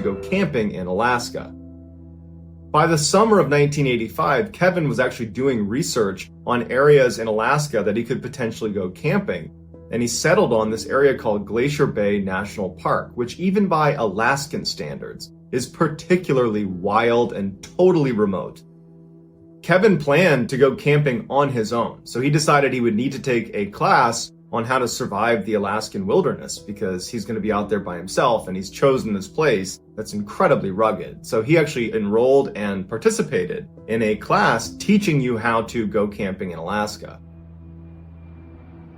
go camping in Alaska. By the summer of 1985, Kevin was actually doing research on areas in Alaska that he could potentially go camping, and he settled on this area called Glacier Bay National Park, which even by Alaskan standards is particularly wild and totally remote. Kevin planned to go camping on his own, so he decided he would need to take a class on how to survive the Alaskan wilderness because he's going to be out there by himself and he's chosen this place that's incredibly rugged. So he actually enrolled and participated in a class teaching you how to go camping in Alaska.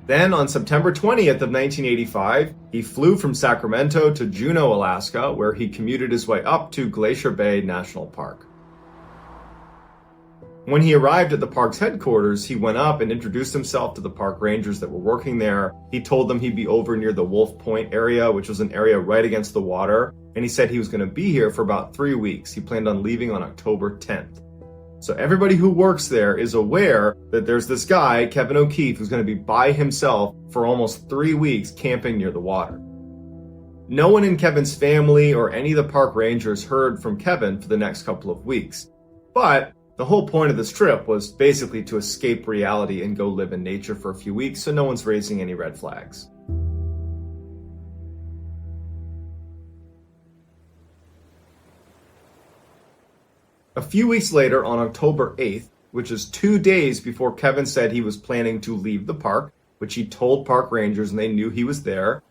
Then on September 20th of 1985, he flew from Sacramento to Juneau, Alaska, where he commuted his way up to Glacier Bay National Park. When he arrived at the park's headquarters, he went up and introduced himself to the park rangers that were working there. He told them he'd be over near the Wolf Point area, which was an area right against the water, and he said he was going to be here for about 3 weeks. He planned on leaving on October 10th. So everybody who works there is aware that there's this guy, Kevin O'Keefe, who's going to be by himself for almost 3 weeks camping near the water. No one in Kevin's family or any of the park rangers heard from Kevin for the next couple of weeks. But the whole point of this trip was basically to escape reality and go live in nature for a few weeks, so no one's raising any red flags. A few weeks later, on October 8th, which is 2 days before Kevin said he was planning to leave the park, which he told park rangers and they knew he was there,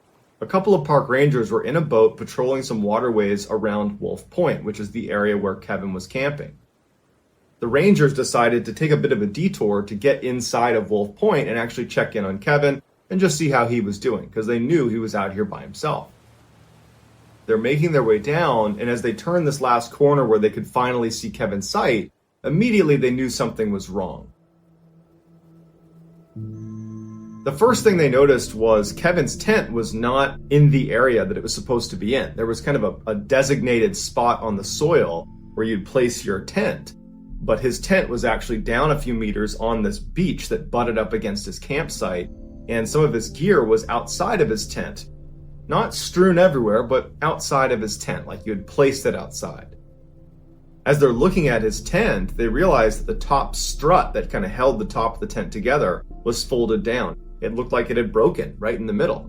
a couple of park rangers were in a boat patrolling some waterways around Wolf Point, which is the area where Kevin was camping. The rangers decided to take a bit of a detour to get inside of Wolf Point and actually check in on Kevin and just see how he was doing, because they knew he was out here by himself. They're making their way down, and as they turned this last corner where they could finally see Kevin's sight, immediately they knew something was wrong. The first thing they noticed was Kevin's tent was not in the area that it was supposed to be in. There was kind of a designated spot on the soil where you'd place your tent. But his tent was actually down a few meters on this beach that butted up against his campsite, and some of his gear was outside of his tent. Not strewn everywhere, but outside of his tent, like you had placed it outside. As they're looking at his tent, they realized that the top strut that kind of held the top of the tent together was folded down. It looked like it had broken right in the middle.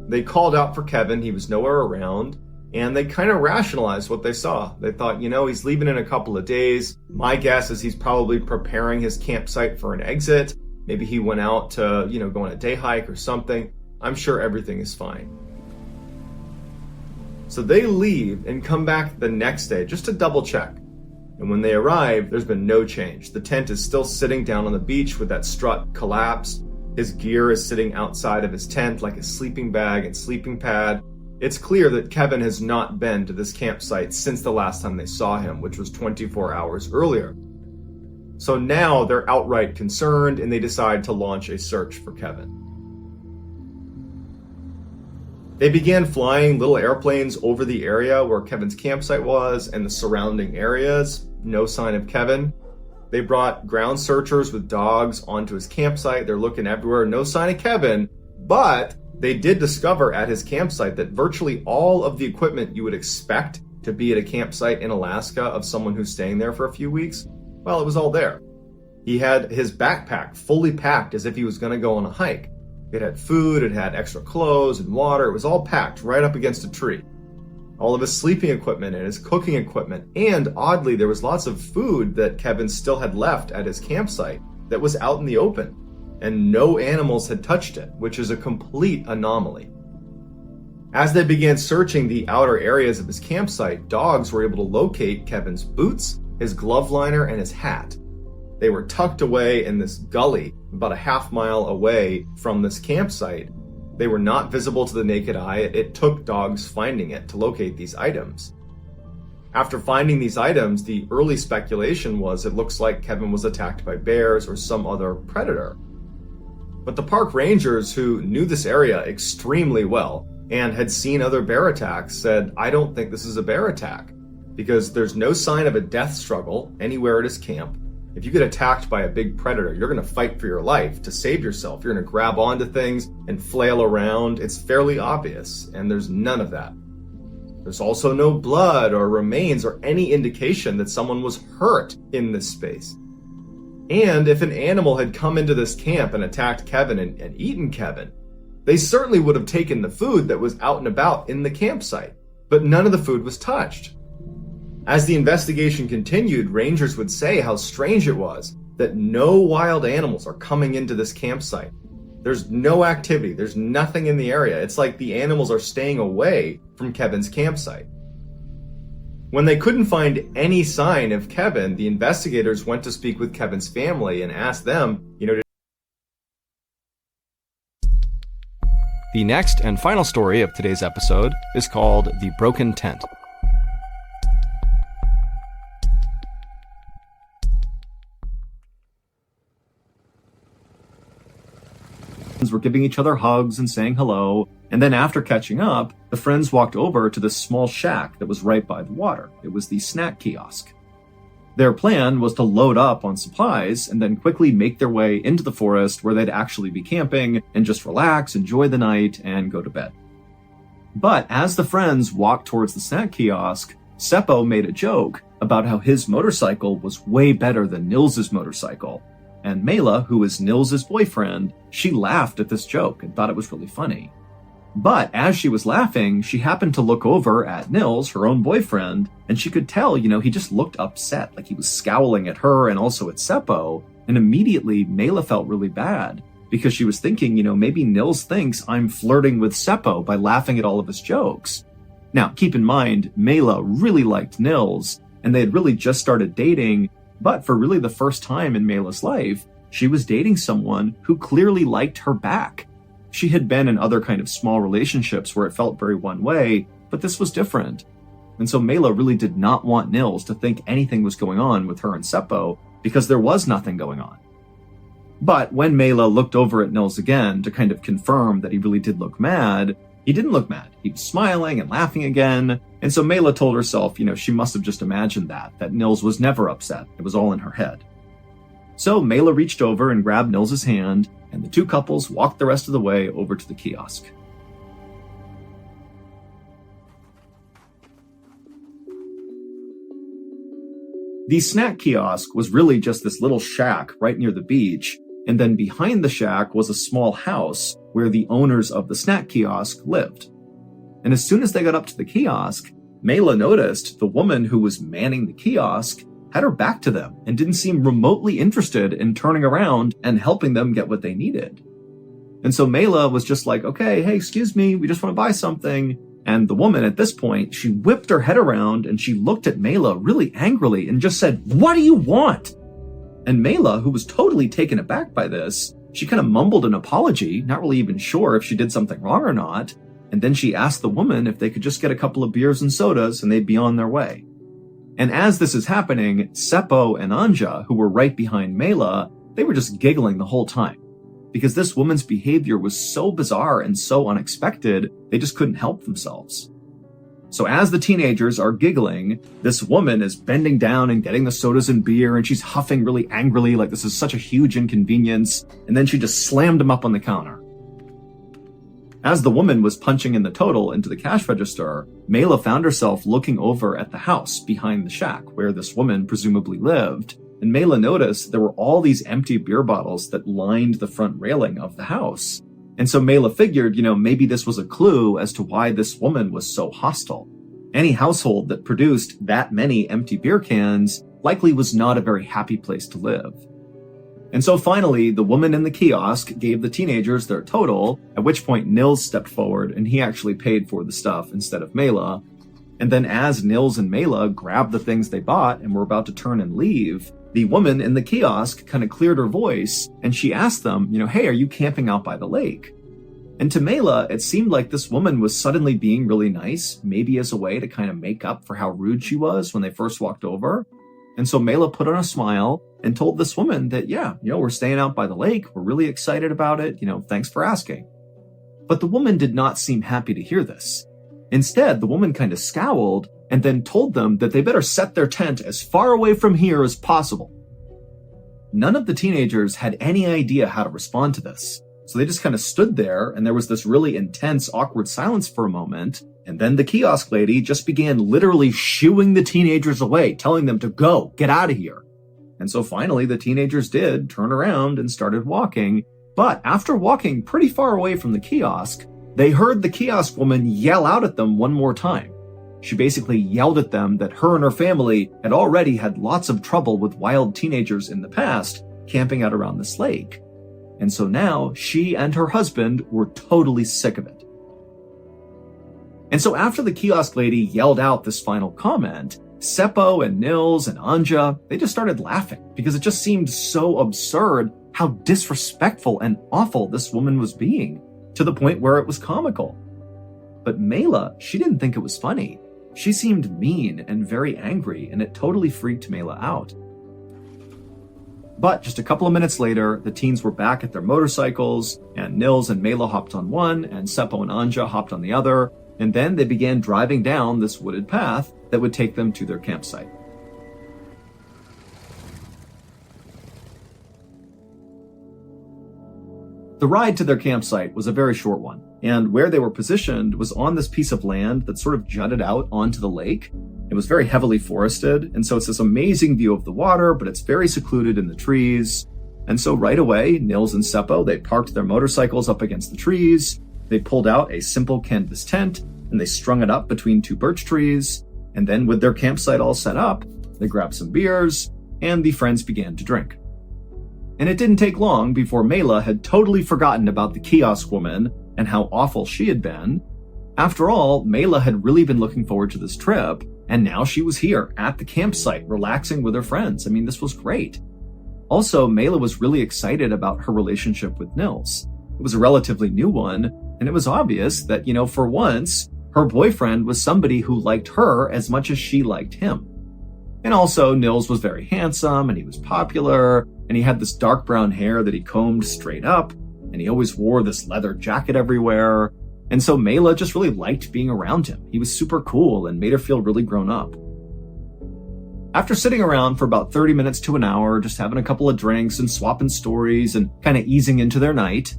They called out for Kevin, he was nowhere around. And they kind of rationalized what they saw. They thought, he's leaving in a couple of days. My guess is he's probably preparing his campsite for an exit. Maybe he went out to, go on a day hike or something. I'm sure everything is fine. So they leave and come back the next day just to double check. And when they arrive, there's been no change. The tent is still sitting down on the beach with that strut collapsed. His gear is sitting outside of his tent like a sleeping bag and sleeping pad. It's clear that Kevin has not been to this campsite since the last time they saw him, which was 24 hours earlier. So now they're outright concerned and they decide to launch a search for Kevin. They began flying little airplanes over the area where Kevin's campsite was and the surrounding areas. No sign of Kevin. They brought ground searchers with dogs onto his campsite. They're looking everywhere. No sign of Kevin, but they did discover at his campsite that virtually all of the equipment you would expect to be at a campsite in Alaska of someone who's staying there for a few weeks, well, it was all there. He had his backpack fully packed as if he was going to go on a hike. It had food, it had extra clothes and water. It was all packed right up against a tree. All of his sleeping equipment and his cooking equipment, and oddly, there was lots of food that Kevin still had left at his campsite that was out in the open. And no animals had touched it, which is a complete anomaly. As they began searching the outer areas of his campsite, dogs were able to locate Kevin's boots, his glove liner, and his hat. They were tucked away in this gully about a half-mile away from this campsite. They were not visible to the naked eye. It took dogs finding it to locate these items. After finding these items, the early speculation was it looks like Kevin was attacked by bears or some other predator. But the park rangers, who knew this area extremely well and had seen other bear attacks, said, I don't think this is a bear attack because there's no sign of a death struggle anywhere at his camp. If you get attacked by a big predator, you're going to fight for your life to save yourself. You're going to grab onto things and flail around. It's fairly obvious, and there's none of that. There's also no blood or remains or any indication that someone was hurt in this space. And if an animal had come into this camp and attacked Kevin and eaten Kevin, they certainly would have taken the food that was out and about in the campsite, but none of the food was touched. As the investigation continued, rangers would say how strange it was that no wild animals are coming into this campsite. There's no activity, there's nothing in the area. It's like the animals are staying away from Kevin's campsite. When they couldn't find any sign of Kevin, the investigators went to speak with Kevin's family and asked them, The next and final story of today's episode is called The Broken Tent. Were giving each other hugs and saying hello, and then after catching up, the friends walked over to this small shack that was right by the water. It was the snack kiosk. Their plan was to load up on supplies and then quickly make their way into the forest where they'd actually be camping and just relax, enjoy the night, and go to bed. But as the friends walked towards the snack kiosk, Seppo made a joke about how his motorcycle was way better than Nils's motorcycle. And Mela, who was Nils's boyfriend, she laughed at this joke and thought it was really funny. But as she was laughing, she happened to look over at Nils, her own boyfriend, and she could tell, he just looked upset, like he was scowling at her and also at Seppo. And immediately, Mela felt really bad because she was thinking, maybe Nils thinks I'm flirting with Seppo by laughing at all of his jokes. Now, keep in mind, Mela really liked Nils, and they had really just started dating. But for really the first time in Mela's life, she was dating someone who clearly liked her back. She had been in other kind of small relationships where it felt very one way, but this was different. And so Mela really did not want Nils to think anything was going on with her and Seppo, because there was nothing going on. But when Mela looked over at Nils again to kind of confirm that he really did look mad, he didn't look mad. He was smiling and laughing again. And so Mela told herself, she must have just imagined that Nils was never upset. It was all in her head. So Mela reached over and grabbed Nils's hand, and the two couples walked the rest of the way over to the kiosk. The snack kiosk was really just this little shack right near the beach, and then behind the shack was a small house where the owners of the snack kiosk lived. And as soon as they got up to the kiosk, Mela noticed the woman who was manning the kiosk had her back to them and didn't seem remotely interested in turning around and helping them get what they needed. And so Mela was just like, okay, hey, excuse me, we just want to buy something. And the woman at this point, she whipped her head around and she looked at Mela really angrily and just said, "What do you want?" And Mela, who was totally taken aback by this, she kind of mumbled an apology, not really even sure if she did something wrong or not. And then she asked the woman if they could just get a couple of beers and sodas and they'd be on their way. And as this is happening, Seppo and Anja, who were right behind Mela, they were just giggling the whole time. Because this woman's behavior was so bizarre and so unexpected, they just couldn't help themselves. So as the teenagers are giggling, this woman is bending down and getting the sodas and beer, and she's huffing really angrily like this is such a huge inconvenience, and then she just slammed them up on the counter. As the woman was punching in the total into the cash register, Mela found herself looking over at the house behind the shack where this woman presumably lived, and Mela noticed there were all these empty beer bottles that lined the front railing of the house. And so Mela figured, maybe this was a clue as to why this woman was so hostile. Any household that produced that many empty beer cans likely was not a very happy place to live. And so finally, the woman in the kiosk gave the teenagers their total, at which point Nils stepped forward and he actually paid for the stuff instead of Mela. And then as Nils and Mela grabbed the things they bought and were about to turn and leave, the woman in the kiosk kind of cleared her voice and she asked them, hey, are you camping out by the lake? And to Mela, it seemed like this woman was suddenly being really nice, maybe as a way to kind of make up for how rude she was when they first walked over. And so Mela put on a smile and told this woman that, we're staying out by the lake. We're really excited about it. Thanks for asking. But the woman did not seem happy to hear this. Instead, the woman kind of scowled and then told them that they better set their tent as far away from here as possible. None of the teenagers had any idea how to respond to this. So they just kind of stood there and there was this really intense, awkward silence for a moment. And then the kiosk lady just began literally shooing the teenagers away, telling them to go, get out of here. And so finally the teenagers did turn around and started walking. But after walking pretty far away from the kiosk, they heard the kiosk woman yell out at them one more time. She basically yelled at them that her and her family had already had lots of trouble with wild teenagers in the past, camping out around this lake. And so now she and her husband were totally sick of it. And so after the kiosk lady yelled out this final comment, Seppo and Nils and Anja, they just started laughing because it just seemed so absurd how disrespectful and awful this woman was being, to the point where it was comical. But Mela, she didn't think it was funny. She seemed mean and very angry, and it totally freaked Mela out. But just a couple of minutes later, the teens were back at their motorcycles, and Nils and Mela hopped on one, and Seppo and Anja hopped on the other, and then they began driving down this wooded path that would take them to their campsite. The ride to their campsite was a very short one, and where they were positioned was on this piece of land that sort of jutted out onto the lake. It was very heavily forested, and so it's this amazing view of the water, but it's very secluded in the trees. And so right away, Nils and Seppo, they parked their motorcycles up against the trees. They pulled out a simple canvas tent, and they strung it up between two birch trees. And then with their campsite all set up, they grabbed some beers, and the friends began to drink. And it didn't take long before Mela had totally forgotten about the kiosk woman and how awful she had been. After all, Mela had really been looking forward to this trip, and now she was here at the campsite, relaxing with her friends. I mean, this was great. Also, Mela was really excited about her relationship with Nils. It was a relatively new one, and it was obvious that, for once, her boyfriend was somebody who liked her as much as she liked him. And also, Nils was very handsome, and he was popular, and he had this dark brown hair that he combed straight up, and he always wore this leather jacket everywhere. And so Mela just really liked being around him. He was super cool and made her feel really grown up. After sitting around for about 30 minutes to an hour, just having a couple of drinks and swapping stories and kind of easing into their night,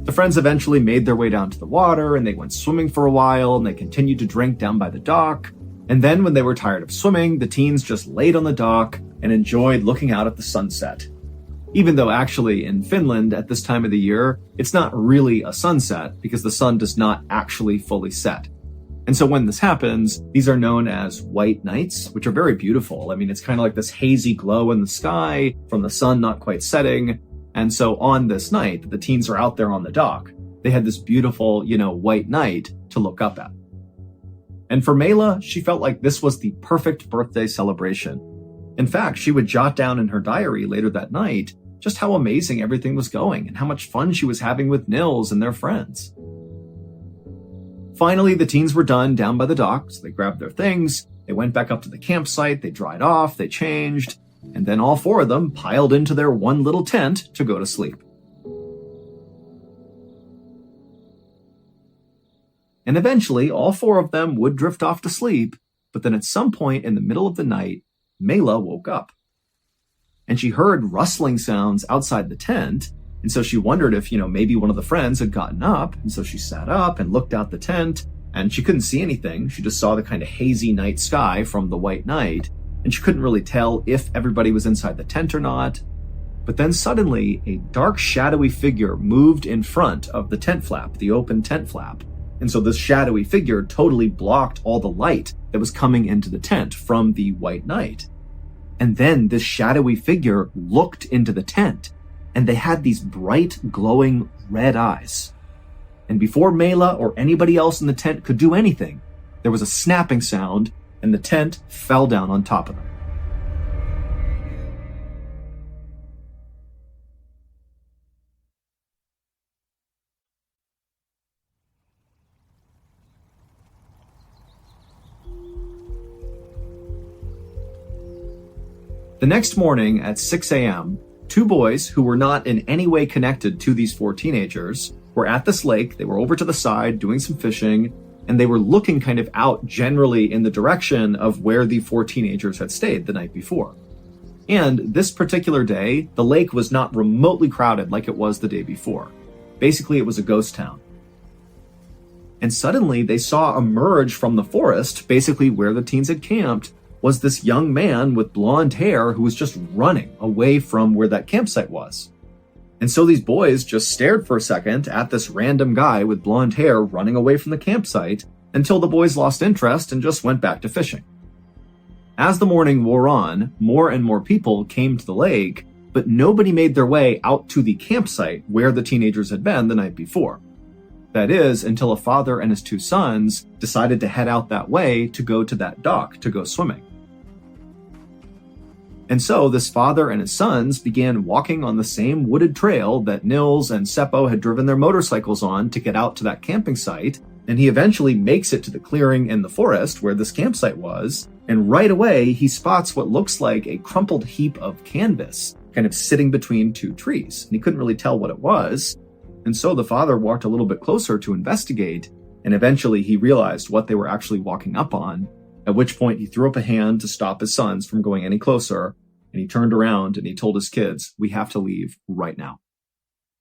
the friends eventually made their way down to the water, and they went swimming for a while, and they continued to drink down by the dock. And then when they were tired of swimming, the teens just laid on the dock and enjoyed looking out at the sunset. Even though actually in Finland at this time of the year, it's not really a sunset because the sun does not actually fully set. And so when this happens, these are known as white nights, which are very beautiful. I mean, it's kind of like this hazy glow in the sky from the sun not quite setting. And so on this night that the teens are out there on the dock, they had this beautiful, white night to look up at. And for Mela, she felt like this was the perfect birthday celebration. In fact, she would jot down in her diary later that night just how amazing everything was going and how much fun she was having with Nils and their friends. Finally, the teens were done down by the dock, so they grabbed their things, they went back up to the campsite, they dried off, they changed, and then all four of them piled into their one little tent to go to sleep. And eventually, all four of them would drift off to sleep, but then at some point in the middle of the night, Mela woke up. And she heard rustling sounds outside the tent, and so she wondered if, maybe one of the friends had gotten up, and so she sat up and looked out the tent, and she couldn't see anything. She just saw the kind of hazy night sky from the white night, and she couldn't really tell if everybody was inside the tent or not. But then suddenly, a dark, shadowy figure moved in front of the tent flap, the open tent flap. And so this shadowy figure totally blocked all the light that was coming into the tent from the white night. And then this shadowy figure looked into the tent, and they had these bright, glowing red eyes. And before Mela or anybody else in the tent could do anything, there was a snapping sound, and the tent fell down on top of them. The next morning at 6 a.m., two boys who were not in any way connected to these four teenagers were at this lake. They were over to the side doing some fishing, and they were looking kind of out generally in the direction of where the four teenagers had stayed the night before. And this particular day, the lake was not remotely crowded like it was the day before. Basically, it was a ghost town. And suddenly they saw emerge from the forest, basically where the teens had camped, was this young man with blonde hair who was just running away from where that campsite was. And so these boys just stared for a second at this random guy with blonde hair running away from the campsite until the boys lost interest and just went back to fishing. As the morning wore on, more and more people came to the lake, but nobody made their way out to the campsite where the teenagers had been the night before. That is, until a father and his two sons decided to head out that way to go to that dock to go swimming. And so this father and his sons began walking on the same wooded trail that Nils and Seppo had driven their motorcycles on to get out to that camping site, and he eventually makes it to the clearing in the forest where this campsite was, and right away he spots what looks like a crumpled heap of canvas kind of sitting between two trees, and he couldn't really tell what it was. And so the father walked a little bit closer to investigate, and eventually he realized what they were actually walking up on, at which point he threw up a hand to stop his sons from going any closer, and he turned around and he told his kids, "We have to leave right now."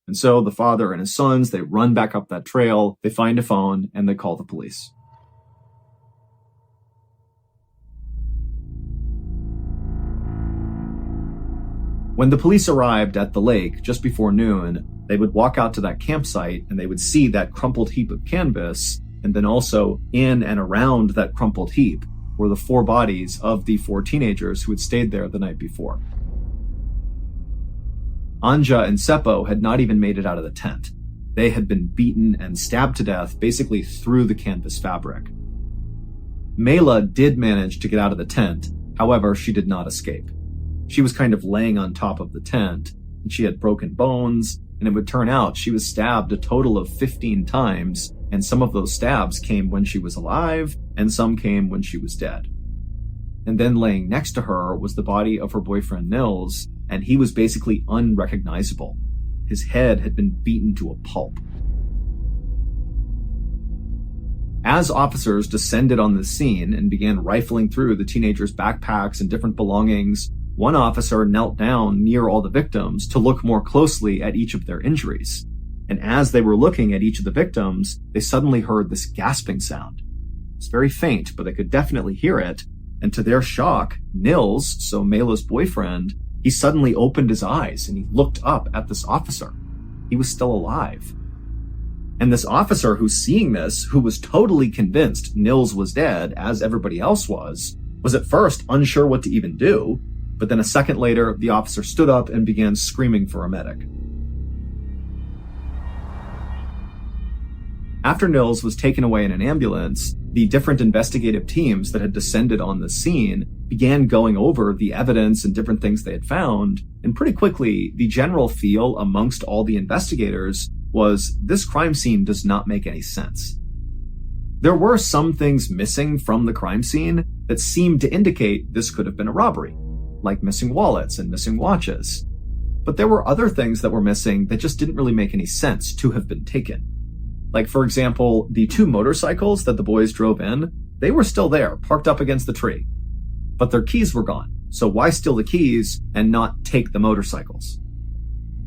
And so the father and his sons, they run back up that trail, they find a phone, and they call the police. When the police arrived at the lake just before noon, they would walk out to that campsite and they would see that crumpled heap of canvas, and then also in and around that crumpled heap were the 4 bodies of the 4 teenagers who had stayed there the night before. Anja and Seppo had not even made it out of the tent. They had been beaten and stabbed to death basically through the canvas fabric. Mela did manage to get out of the tent, however, she did not escape. She was kind of laying on top of the tent, and she had broken bones, and it would turn out she was stabbed a total of 15 times, and some of those stabs came when she was alive, and some came when she was dead. And then laying next to her was the body of her boyfriend Nils, and he was basically unrecognizable. His head had been beaten to a pulp. As officers descended on the scene and began rifling through the teenagers' backpacks and different belongings, one officer knelt down near all the victims to look more closely at each of their injuries. And as they were looking at each of the victims, they suddenly heard this gasping sound. It's very faint, but they could definitely hear it. And to their shock, Nils, so Mela's boyfriend, he suddenly opened his eyes and he looked up at this officer. He was still alive. And this officer who's seeing this, who was totally convinced Nils was dead, as everybody else was at first unsure what to even do. But then a second later, the officer stood up and began screaming for a medic. After Nils was taken away in an ambulance, the different investigative teams that had descended on the scene began going over the evidence and different things they had found, and pretty quickly, the general feel amongst all the investigators was this crime scene does not make any sense. There were some things missing from the crime scene that seemed to indicate this could have been a robbery, like missing wallets and missing watches. But there were other things that were missing that just didn't really make any sense to have been taken. Like, for example, the 2 motorcycles that the boys drove in, they were still there, parked up against the tree. But their keys were gone, so why steal the keys and not take the motorcycles?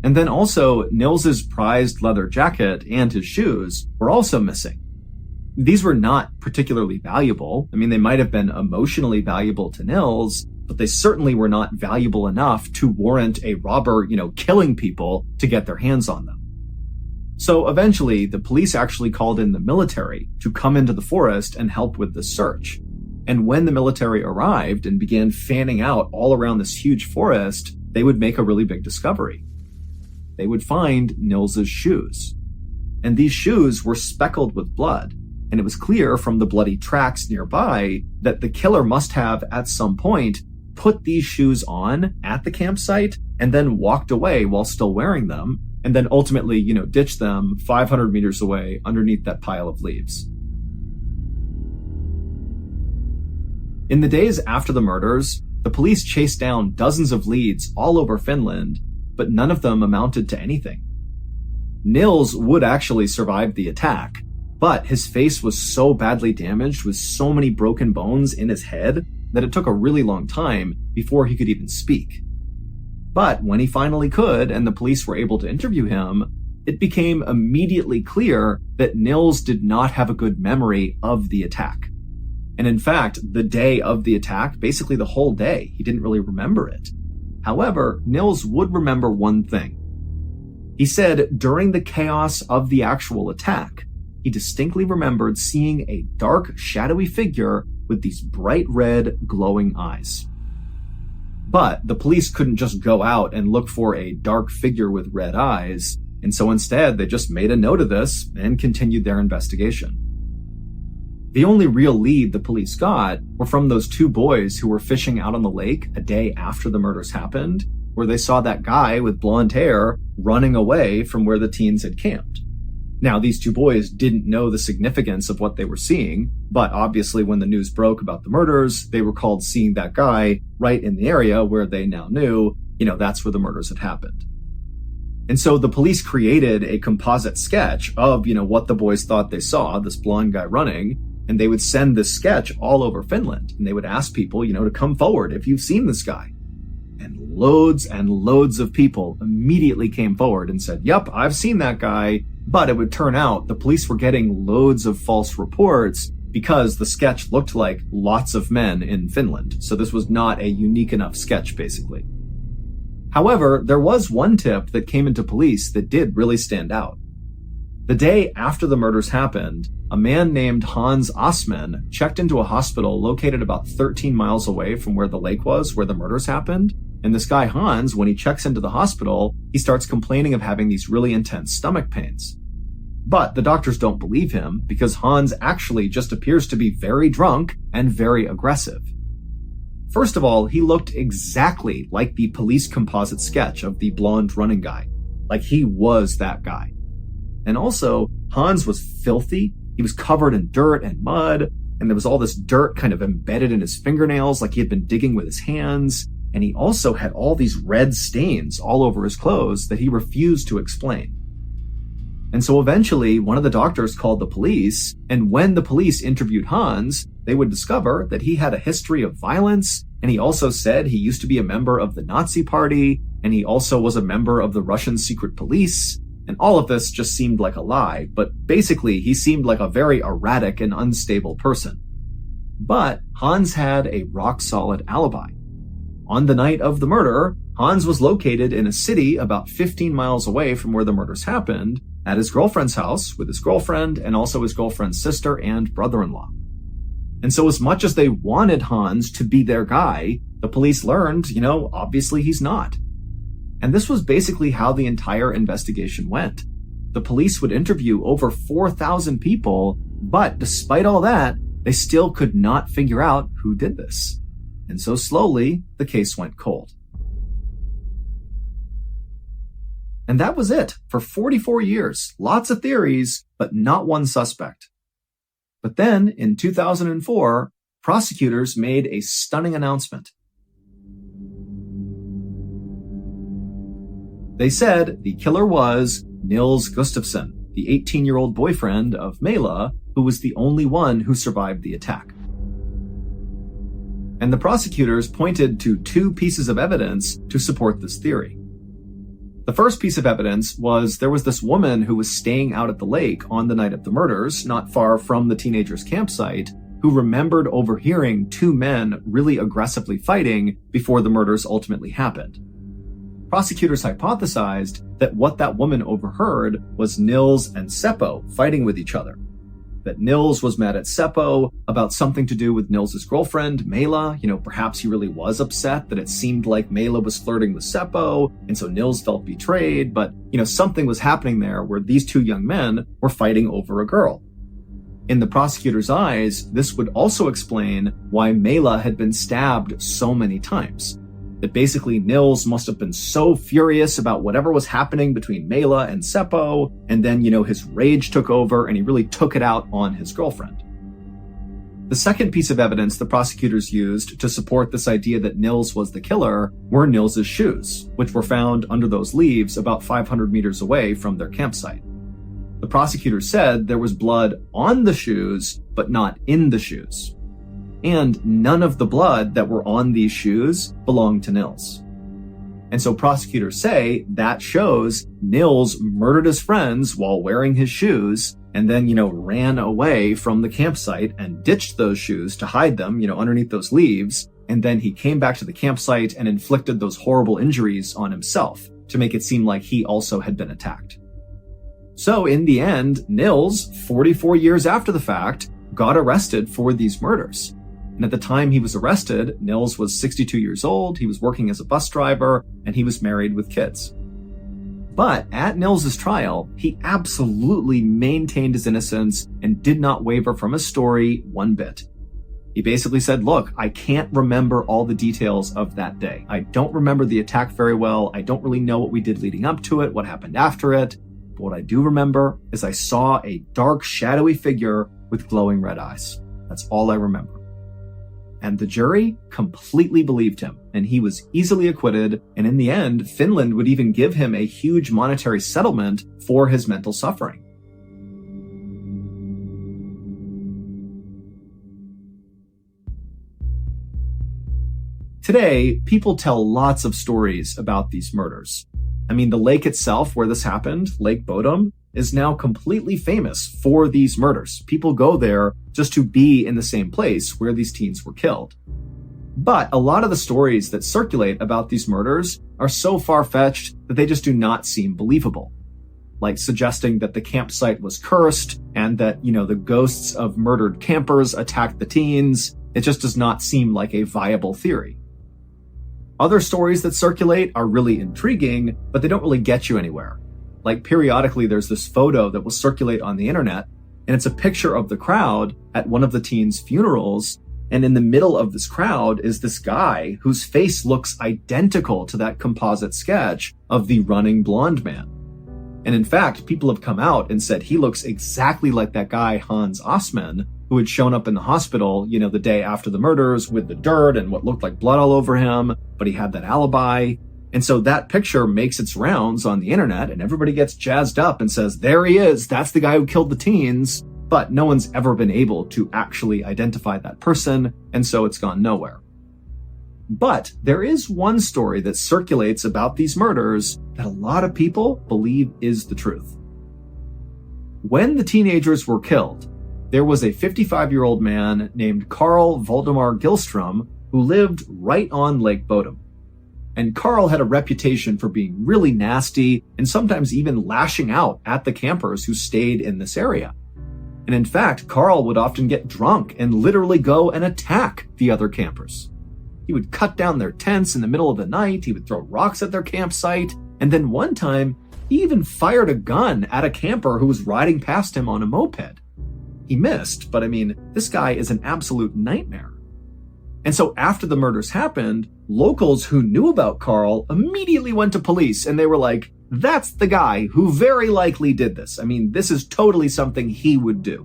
And then also, Nils's prized leather jacket and his shoes were also missing. These were not particularly valuable. I mean, they might have been emotionally valuable to Nils, but they certainly were not valuable enough to warrant a robber, killing people to get their hands on them. So eventually, the police actually called in the military to come into the forest and help with the search. And when the military arrived and began fanning out all around this huge forest, they would make a really big discovery. They would find Nils's shoes. And these shoes were speckled with blood. And it was clear from the bloody tracks nearby that the killer must have, at some point, put these shoes on at the campsite and then walked away while still wearing them, and then ultimately, ditched them 500 meters away underneath that pile of leaves. In the days after the murders, the police chased down dozens of leads all over Finland, but none of them amounted to anything. Nils would actually survive the attack, but his face was so badly damaged with so many broken bones in his head that it took a really long time before he could even speak. But when he finally could, and the police were able to interview him, it became immediately clear that Nils did not have a good memory of the attack. And in fact, the day of the attack, basically the whole day, he didn't really remember it. However, Nils would remember one thing. He said during the chaos of the actual attack, he distinctly remembered seeing a dark, shadowy figure with these bright red, glowing eyes. But the police couldn't just go out and look for a dark figure with red eyes, and so instead they just made a note of this and continued their investigation. The only real lead the police got were from those two boys who were fishing out on the lake a day after the murders happened, where they saw that guy with blonde hair running away from where the teens had camped. Now, these two boys didn't know the significance of what they were seeing, but obviously when the news broke about the murders, they recalled seeing that guy right in the area where they now knew, that's where the murders had happened. And so the police created a composite sketch of, what the boys thought they saw, this blonde guy running, and they would send this sketch all over Finland, and they would ask people, to come forward if you've seen this guy. And loads of people immediately came forward and said, yep, I've seen that guy. But it would turn out the police were getting loads of false reports because the sketch looked like lots of men in Finland. So this was not a unique enough sketch, basically. However, there was one tip that came into police that did really stand out. The day after the murders happened, a man named Hans Osman checked into a hospital located about 13 miles away from where the lake was, where the murders happened. And this guy Hans, when he checks into the hospital, he starts complaining of having these really intense stomach pains. But the doctors don't believe him because Hans actually just appears to be very drunk and very aggressive. First of all, he looked exactly like the police composite sketch of the blonde running guy. Like he was that guy. And also, Hans was filthy. He was covered in dirt and mud, and there was all this dirt kind of embedded in his fingernails like he had been digging with his hands. And he also had all these red stains all over his clothes that he refused to explain. And so eventually, one of the doctors called the police, and when the police interviewed Hans, they would discover that he had a history of violence, and he also said he used to be a member of the Nazi Party, and he also was a member of the Russian secret police, and all of this just seemed like a lie, but basically he seemed like a very erratic and unstable person. But Hans had a rock-solid alibi. On the night of the murder, Hans was located in a city about 15 miles away from where the murders happened, at his girlfriend's house with his girlfriend and also his girlfriend's sister and brother-in-law. And so as much as they wanted Hans to be their guy, the police learned, obviously he's not. And this was basically how the entire investigation went. The police would interview over 4,000 people, but despite all that, they still could not figure out who did this. And so slowly, the case went cold. And that was it for 44 years. Lots of theories, but not one suspect. But then, in 2004, prosecutors made a stunning announcement. They said the killer was Nils Gustafsson, the 18-year-old boyfriend of Mela, who was the only one who survived the attack. And the prosecutors pointed to two pieces of evidence to support this theory. The first piece of evidence was there was this woman who was staying out at the lake on the night of the murders, not far from the teenagers' campsite, who remembered overhearing two men really aggressively fighting before the murders ultimately happened. Prosecutors hypothesized that what that woman overheard was Nils and Seppo fighting with each other. That Nils was mad at Seppo about something to do with Nils's girlfriend, Mela. Perhaps he really was upset that it seemed like Mela was flirting with Seppo, and so Nils felt betrayed, but, something was happening there where these two young men were fighting over a girl. In the prosecutor's eyes, this would also explain why Mela had been stabbed so many times. That basically Nils must have been so furious about whatever was happening between Mela and Seppo, and then, his rage took over and he really took it out on his girlfriend. The second piece of evidence the prosecutors used to support this idea that Nils was the killer were Nils's shoes, which were found under those leaves about 500 meters away from their campsite. The prosecutors said there was blood on the shoes, but not in the shoes. And none of the blood that were on these shoes belonged to Nils. And so prosecutors say that shows Nils murdered his friends while wearing his shoes and then, ran away from the campsite and ditched those shoes to hide them, underneath those leaves. And then he came back to the campsite and inflicted those horrible injuries on himself to make it seem like he also had been attacked. So in the end, Nils, 44 years after the fact, got arrested for these murders. And at the time he was arrested, Nils was 62 years old, he was working as a bus driver, and he was married with kids. But at Nils's trial, he absolutely maintained his innocence and did not waver from his story one bit. He basically said, look, I can't remember all the details of that day. I don't remember the attack very well. I don't really know what we did leading up to it, what happened after it. But what I do remember is I saw a dark, shadowy figure with glowing red eyes. That's all I remember. And the jury completely believed him, and he was easily acquitted, and in the end, Finland would even give him a huge monetary settlement for his mental suffering. Today, people tell lots of stories about these murders. I mean, the lake itself where this happened, Lake Bodom, is now completely famous for these murders. People go there just to be in the same place where these teens were killed. But a lot of the stories that circulate about these murders are so far-fetched that they just do not seem believable. Like suggesting that the campsite was cursed and that, the ghosts of murdered campers attacked the teens. It just does not seem like a viable theory. Other stories that circulate are really intriguing, but they don't really get you anywhere. Like periodically there's this photo that will circulate on the internet, and it's a picture of the crowd at one of the teens' funerals, and in the middle of this crowd is this guy whose face looks identical to that composite sketch of the running blonde man. And in fact, people have come out and said he looks exactly like that guy Hans Osman, who had shown up in the hospital, the day after the murders with the dirt and what looked like blood all over him, but he had that alibi. And so that picture makes its rounds on the internet and everybody gets jazzed up and says, there he is, that's the guy who killed the teens. But no one's ever been able to actually identify that person, and so it's gone nowhere. But there is one story that circulates about these murders that a lot of people believe is the truth. When the teenagers were killed, there was a 55-year-old man named Carl Valdemar Gillstrom who lived right on Lake Bodom. And Carl had a reputation for being really nasty and sometimes even lashing out at the campers who stayed in this area. And in fact, Carl would often get drunk and literally go and attack the other campers. He would cut down their tents in the middle of the night, he would throw rocks at their campsite, and then one time, he even fired a gun at a camper who was riding past him on a moped. He missed, but this guy is an absolute nightmare. And so after the murders happened, locals who knew about Carl immediately went to police and they were like, that's the guy who very likely did this. This is totally something he would do.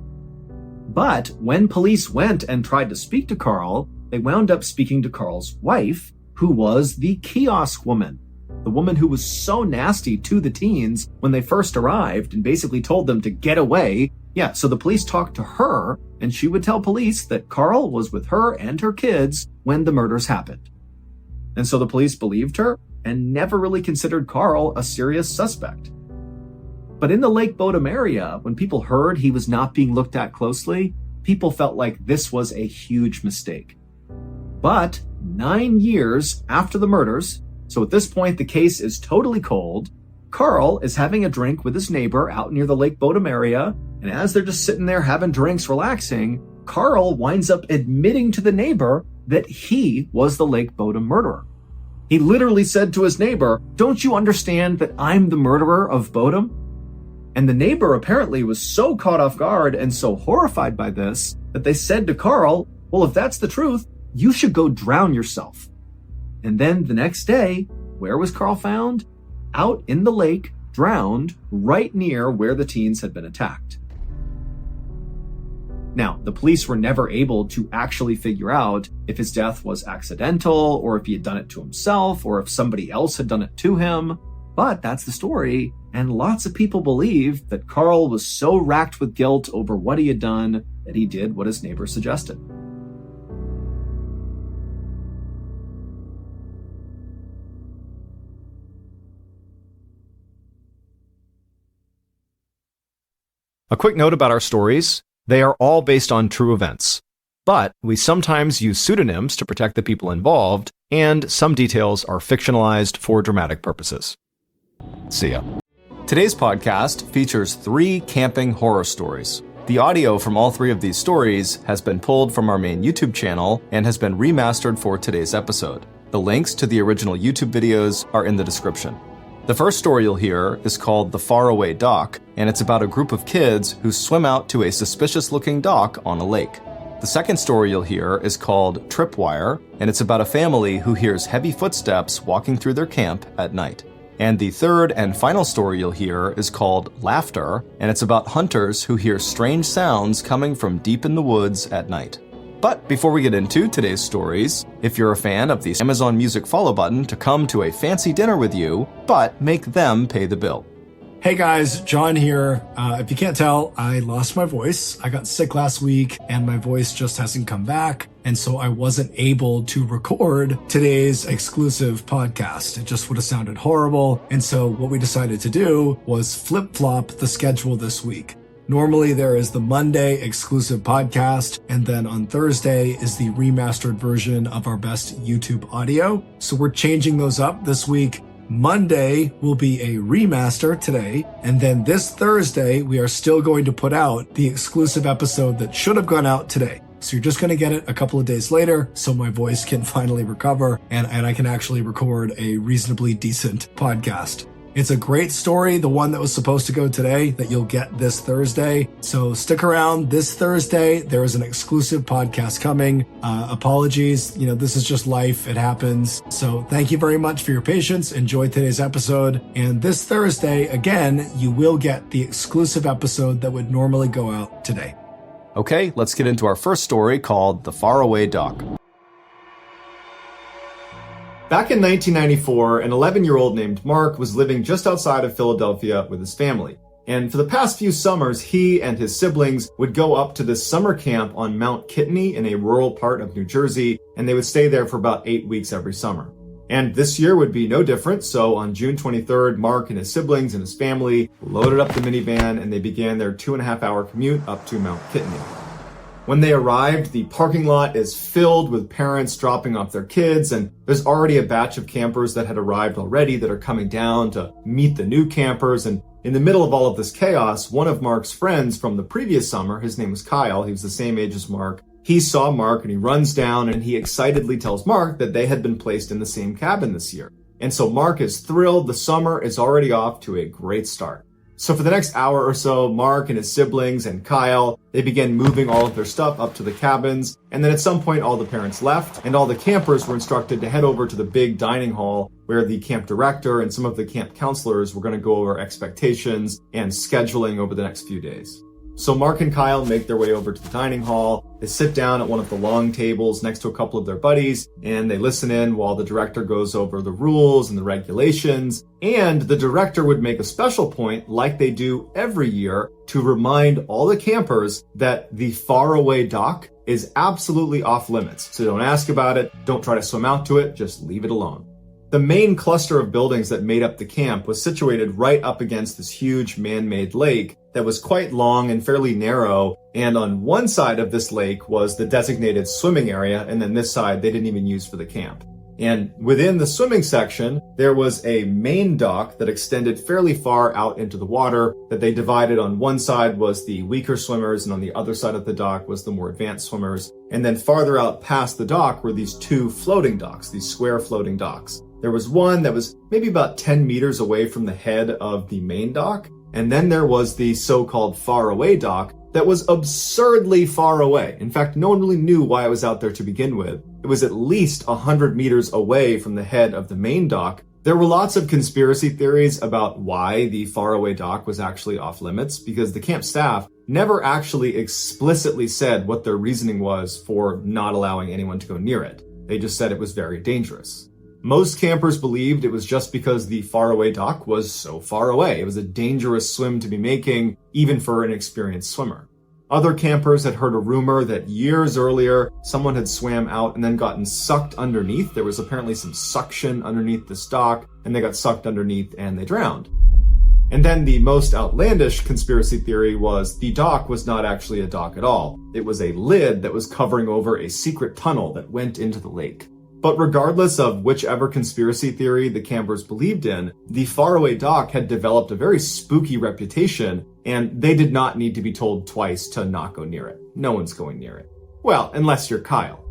But when police went and tried to speak to Carl, they wound up speaking to Carl's wife, who was the kiosk woman. The woman who was so nasty to the teens when they first arrived and basically told them to get away. Yeah, so the police talked to her, and she would tell police that Carl was with her and her kids when the murders happened. And so the police believed her and never really considered Carl a serious suspect. But in the Lake Bodom area, when people heard he was not being looked at closely, people felt like this was a huge mistake. But 9 years after the murders, so at this point the case is totally cold, Carl is having a drink with his neighbor out near the Lake Bodom area, and as they're just sitting there having drinks, relaxing, Carl winds up admitting to the neighbor that he was the Lake Bodom murderer. He literally said to his neighbor, don't you understand that I'm the murderer of Bodom? And the neighbor apparently was so caught off guard and so horrified by this that they said to Carl, well, if that's the truth, you should go drown yourself. And then the next day, where was Carl found? Out in the lake, drowned, right near where the teens had been attacked. Now, the police were never able to actually figure out if his death was accidental, or if he had done it to himself, or if somebody else had done it to him. But that's the story, and lots of people believe that Carl was so racked with guilt over what he had done that he did what his neighbor suggested. A quick note about our stories. They are all based on true events, but we sometimes use pseudonyms to protect the people involved, and some details are fictionalized for dramatic purposes. See ya. Today's podcast features 3 camping horror stories. The audio from all 3 of these stories has been pulled from our main YouTube channel and has been remastered for today's episode. The links to the original YouTube videos are in the description. The first story you'll hear is called The Faraway Dock, and it's about a group of kids who swim out to a suspicious-looking dock on a lake. The second story you'll hear is called Tripwire, and it's about a family who hears heavy footsteps walking through their camp at night. And the third and final story you'll hear is called Laughter, and it's about hunters who hear strange sounds coming from deep in the woods at night. But before we get into today's stories, if you're a fan of the Amazon Music follow button to come to a fancy dinner with you, but make them pay the bill. Hey guys, John here. If you can't tell, I lost my voice. I got sick last week and my voice just hasn't come back. And so I wasn't able to record today's exclusive podcast. It just would have sounded horrible. And so what we decided to do was flip-flop the schedule this week. Normally there is the Monday exclusive podcast, and then on Thursday is the remastered version of our best YouTube audio. So we're changing those up this week. Monday will be a remaster today, and then this Thursday we are still going to put out the exclusive episode that should have gone out today. So you're just going to get it a couple of days later so my voice can finally recover and I can actually record a reasonably decent podcast. It's a great story, the one that was supposed to go today, that you'll get this Thursday. So stick around this Thursday. There is an exclusive podcast coming. Apologies. This is just life. It happens. So thank you very much for your patience. Enjoy today's episode. And this Thursday, again, you will get the exclusive episode that would normally go out today. Okay, let's get into our first story called The Faraway Dock. Back in 1994, an 11-year-old named Mark was living just outside of Philadelphia with his family. And for the past few summers, he and his siblings would go up to this summer camp on Mount Kitney in a rural part of New Jersey, and they would stay there for about 8 weeks every summer. And this year would be no different, so on June 23rd, Mark and his siblings and his family loaded up the minivan and they began their 2.5-hour commute up to Mount Kitney. When they arrived, the parking lot is filled with parents dropping off their kids, and there's already a batch of campers that had arrived already that are coming down to meet the new campers. And in the middle of all of this chaos, one of Mark's friends from the previous summer, his name was Kyle, he was the same age as Mark, he saw Mark and he runs down and he excitedly tells Mark that they had been placed in the same cabin this year. And so Mark is thrilled. The summer is already off to a great start. So for the next hour or so, Mark and his siblings and Kyle, they began moving all of their stuff up to the cabins. And then at some point, all the parents left and all the campers were instructed to head over to the big dining hall where the camp director and some of the camp counselors were going to go over expectations and scheduling over the next few days. So Mark and Kyle make their way over to the dining hall. They sit down at one of the long tables next to a couple of their buddies, and they listen in while the director goes over the rules and the regulations. And the director would make a special point, like they do every year, to remind all the campers that the faraway dock is absolutely off limits. So don't ask about it, don't try to swim out to it, just leave it alone. The main cluster of buildings that made up the camp was situated right up against this huge man-made lake that was quite long and fairly narrow, and on one side of this lake was the designated swimming area, and then this side they didn't even use for the camp. And within the swimming section, there was a main dock that extended fairly far out into the water that they divided. On one side was the weaker swimmers, and on the other side of the dock was the more advanced swimmers. And then farther out past the dock were these 2 floating docks, these square floating docks. There was one that was maybe about 10 meters away from the head of the main dock. And then there was the so-called faraway dock that was absurdly far away. In fact, no one really knew why it was out there to begin with. It was at least 100 meters away from the head of the main dock. There were lots of conspiracy theories about why the faraway dock was actually off limits, because the camp staff never actually explicitly said what their reasoning was for not allowing anyone to go near it. They just said it was very dangerous. Most campers believed it was just because the faraway dock was so far away. It was a dangerous swim to be making, even for an experienced swimmer. Other campers had heard a rumor that years earlier, someone had swam out and then gotten sucked underneath. There was apparently some suction underneath this dock, and they got sucked underneath and they drowned. And then the most outlandish conspiracy theory was the dock was not actually a dock at all. It was a lid that was covering over a secret tunnel that went into the lake. But regardless of whichever conspiracy theory the campers believed in, the faraway dock had developed a very spooky reputation, and they did not need to be told twice to not go near it. No one's going near it. Well, unless you're Kyle.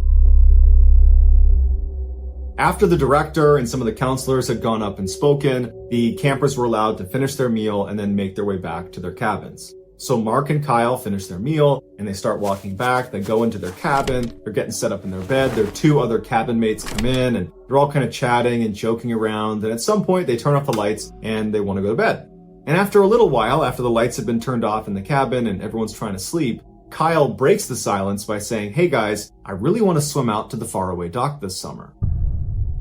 After the director and some of the counselors had gone up and spoken, the campers were allowed to finish their meal and then make their way back to their cabins. So Mark and Kyle finish their meal and they start walking back. They go into their cabin. They're getting set up in their bed. Their two other cabin mates come in and they're all kind of chatting and joking around. And at some point they turn off the lights and they want to go to bed. And after a little while, after the lights have been turned off in the cabin and everyone's trying to sleep, Kyle breaks the silence by saying, "Hey guys, I really want to swim out to the faraway dock this summer."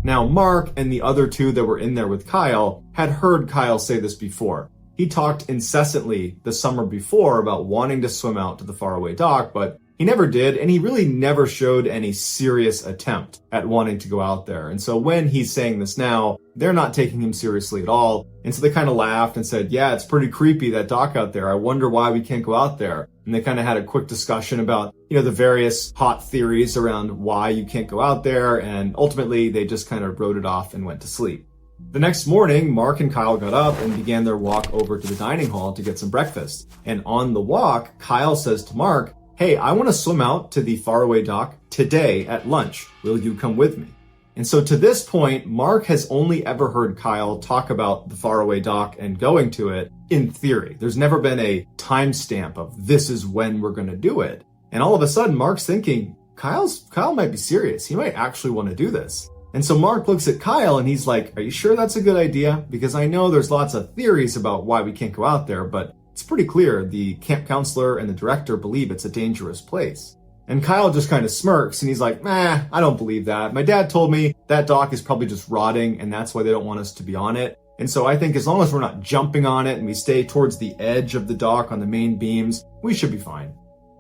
Now, Mark and the other two that were in there with Kyle had heard Kyle say this before. He talked incessantly the summer before about wanting to swim out to the faraway dock, but he never did, and he really never showed any serious attempt at wanting to go out there. And so when he's saying this now, they're not taking him seriously at all. And so they kind of laughed and said, "Yeah, it's pretty creepy, that dock out there. I wonder why we can't go out there." And they kind of had a quick discussion about, the various hot theories around why you can't go out there. And ultimately, they just kind of wrote it off and went to sleep. The next morning, Mark and Kyle got up and began their walk over to the dining hall to get some breakfast. And on the walk, Kyle says to Mark, "Hey, I want to swim out to the faraway dock today at lunch. Will you come with me?" And so to this point, Mark has only ever heard Kyle talk about the faraway dock and going to it in theory. There's never been a timestamp of this is when we're going to do it. And all of a sudden, Mark's thinking, Kyle might be serious. He might actually want to do this. And so Mark looks at Kyle and he's like, "Are you sure that's a good idea? Because I know there's lots of theories about why we can't go out there, but it's pretty clear the camp counselor and the director believe it's a dangerous place." And Kyle just kind of smirks and he's like, "I don't believe that. My dad told me that dock is probably just rotting and that's why they don't want us to be on it. And so I think as long as we're not jumping on it and we stay towards the edge of the dock on the main beams, we should be fine."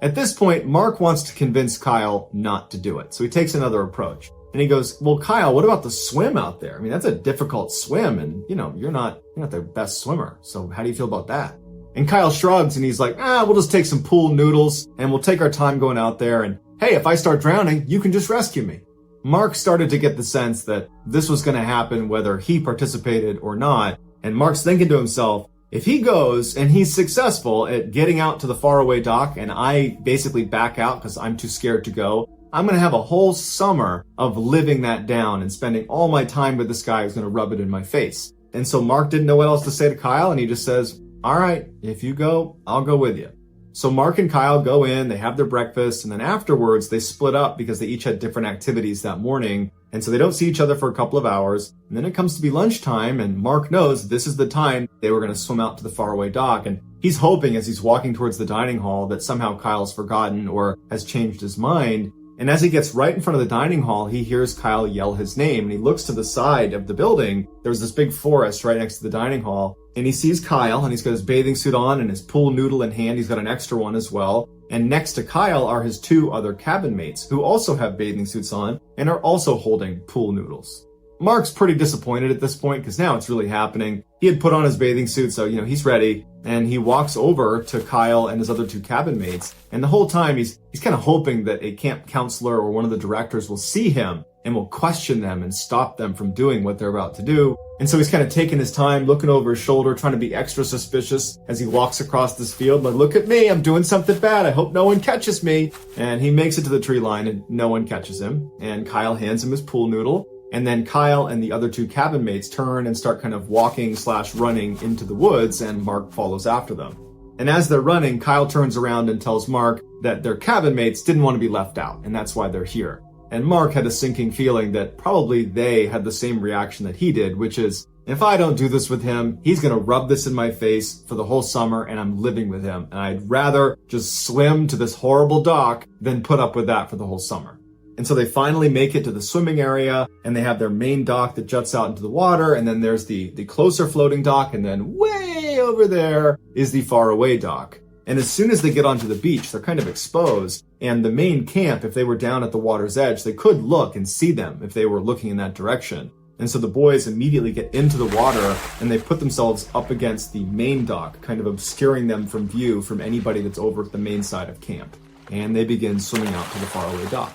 At this point, Mark wants to convince Kyle not to do it. So he takes another approach. And he goes, "Well, Kyle, what about the swim out there? I mean, that's a difficult swim and, you're not the best swimmer. So how do you feel about that?" And Kyle shrugs and he's like, "We'll just take some pool noodles and we'll take our time going out there. And hey, if I start drowning, you can just rescue me." Mark started to get the sense that this was going to happen whether he participated or not. And Mark's thinking to himself, if he goes and he's successful at getting out to the faraway dock and I basically back out because I'm too scared to go, I'm going to have a whole summer of living that down and spending all my time with this guy who's going to rub it in my face. And so Mark didn't know what else to say to Kyle and he just says, "All right, if you go, I'll go with you." So Mark and Kyle go in, they have their breakfast, and then afterwards they split up because they each had different activities that morning. And so they don't see each other for a couple of hours. And then it comes to be lunchtime, and Mark knows this is the time they were going to swim out to the faraway dock. And he's hoping as he's walking towards the dining hall that somehow Kyle's forgotten or has changed his mind. And as he gets right in front of the dining hall, he hears Kyle yell his name, and he looks to the side of the building. There's this big forest right next to the dining hall, and he sees Kyle, and he's got his bathing suit on and his pool noodle in hand. He's got an extra one as well. And next to Kyle are his two other cabin mates who also have bathing suits on and are also holding pool noodles. Mark's pretty disappointed at this point because now it's really happening. He had put on his bathing suit, so, he's ready. And he walks over to Kyle and his other two cabin mates. And the whole time he's kind of hoping that a camp counselor or one of the directors will see him and will question them and stop them from doing what they're about to do. And so he's kind of taking his time, looking over his shoulder, trying to be extra suspicious as he walks across this field. Like, "Look at me, I'm doing something bad. I hope no one catches me." And he makes it to the tree line and no one catches him. And Kyle hands him his pool noodle. And then Kyle and the other two cabin mates turn and start kind of walking/running into the woods, and Mark follows after them. And as they're running, Kyle turns around and tells Mark that their cabin mates didn't want to be left out, and that's why they're here. And Mark had a sinking feeling that probably they had the same reaction that he did, which is, if I don't do this with him, he's going to rub this in my face for the whole summer and I'm living with him. And I'd rather just swim to this horrible dock than put up with that for the whole summer. And so they finally make it to the swimming area and they have their main dock that juts out into the water. And then there's the closer floating dock. And then way over there is the faraway dock. And as soon as they get onto the beach, they're kind of exposed. And the main camp, if they were down at the water's edge, they could look and see them if they were looking in that direction. And so the boys immediately get into the water and they put themselves up against the main dock, kind of obscuring them from view from anybody that's over at the main side of camp. And they begin swimming out to the faraway dock.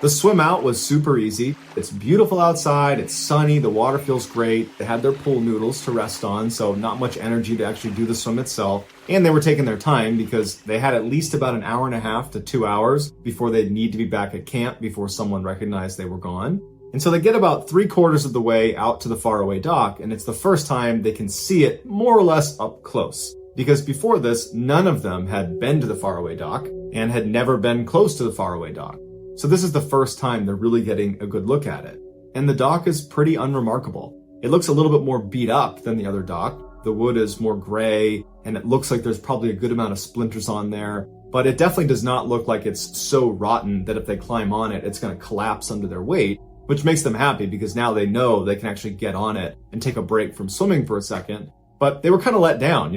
The swim out was super easy. It's beautiful outside, it's sunny, the water feels great. They had their pool noodles to rest on, so not much energy to actually do the swim itself. And they were taking their time because they had at least about an hour and a half to 2 hours before they'd need to be back at camp before someone recognized they were gone. And so they get about 3/4 of the way out to the faraway dock, and it's the first time they can see it more or less up close. Because before this, none of them had been to the faraway dock and had never been close to the faraway dock. So this is the first time they're really getting a good look at it. And the dock is pretty unremarkable. It looks a little bit more beat up than the other dock. The wood is more gray, and it looks like there's probably a good amount of splinters on there. But it definitely does not look like it's so rotten that if they climb on it, it's going to collapse under their weight, which makes them happy because now they know they can actually get on it and take a break from swimming for a second. But they were kind of let down.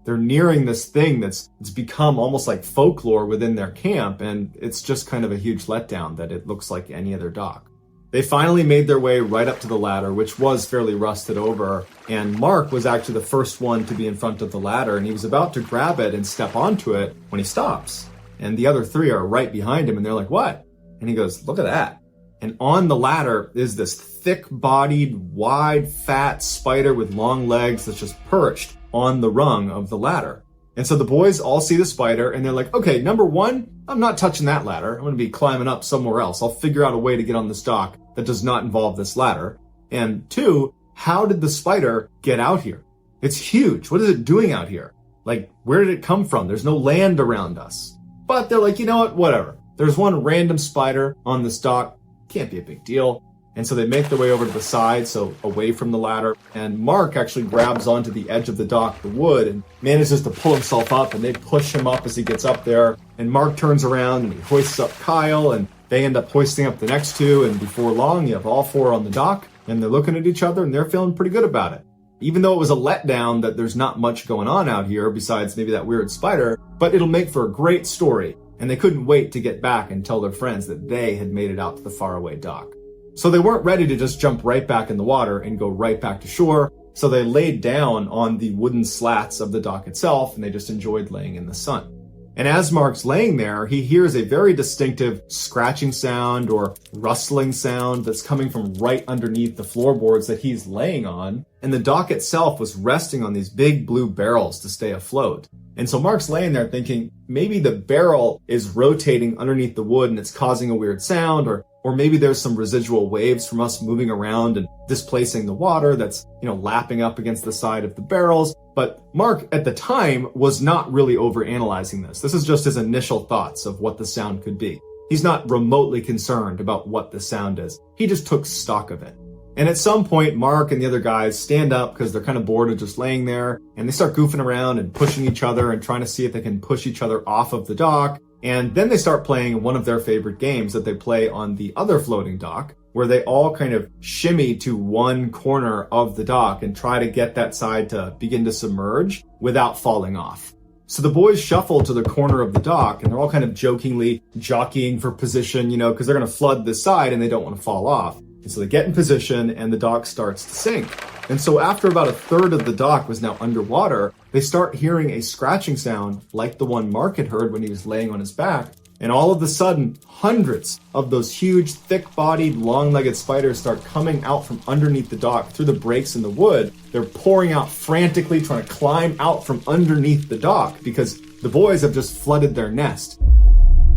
They're nearing this thing it's become almost like folklore within their camp, and it's just kind of a huge letdown that it looks like any other dock. They finally made their way right up to the ladder, which was fairly rusted over, and Mark was actually the first one to be in front of the ladder, and he was about to grab it and step onto it when he stops. And the other three are right behind him, and they're like, "What?" And he goes, "Look at that." And on the ladder is this thick-bodied, wide, fat spider with long legs that's just perched on the rung of the ladder. And so the boys all see the spider and they're like, okay, number one, I'm not touching that ladder. I'm going to be climbing up somewhere else. I'll figure out a way to get on this dock that does not involve this ladder. And two, how did the spider get out here? It's huge. What is it doing out here? Like, where did it come from? There's no land around us. But they're like, you know what? Whatever. There's one random spider on this dock. Can't be a big deal. And so they make their way over to the side, so away from the ladder. And Mark actually grabs onto the edge of the dock, the wood, and manages to pull himself up, and they push him up as he gets up there. And Mark turns around and he hoists up Kyle, and they end up hoisting up the next two. And before long, you have all four on the dock, and they're looking at each other, and they're feeling pretty good about it. Even though it was a letdown that there's not much going on out here besides maybe that weird spider, but it'll make for a great story. And they couldn't wait to get back and tell their friends that they had made it out to the faraway dock. So they weren't ready to just jump right back in the water and go right back to shore. So they laid down on the wooden slats of the dock itself, and they just enjoyed laying in the sun. And as Mark's laying there, he hears a very distinctive scratching sound or rustling sound that's coming from right underneath the floorboards that he's laying on. And the dock itself was resting on these big blue barrels to stay afloat. And so Mark's laying there thinking, maybe the barrel is rotating underneath the wood and it's causing a weird sound, or maybe there's some residual waves from us moving around and displacing the water that's, lapping up against the side of the barrels. But Mark at the time was not really overanalyzing this. This is just his initial thoughts of what the sound could be. He's not remotely concerned about what the sound is. He just took stock of it. And at some point, Mark and the other guys stand up because they're kind of bored of just laying there, and they start goofing around and pushing each other and trying to see if they can push each other off of the dock. And then they start playing one of their favorite games that they play on the other floating dock, where they all kind of shimmy to one corner of the dock and try to get that side to begin to submerge without falling off. So the boys shuffle to the corner of the dock, and they're all kind of jokingly jockeying for position, because they're going to flood this side and they don't want to fall off. And so they get in position and the dock starts to sink. And so after about a third of the dock was now underwater, they start hearing a scratching sound like the one Mark had heard when he was laying on his back. And all of a sudden, hundreds of those huge, thick-bodied, long-legged spiders start coming out from underneath the dock through the breaks in the wood. They're pouring out frantically, trying to climb out from underneath the dock because the boys have just flooded their nest.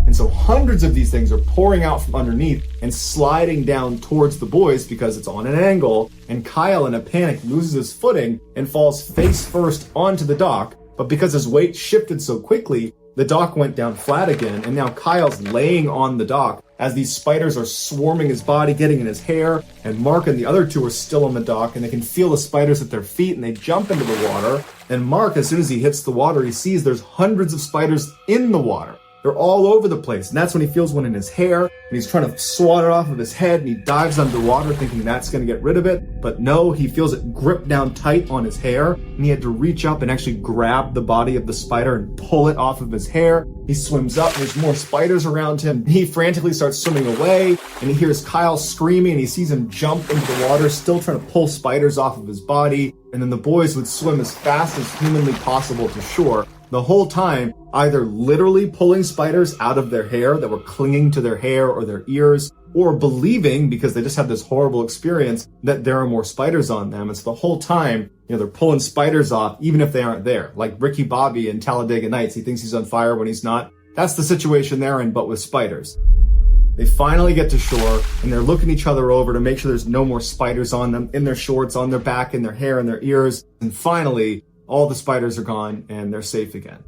And so hundreds of these things are pouring out from underneath and sliding down towards the boys because it's on an angle, and Kyle in a panic loses his footing and falls face first onto the dock, but because his weight shifted so quickly, the dock went down flat again, and now Kyle's laying on the dock as these spiders are swarming his body, getting in his hair, and Mark and the other two are still on the dock, and they can feel the spiders at their feet, and they jump into the water, and Mark, as soon as he hits the water, he sees there's hundreds of spiders in the water. They're all over the place. And that's when he feels one in his hair, and he's trying to swat it off of his head, and he dives underwater thinking that's going to get rid of it. But no, he feels it grip down tight on his hair, and he had to reach up and actually grab the body of the spider and pull it off of his hair. He swims up, and there's more spiders around him. He frantically starts swimming away, and he hears Kyle screaming, and he sees him jump into the water, still trying to pull spiders off of his body. And then the boys would swim as fast as humanly possible to shore, the whole time either literally pulling spiders out of their hair that were clinging to their hair or their ears, or believing, because they just had this horrible experience, that there are more spiders on them. And so the whole time, they're pulling spiders off even if they aren't there. Like Ricky Bobby in Talladega Nights, he thinks he's on fire when he's not. That's the situation they're in, but with spiders. They finally get to shore, and they're looking each other over to make sure there's no more spiders on them, in their shorts, on their back, in their hair, in their ears. And finally, all the spiders are gone, and they're safe again.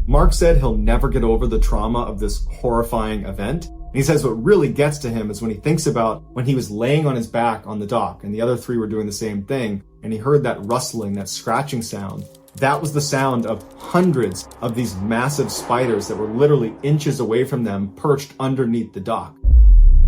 Mark said he'll never get over the trauma of this horrifying event. And he says what really gets to him is when he thinks about when he was laying on his back on the dock, and the other three were doing the same thing, and he heard that rustling, that scratching sound. That was the sound of hundreds of these massive spiders that were literally inches away from them, perched underneath the dock.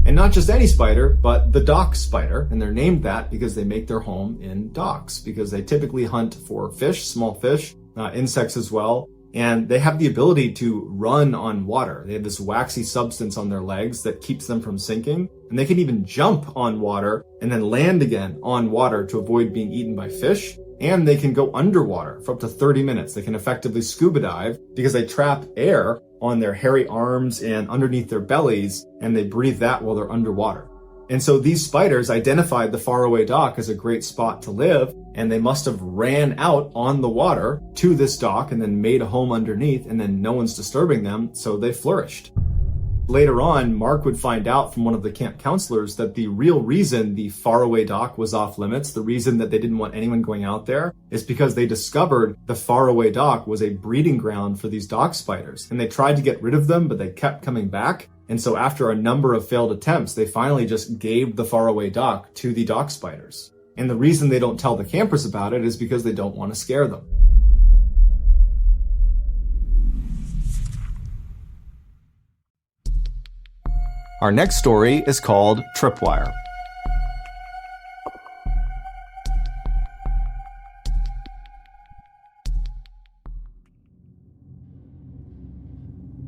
And not just any spider, but the dock spider. And they're named that because they make their home in docks, because they typically hunt for fish, small fish, insects as well. And they have the ability to run on water. They have this waxy substance on their legs that keeps them from sinking. And they can even jump on water and then land again on water to avoid being eaten by fish. And they can go underwater for up to 30 minutes. They can effectively scuba dive because they trap air on their hairy arms and underneath their bellies, and they breathe that while they're underwater. And so these spiders identified the faraway dock as a great spot to live, and they must have ran out on the water to this dock and then made a home underneath, and then no one's disturbing them, so they flourished. Later on, Mark would find out from one of the camp counselors that the real reason the faraway dock was off limits, the reason that they didn't want anyone going out there, is because they discovered the faraway dock was a breeding ground for these dock spiders. And they tried to get rid of them, but they kept coming back. And so after a number of failed attempts, they finally just gave the faraway dock to the dock spiders. And the reason they don't tell the campers about it is because they don't want to scare them. Our next story is called Tripwire.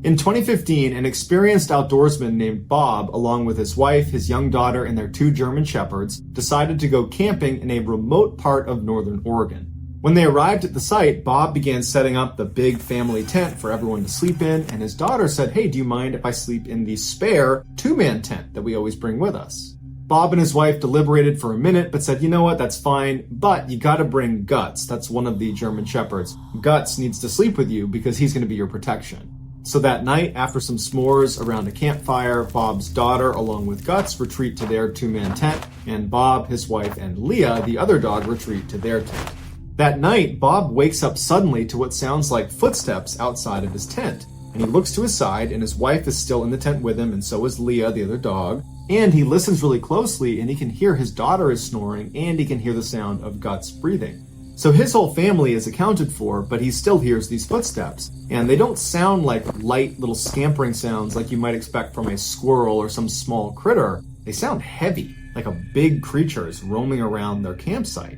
In 2015, an experienced outdoorsman named Bob, along with his wife, his young daughter, and their 2 German shepherds, decided to go camping in a remote part of northern Oregon. When they arrived at the site, Bob began setting up the big family tent for everyone to sleep in, and his daughter said, "Hey, do you mind if I sleep in the spare 2-man tent that we always bring with us?" Bob and his wife deliberated for a minute, but said, "You know what, that's fine, but you gotta bring Guts." That's one of the German shepherds. Guts needs to sleep with you because he's gonna be your protection. So that night, after some s'mores around a campfire, Bob's daughter, along with Guts, retreat to their 2-man tent, and Bob, his wife, and Leah, the other dog, retreat to their tent. That night, Bob wakes up suddenly to what sounds like footsteps outside of his tent, and he looks to his side, and his wife is still in the tent with him, and so is Leah, the other dog, and he listens really closely, and he can hear his daughter is snoring, and he can hear the sound of Guts breathing. So his whole family is accounted for, but he still hears these footsteps, and they don't sound like light little scampering sounds like you might expect from a squirrel or some small critter. They sound heavy, like a big creature is roaming around their campsite.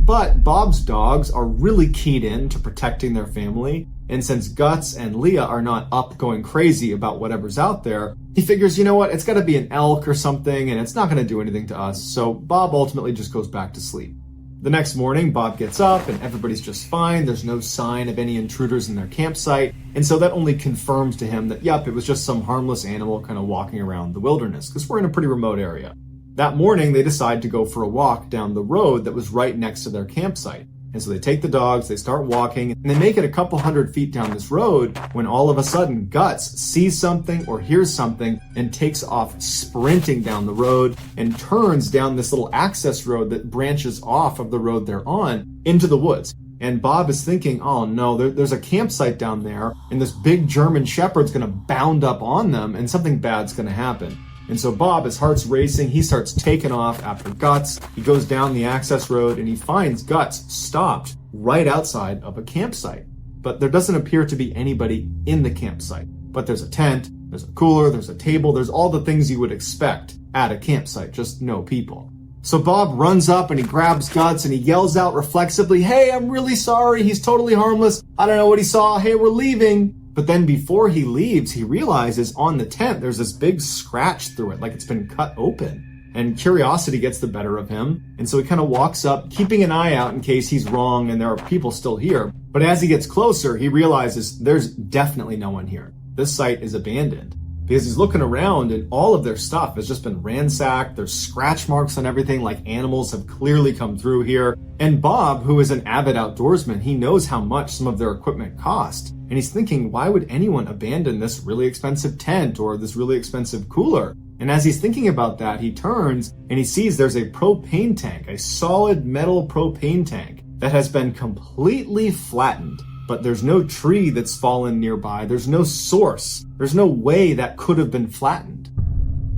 But Bob's dogs are really keyed in to protecting their family, and since Guts and Leah are not up going crazy about whatever's out there, he figures, you know what, it's gotta be an elk or something, and it's not gonna do anything to us, so Bob ultimately just goes back to sleep. The next morning, Bob gets up, and everybody's just fine. There's no sign of any intruders in their campsite, and so that only confirms to him that, yep, it was just some harmless animal kind of walking around the wilderness, because we're in a pretty remote area. That morning, they decide to go for a walk down the road that was right next to their campsite. And so they take the dogs, they start walking, and they make it a couple hundred feet down this road when all of a sudden Guts sees something or hears something and takes off sprinting down the road and turns down this little access road that branches off of the road they're on into the woods. And Bob is thinking, oh no, there's a campsite down there, and this big German shepherd's gonna bound up on them, and something bad's gonna happen. And so Bob, his heart's racing, he starts taking off after Guts. He goes down the access road and he finds Guts stopped right outside of a campsite. but there doesn't appear to be anybody in the campsite. But there's a tent, there's a cooler, there's a table, there's all the things you would expect at a campsite, just no people. So Bob runs up and he grabs Guts and he yells out reflexively, "Hey, I'm really sorry. He's totally harmless. I don't know what he saw. Hey, we're leaving." But then before he leaves, he realizes on the tent, there's this big scratch through it, like it's been cut open. And curiosity gets the better of him. And so he kind of walks up, keeping an eye out in case he's wrong and there are people still here. But as he gets closer, he realizes there's definitely no one here. This site is abandoned. Because he's looking around and all of their stuff has just been ransacked. There's scratch marks on everything, like animals have clearly come through here. And Bob, who is an avid outdoorsman, he knows how much some of their equipment cost. And he's thinking, why would anyone abandon this really expensive tent or this really expensive cooler? And as he's thinking about that, he turns and he sees there's a propane tank, a solid metal propane tank that has been completely flattened. But there's no tree that's fallen nearby. There's no source. There's no way that could have been flattened.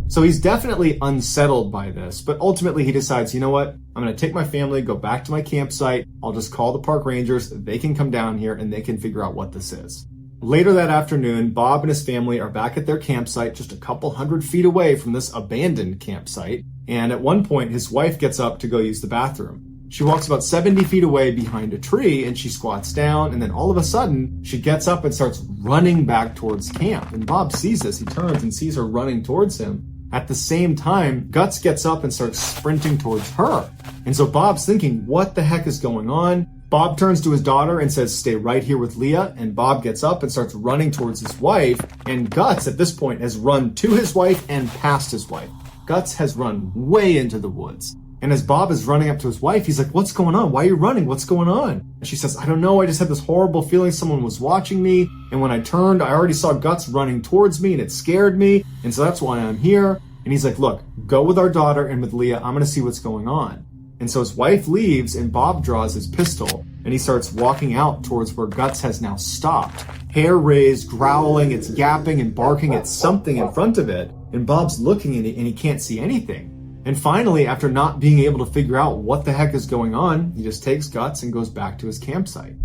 So he's definitely unsettled by this, but ultimately he decides, you know what? I'm going to take my family, go back to my campsite. I'll just call the park rangers. They can come down here and they can figure out what this is. Later that afternoon, Bob and his family are back at their campsite just a couple hundred feet away from this abandoned campsite. And at one point, his wife gets up to go use the bathroom. She walks about 70 feet away behind a tree and she squats down, and then all of a sudden she gets up and starts running back towards camp. And Bob sees this. He turns and sees her running towards him. At the same time, Guts gets up and starts sprinting towards her. And so Bob's thinking, what the heck is going on? Bob turns to his daughter and says, "Stay right here with Leah." And Bob gets up and starts running towards his wife. And Guts at this point has run to his wife and past his wife. Guts has run way into the woods. And as Bob is running up to his wife, he's like, "What's going on? Why are you running? What's going on?" And she says, "I don't know. I just had this horrible feeling someone was watching me. And when I turned, I already saw Guts running towards me and it scared me. And so that's why I'm here." And he's like, "Look, go with our daughter and with Leah. I'm going to see what's going on." And so his wife leaves and Bob draws his pistol and he starts walking out towards where Guts has now stopped. Hair raised, growling, it's yapping and barking at something in front of it. And Bob's looking and he can't see anything. And finally, after not being able to figure out what the heck is going on, he just takes Guts and goes back to his campsite.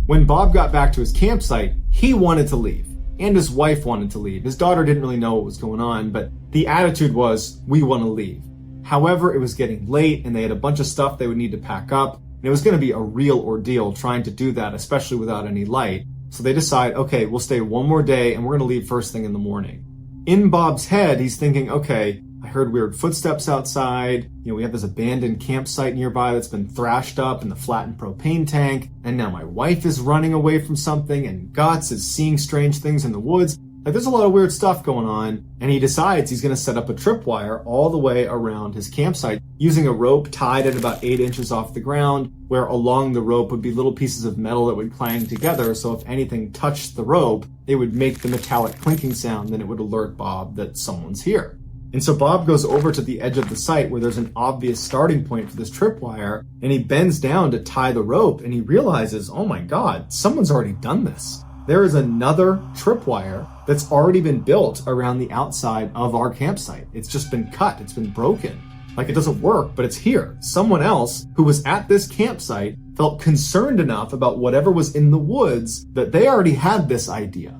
When Bob got back to his campsite, he wanted to leave. And his wife wanted to leave. His daughter didn't really know what was going on, but the attitude was, we want to leave. However, it was getting late and they had a bunch of stuff they would need to pack up. And it was going to be a real ordeal trying to do that, especially without any light. So they decide, okay, we'll stay one more day and we're going to leave first thing in the morning. In Bob's head, he's thinking, okay, I heard weird footsteps outside. We have this abandoned campsite nearby that's been thrashed up in the flattened propane tank. And now my wife is running away from something and Guts is seeing strange things in the woods. Like there's a lot of weird stuff going on. And he decides he's going to set up a tripwire all the way around his campsite using a rope tied at about 8 inches off the ground, where along the rope would be little pieces of metal that would clang together. So if anything touched the rope, it would make the metallic clinking sound. Then it would alert Bob that someone's here. And so Bob goes over to the edge of the site where there's an obvious starting point for this tripwire, and he bends down to tie the rope, and he realizes, oh my God, someone's already done this. There is another tripwire that's already been built around the outside of our campsite. It's just been cut, it's been broken. Like it doesn't work, but it's here. Someone else who was at this campsite felt concerned enough about whatever was in the woods that they already had this idea.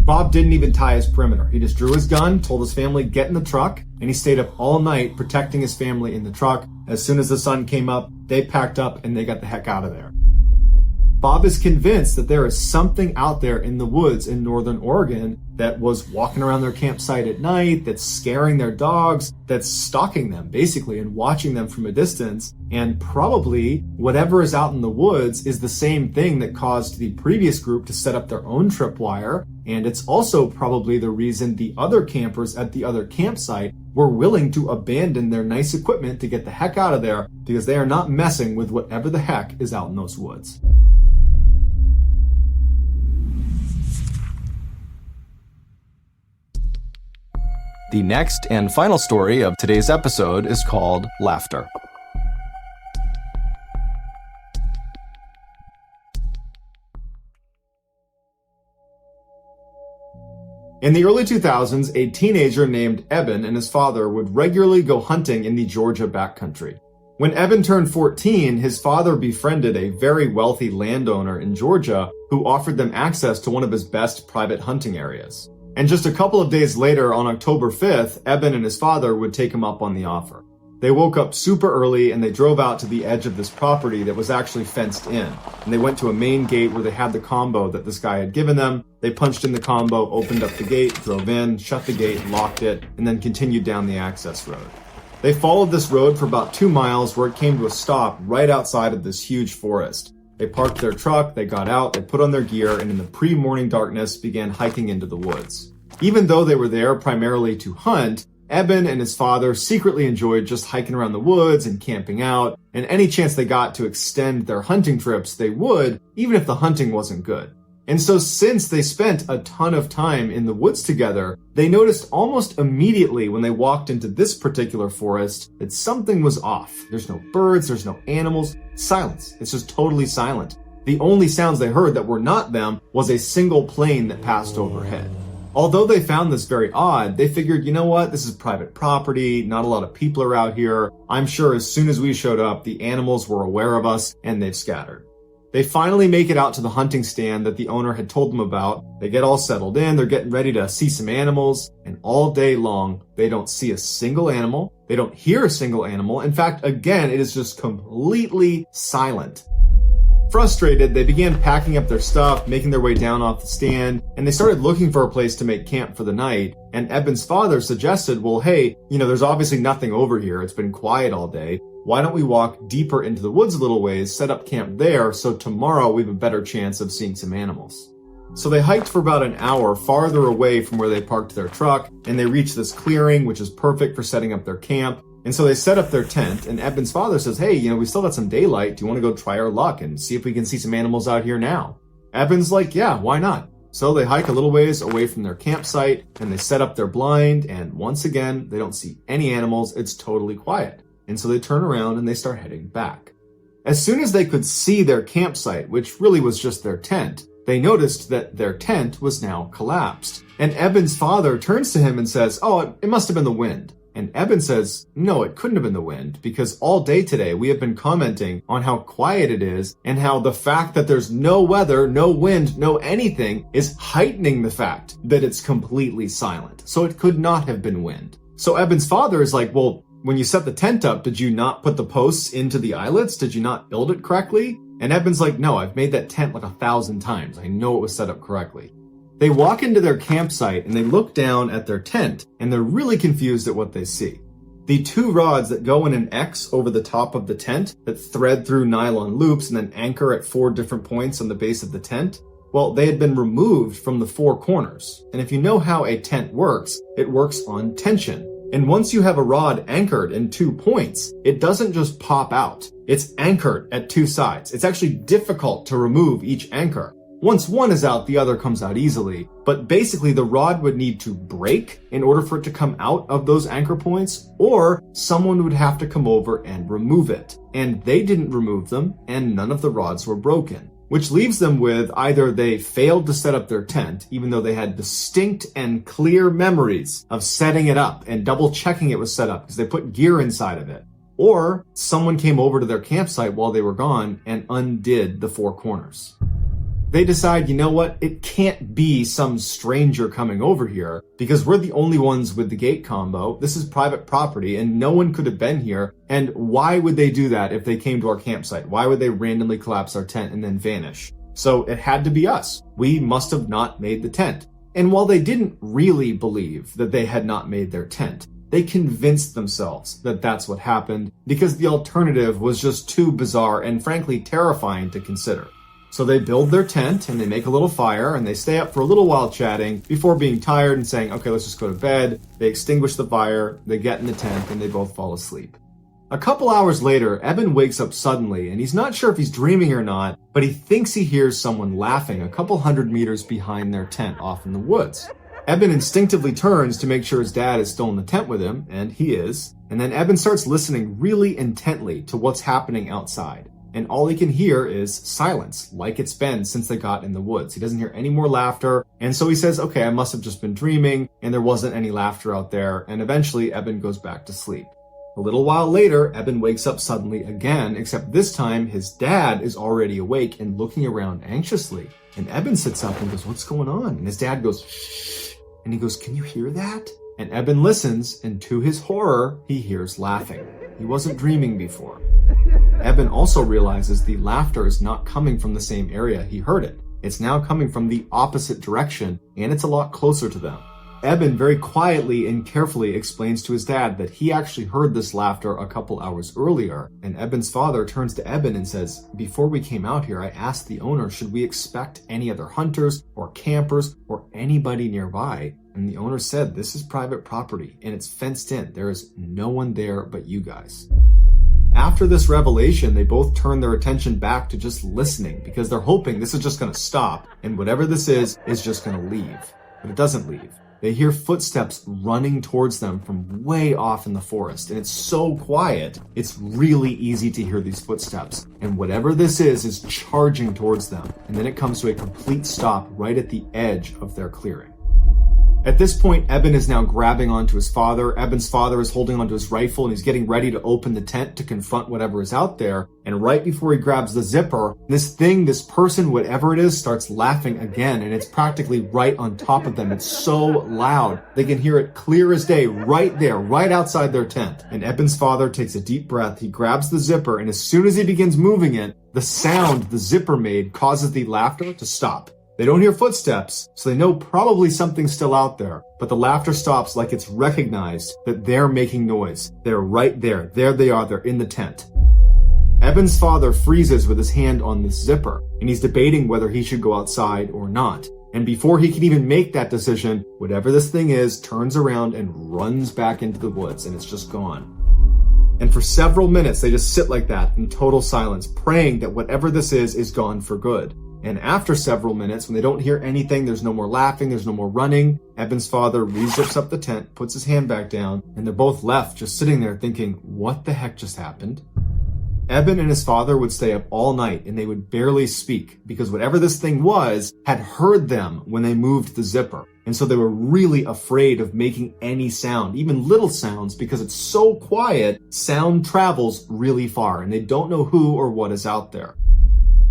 Bob didn't even tie his perimeter. He just drew his gun, told his family, get in the truck, and he stayed up all night protecting his family in the truck. As soon as the sun came up, they packed up and they got the heck out of there. Bob is convinced that there is something out there in the woods in northern Oregon that was walking around their campsite at night, that's scaring their dogs, that's stalking them basically and watching them from a distance. And probably whatever is out in the woods is the same thing that caused the previous group to set up their own tripwire. And it's also probably the reason the other campers at the other campsite were willing to abandon their nice equipment to get the heck out of there, because they are not messing with whatever the heck is out in those woods. The next and final story of today's episode is called Laughter. In the early 2000s, a teenager named Eben and his father would regularly go hunting in the Georgia backcountry. When Eben turned 14, his father befriended a very wealthy landowner in Georgia who offered them access to one of his best private hunting areas. And just a couple of days later, on October 5th, Eben and his father would take him up on the offer. They woke up super early and they drove out to the edge of this property that was actually fenced in. And they went to a main gate where they had the combo that this guy had given them. They punched in the combo, opened up the gate, drove in, shut the gate, locked it, and then continued down the access road. They followed this road for about 2 miles where it came to a stop right outside of this huge forest. They parked their truck, they got out, they put on their gear, and in the pre-morning darkness began hiking into the woods. Even though they were there primarily to hunt, Eben and his father secretly enjoyed just hiking around the woods and camping out, and any chance they got to extend their hunting trips, they would, even if the hunting wasn't good. And so since they spent a ton of time in the woods together, they noticed almost immediately when they walked into this particular forest that something was off. There's no birds, there's no animals, silence. It's just totally silent. The only sounds they heard that were not them was a single plane that passed overhead. Although they found this very odd, they figured, you know what, this is private property, not a lot of people are out here. I'm sure as soon as we showed up, the animals were aware of us and they've scattered. They finally make it out to the hunting stand that the owner had told them about. They get all settled in, they're getting ready to see some animals, and all day long, they don't see a single animal. They don't hear a single animal. In fact, again, it is just completely silent. Frustrated, they began packing up their stuff, making their way down off the stand, and they started looking for a place to make camp for the night. And Eben's father suggested, well, hey, there's obviously nothing over here. It's been quiet all day. Why don't we walk deeper into the woods a little ways, set up camp there, so tomorrow we have a better chance of seeing some animals. So they hiked for about an hour farther away from where they parked their truck, and they reached this clearing, which is perfect for setting up their camp. And so they set up their tent, and Eben's father says, hey, we still got some daylight. Do you want to go try our luck and see if we can see some animals out here now? Eben's like, yeah, why not? So they hike a little ways away from their campsite, and they set up their blind, and once again, they don't see any animals. It's totally quiet. And so they turn around and they start heading back. As soon as they could see their campsite, which really was just their tent, they noticed that their tent was now collapsed. And Eben's father turns to him and says, oh, it must have been the wind. And Eben says, no, it couldn't have been the wind, because all day today we have been commenting on how quiet it is and how the fact that there's no weather, no wind, no anything is heightening the fact that it's completely silent. So it could not have been wind. So Eben's father is like, well, when you set the tent up, did you not put the posts into the eyelets? Did you not build it correctly? And Eben's like, no, I've made that tent like 1,000 times. I know it was set up correctly. They walk into their campsite and they look down at their tent and they're really confused at what they see. The 2 rods that go in an X over the top of the tent that thread through nylon loops and then anchor at 4 different points on the base of the tent, well, they had been removed from the 4 corners. And if you know how a tent works, it works on tension. And once you have a rod anchored in 2 points, it doesn't just pop out. It's anchored at 2 sides. It's actually difficult to remove each anchor. Once one is out, the other comes out easily. But basically, the rod would need to break in order for it to come out of those anchor points, or someone would have to come over and remove it. And they didn't remove them, and none of the rods were broken. Which leaves them with either they failed to set up their tent, even though they had distinct and clear memories of setting it up and double checking it was set up because they put gear inside of it. Or someone came over to their campsite while they were gone and undid the 4 corners. They decide, you know what, it can't be some stranger coming over here because we're the only ones with the gate combo. This is private property and no one could have been here. And why would they do that if they came to our campsite? Why would they randomly collapse our tent and then vanish? So it had to be us. We must have not made the tent. And while they didn't really believe that they had not made their tent, they convinced themselves that that's what happened because the alternative was just too bizarre and frankly terrifying to consider. So they build their tent and they make a little fire and they stay up for a little while chatting before being tired and saying, okay, let's just go to bed. They extinguish the fire, they get in the tent, and they both fall asleep. A couple hours later, Eben wakes up suddenly and he's not sure if he's dreaming or not, but he thinks he hears someone laughing a couple 100 meters behind their tent off in the woods. Eben instinctively turns to make sure his dad is still in the tent with him, and he is. And then Eben starts listening really intently to what's happening outside. And all he can hear is silence, like it's been since they got in the woods. He doesn't hear any more laughter, and so he says, okay, I must have just been dreaming, and there wasn't any laughter out there, and eventually Eben goes back to sleep. A little while later, Eben wakes up suddenly again, except this time his dad is already awake and looking around anxiously. And Eben sits up and goes, "What's going on?" And his dad goes, "Shh." And he goes, "Can you hear that?" And Eben listens, and to his horror, he hears laughing. He wasn't dreaming before. Eben also realizes the laughter is not coming from the same area he heard it. It's now coming from the opposite direction, and it's a lot closer to them. Eben very quietly and carefully explains to his dad that he actually heard this laughter a couple hours earlier, and Eben's father turns to Eben and says, "Before we came out here, I asked the owner, should we expect any other hunters or campers or anybody nearby? And the owner said, this is private property and it's fenced in. There is no one there but you guys." After this revelation, they both turn their attention back to just listening because they're hoping this is just going to stop and whatever this is just going to leave. But it doesn't leave. They hear footsteps running towards them from way off in the forest, and it's so quiet, it's really easy to hear these footsteps. And whatever this is charging towards them, and then it comes to a complete stop right at the edge of their clearing. At this point, Eben is now grabbing onto his father. Eben's father is holding onto his rifle and he's getting ready to open the tent to confront whatever is out there. And right before he grabs the zipper, this person, whatever it is, starts laughing again. And it's practically right on top of them. It's so loud. They can hear it clear as day right there, right outside their tent. And Eben's father takes a deep breath. He grabs the zipper, and as soon as he begins moving it, the sound the zipper made causes the laughter to stop. They don't hear footsteps, so they know probably something's still out there, but the laughter stops like it's recognized that they're making noise. They're right there. There they are. They're in the tent. Eben's father freezes with his hand on this zipper, and he's debating whether he should go outside or not. And before he can even make that decision, whatever this thing is turns around and runs back into the woods, and it's just gone. And for several minutes, they just sit like that in total silence, praying that whatever this is gone for good. And after several minutes, when they don't hear anything, there's no more laughing, there's no more running, Eben's father re-zips up the tent, puts his hand back down, and they're both left just sitting there thinking, what the heck just happened? Eben and his father would stay up all night and they would barely speak because whatever this thing was had heard them when they moved the zipper. And so they were really afraid of making any sound, even little sounds, because it's so quiet, sound travels really far and they don't know who or what is out there.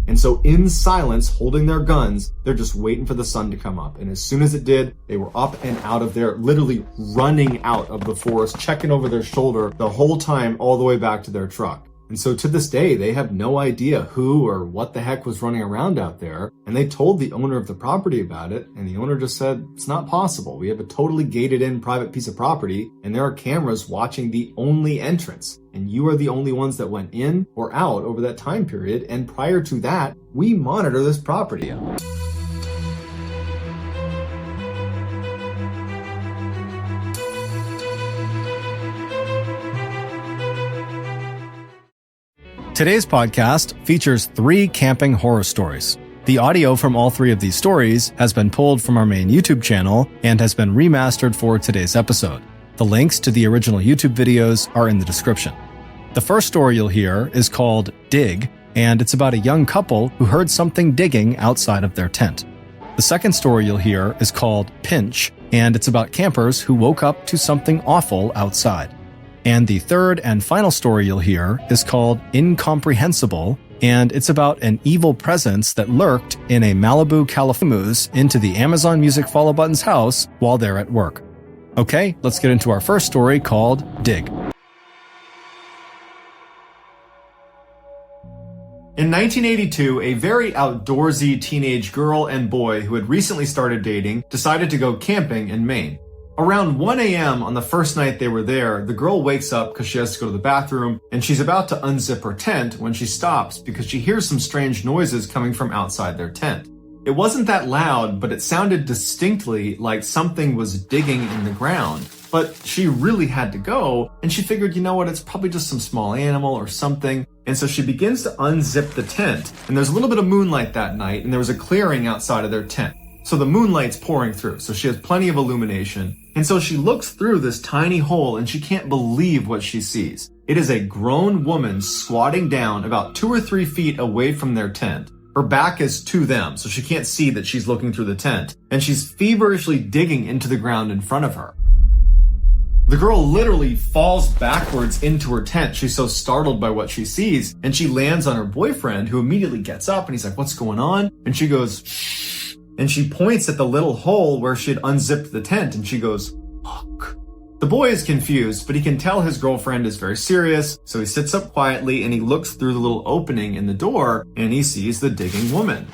And so in silence, holding their guns, they're just waiting for the sun to come up. And as soon as it did, they were up and out of there, literally running out of the forest, checking over their shoulder the whole time, all the way back to their truck. And so to this day, they have no idea who or what the heck was running around out there. And they told the owner of the property about it. And the owner just said, it's not possible. We have a totally gated in private piece of property and there are cameras watching the only entrance. And you are the only ones that went in or out over that time period. And prior to that, we monitor this property. Today's podcast features 3 camping horror stories. The audio from all 3 of these stories has been pulled from our main YouTube channel and has been remastered for today's episode. The links to the original YouTube videos are in the description. The first story you'll hear is called Dig, and it's about a young couple who heard something digging outside of their tent. The second story you'll hear is called Pinch, and it's about campers who woke up to something awful outside. And the third and final story you'll hear is called Incomprehensible, and it's about an evil presence that lurked in a Malibu, California into the Amazon Music Follow Button's house while they're at work. Okay, let's get into our first story called Dig. In 1982, a very outdoorsy teenage girl and boy who had recently started dating decided to go camping in Maine. Around 1 a.m. on the first night they were there, the girl wakes up because she has to go to the bathroom, and she's about to unzip her tent when she stops because she hears some strange noises coming from outside their tent. It wasn't that loud, but it sounded distinctly like something was digging in the ground. But she really had to go, and she figured, you know what, it's probably just some small animal or something. And so she begins to unzip the tent, and there's a little bit of moonlight that night, and there was a clearing outside of their tent. So the moonlight's pouring through, so she has plenty of illumination. And so she looks through this tiny hole and she can't believe what she sees. It is a grown woman squatting down about 2 or 3 feet away from their tent. Her back is to them, so she can't see that she's looking through the tent. And she's feverishly digging into the ground in front of her. The girl literally falls backwards into her tent. She's so startled by what she sees, and she lands on her boyfriend, who immediately gets up and he's like, "What's going on?" And she goes, "Shh." And she points at the little hole where she had unzipped the tent, and she goes, "Look." The boy is confused, but he can tell his girlfriend is very serious, so he sits up quietly and he looks through the little opening in the door and he sees the digging woman.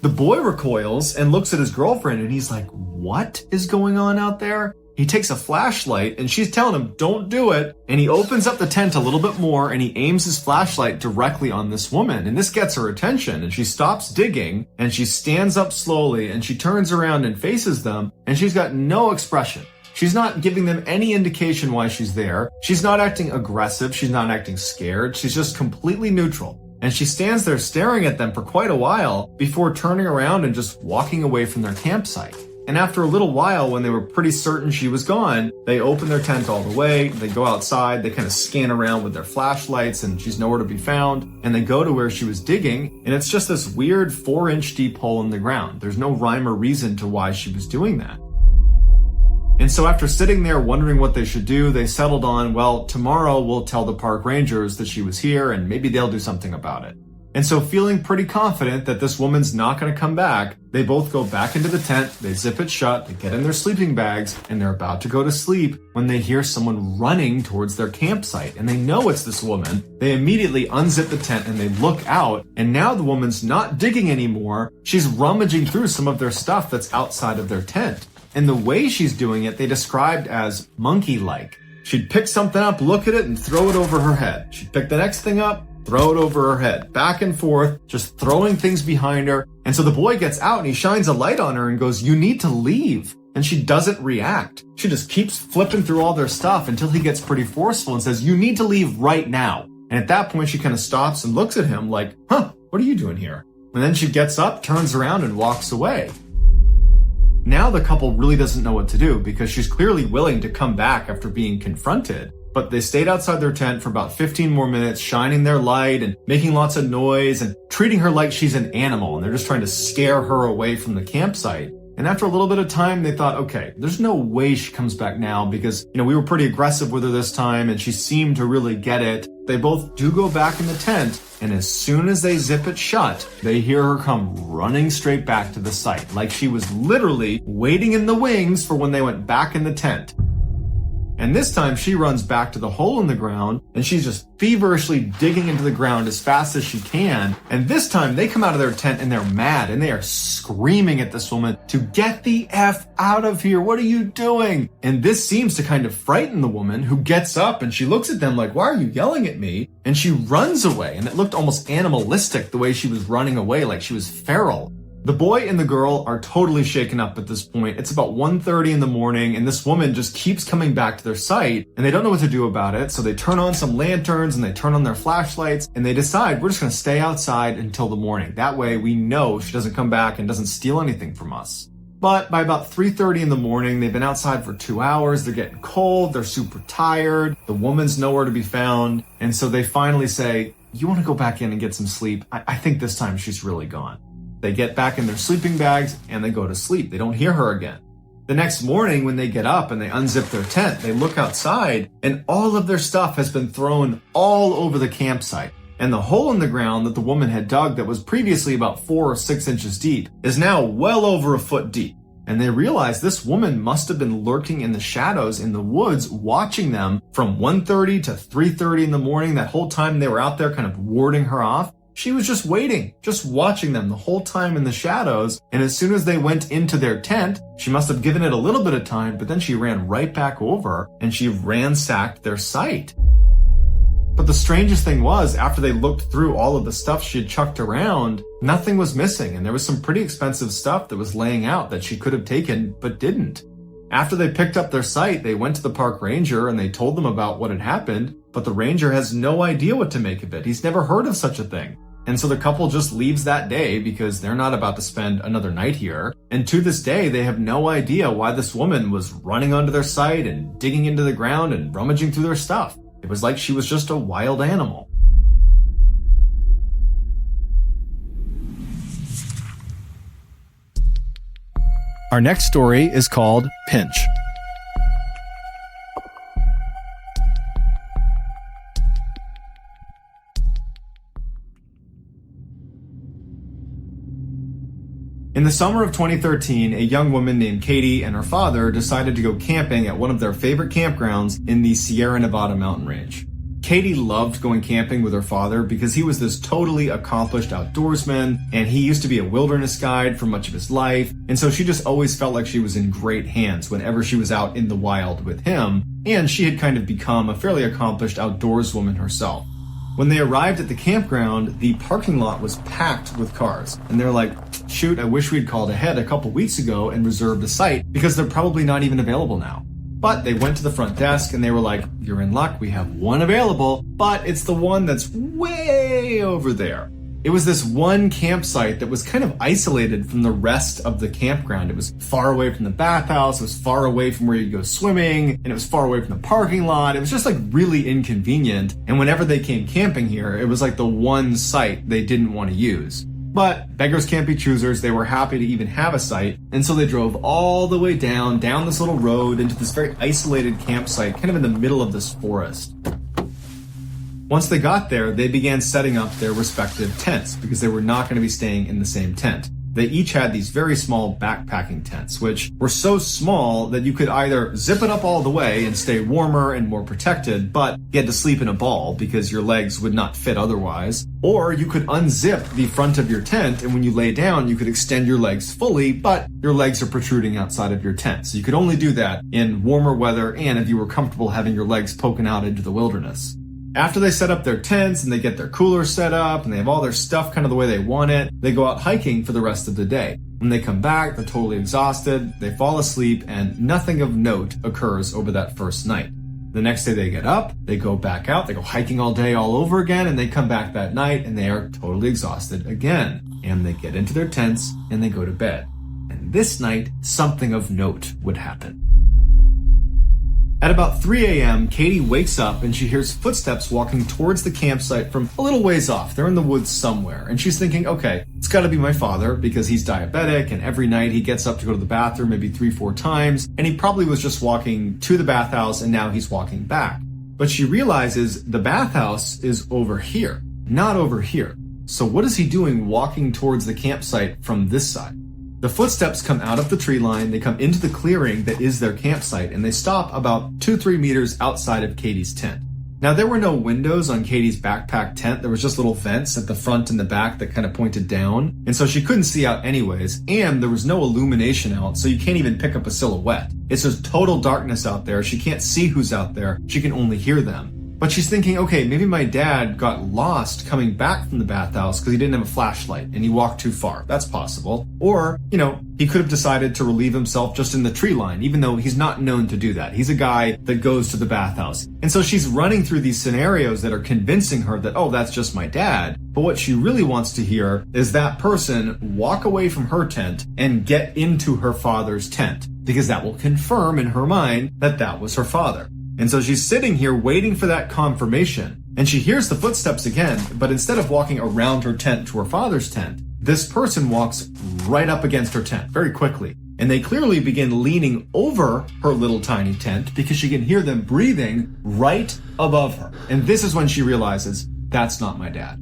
The boy recoils and looks at his girlfriend and he's like, "What is going on out there?" He takes a flashlight and she's telling him, "Don't do it." And he opens up the tent a little bit more and he aims his flashlight directly on this woman. And this gets her attention and she stops digging and she stands up slowly and she turns around and faces them and she's got no expression. She's not giving them any indication why she's there. She's not acting aggressive. She's not acting scared. She's just completely neutral. And she stands there staring at them for quite a while before turning around and just walking away from their campsite. And after a little while, when they were pretty certain she was gone, they open their tent all the way, they go outside, they kind of scan around with their flashlights and she's nowhere to be found, and they go to where she was digging, and it's just this weird 4-inch deep hole in the ground. There's no rhyme or reason to why she was doing that. And so after sitting there wondering what they should do, they settled on, well, tomorrow we'll tell the park rangers that she was here and maybe they'll do something about it. And so feeling pretty confident that this woman's not going to come back, they both go back into the tent, they zip it shut, they get in their sleeping bags, and they're about to go to sleep when they hear someone running towards their campsite. And they know it's this woman. They immediately unzip the tent and they look out, and now the woman's not digging anymore. She's rummaging through some of their stuff that's outside of their tent. And the way she's doing it, they described as monkey-like. She'd pick something up, look at it, and throw it over her head. She'd pick the next thing up, throw it over her head, back and forth, just throwing things behind her. And so the boy gets out and he shines a light on her and goes, "You need to leave." And she doesn't react. She just keeps flipping through all their stuff until he gets pretty forceful and says, "You need to leave right now." And at that point, she kind of stops and looks at him like, "Huh, what are you doing here?" And then she gets up, turns around, and walks away. Now the couple really doesn't know what to do because she's clearly willing to come back after being confronted. But they stayed outside their tent for about 15 more minutes, shining their light and making lots of noise and treating her like she's an animal. And they're just trying to scare her away from the campsite. And after a little bit of time, they thought, okay, there's no way she comes back now because, we were pretty aggressive with her this time and she seemed to really get it. They both do go back in the tent, and as soon as they zip it shut, they hear her come running straight back to the site, like she was literally waiting in the wings for when they went back in the tent. And this time she runs back to the hole in the ground and she's just feverishly digging into the ground as fast as she can. And this time they come out of their tent and they're mad and they are screaming at this woman to get the F out of here. What are you doing? And this seems to kind of frighten the woman, who gets up and she looks at them like, "Why are you yelling at me?" And she runs away, and it looked almost animalistic the way she was running away, like she was feral. The boy and the girl are totally shaken up at this point. It's about 1:30 in the morning and this woman just keeps coming back to their site and they don't know what to do about it. So they turn on some lanterns and they turn on their flashlights and they decide, we're just going to stay outside until the morning. That way we know she doesn't come back and doesn't steal anything from us. But by about 3:30 in the morning, they've been outside for 2 hours. They're getting cold. They're super tired. The woman's nowhere to be found. And so they finally say, "You want to go back in and get some sleep? I think this time she's really gone." They get back in their sleeping bags and they go to sleep. They don't hear her again. The next morning when they get up and they unzip their tent, they look outside and all of their stuff has been thrown all over the campsite. And the hole in the ground that the woman had dug that was previously about 4 or 6 inches deep is now well over a foot deep. And they realize this woman must have been lurking in the shadows in the woods, watching them from 1:30 to 3:30 in the morning. That whole time they were out there kind of warding her off. She was just waiting, just watching them the whole time in the shadows. And as soon as they went into their tent, she must have given it a little bit of time, but then she ran right back over and she ransacked their site. But the strangest thing was, after they looked through all of the stuff she had chucked around, nothing was missing. And there was some pretty expensive stuff that was laying out that she could have taken, but didn't. After they picked up their site, they went to the park ranger and they told them about what had happened, but the ranger has no idea what to make of it. He's never heard of such a thing. And so the couple just leaves that day because they're not about to spend another night here. And to this day, they have no idea why this woman was running onto their site and digging into the ground and rummaging through their stuff. It was like she was just a wild animal. Our next story is called Pinch. In the summer of 2013, a young woman named Katie and her father decided to go camping at one of their favorite campgrounds in the Sierra Nevada mountain range. Katie loved going camping with her father because he was this totally accomplished outdoorsman, and he used to be a wilderness guide for much of his life, and so she just always felt like she was in great hands whenever she was out in the wild with him, and she had kind of become a fairly accomplished outdoorswoman herself. When they arrived at the campground, the parking lot was packed with cars, and they're like, shoot, I wish we'd called ahead a couple weeks ago and reserved a site because they're probably not even available now. But they went to the front desk and they were like, you're in luck, we have one available, but it's the one that's way over there. It was this one campsite that was kind of isolated from the rest of the campground. It was far away from the bathhouse, it was far away from where you go swimming, and it was far away from the parking lot. It was just like really inconvenient. And whenever they came camping here, it was like the one site they didn't want to use. But beggars can't be choosers. They were happy to even have a site. And so they drove all the way down this little road into this very isolated campsite, kind of in the middle of this forest. Once they got there, they began setting up their respective tents because they were not going to be staying in the same tent. They each had these very small backpacking tents, which were so small that you could either zip it up all the way and stay warmer and more protected, but you had to sleep in a ball because your legs would not fit otherwise. Or you could unzip the front of your tent, and when you lay down, you could extend your legs fully, but your legs are protruding outside of your tent. So you could only do that in warmer weather and if you were comfortable having your legs poking out into the wilderness. After they set up their tents and they get their coolers set up and they have all their stuff kind of the way they want it, they go out hiking for the rest of the day. When they come back, they're totally exhausted, they fall asleep, and nothing of note occurs over that first night. The next day they get up, they go back out, they go hiking all day all over again, and they come back that night and they are totally exhausted again. And they get into their tents and they go to bed. And this night, something of note would happen. At about 3 a.m., Katie wakes up and she hears footsteps walking towards the campsite from a little ways off. They're in the woods somewhere. And she's thinking, okay, it's got to be my father because he's diabetic and every night he gets up to go to the bathroom maybe 3-4 times. And he probably was just walking to the bathhouse and now he's walking back. But she realizes the bathhouse is over here, not over here. So what is he doing walking towards the campsite from this side? The footsteps come out of the tree line, they come into the clearing that is their campsite, and they stop about 2-3 meters outside of Katie's tent. Now, there were no windows on Katie's backpack tent. There was just little vents at the front and the back that kind of pointed down, and so she couldn't see out anyways, and there was no illumination out, so you can't even pick up a silhouette. It's just total darkness out there. She can't see who's out there. She can only hear them. But she's thinking, okay, maybe my dad got lost coming back from the bathhouse because he didn't have a flashlight and he walked too far. That's possible. Or, he could have decided to relieve himself just in the tree line, even though he's not known to do that. He's a guy that goes to the bathhouse. And so she's running through these scenarios that are convincing her that, oh, that's just my dad. But what she really wants to hear is that person walk away from her tent and get into her father's tent, because that will confirm in her mind that that was her father. And so she's sitting here waiting for that confirmation, and she hears the footsteps again, but instead of walking around her tent to her father's tent, this person walks right up against her tent very quickly. And they clearly begin leaning over her little tiny tent because she can hear them breathing right above her. And this is when she realizes, that's not my dad.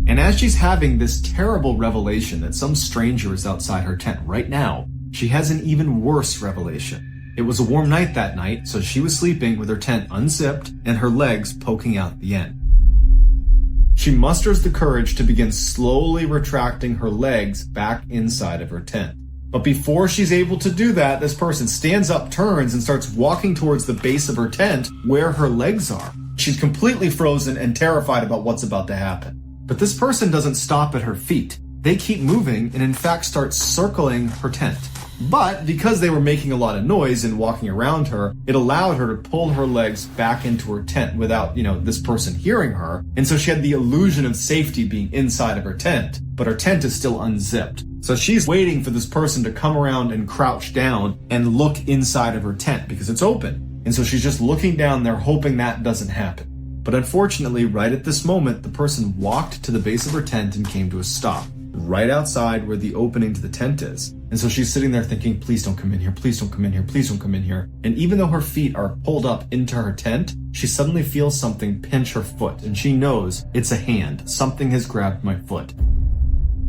And as she's having this terrible revelation that some stranger is outside her tent right now, she has an even worse revelation. It was a warm night that night, so she was sleeping with her tent unzipped and her legs poking out the end. She musters the courage to begin slowly retracting her legs back inside of her tent. But before she's able to do that, this person stands up, turns, and starts walking towards the base of her tent where her legs are. She's completely frozen and terrified about what's about to happen. But this person doesn't stop at her feet. They keep moving and in fact start circling her tent. But because they were making a lot of noise and walking around her, it allowed her to pull her legs back into her tent without, this person hearing her. And so she had the illusion of safety being inside of her tent, but her tent is still unzipped. So she's waiting for this person to come around and crouch down and look inside of her tent because it's open. And so she's just looking down there hoping that doesn't happen. But unfortunately, right at this moment, the person walked to the base of her tent and came to a stop, right outside where the opening to the tent is. And so she's sitting there thinking, please don't come in here, please don't come in here, please don't come in here. And even though her feet are pulled up into her tent, she suddenly feels something pinch her foot, and she knows it's a hand. Something has grabbed my foot.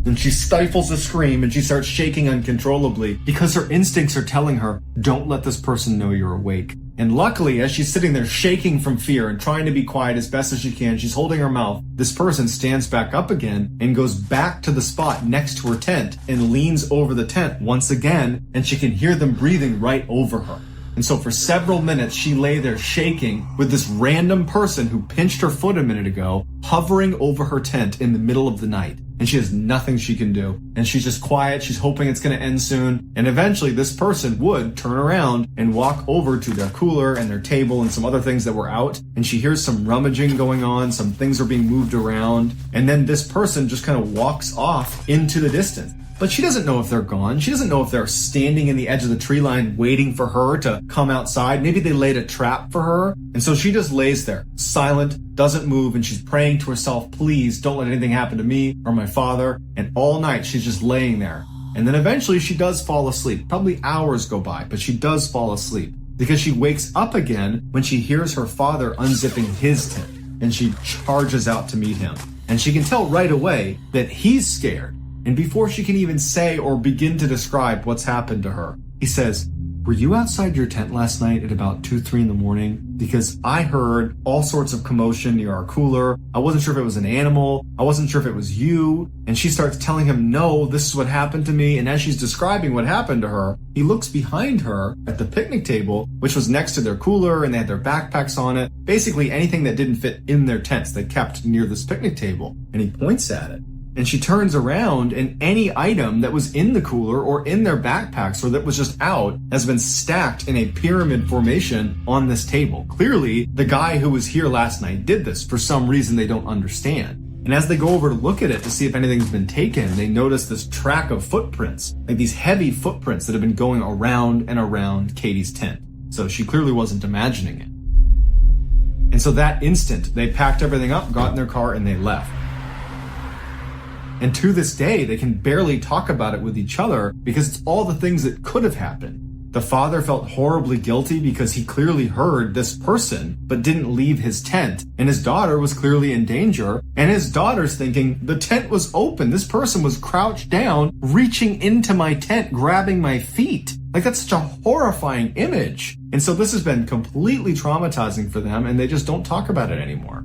And she stifles a scream and she starts shaking uncontrollably because her instincts are telling her, don't let this person know you're awake. And luckily, as she's sitting there shaking from fear and trying to be quiet as best as she can, she's holding her mouth, this person stands back up again and goes back to the spot next to her tent and leans over the tent once again, and she can hear them breathing right over her. And so for several minutes, she lay there shaking with this random person who pinched her foot a minute ago, hovering over her tent in the middle of the night. And she has nothing she can do. And she's just quiet. She's hoping it's going to end soon. And eventually this person would turn around and walk over to their cooler and their table and some other things that were out. And she hears some rummaging going on. Some things are being moved around. And then this person just kind of walks off into the distance. But she doesn't know if they're gone. She doesn't know if they're standing in the edge of the tree line waiting for her to come outside. Maybe they laid a trap for her. And so she just lays there, silent, doesn't move, and she's praying to herself, please don't let anything happen to me or my father. And all night she's just laying there. And then eventually she does fall asleep. Probably hours go by, but she does fall asleep because she wakes up again when she hears her father unzipping his tent. And she charges out to meet him. And she can tell right away that he's scared. And before she can even say or begin to describe what's happened to her, he says, were you outside your tent last night at about 2-3 in the morning? Because I heard all sorts of commotion near our cooler. I wasn't sure if it was an animal. I wasn't sure if it was you. And she starts telling him, no, this is what happened to me. And as she's describing what happened to her, he looks behind her at the picnic table, which was next to their cooler, and they had their backpacks on it. Basically anything that didn't fit in their tents they kept near this picnic table. And he points at it. And she turns around and any item that was in the cooler or in their backpacks or that was just out has been stacked in a pyramid formation on this table. Clearly, the guy who was here last night did this for some reason they don't understand. And as they go over to look at it to see if anything's been taken, they notice this track of footprints, like these heavy footprints that have been going around and around Katie's tent. So she clearly wasn't imagining it. And so that instant, they packed everything up, got in their car, and they left. And to this day, they can barely talk about it with each other because it's all the things that could have happened. The father felt horribly guilty because he clearly heard this person, but didn't leave his tent. And his daughter was clearly in danger. And his daughter's thinking, the tent was open. This person was crouched down, reaching into my tent, grabbing my feet. Like, that's such a horrifying image. And so this has been completely traumatizing for them, and they just don't talk about it anymore.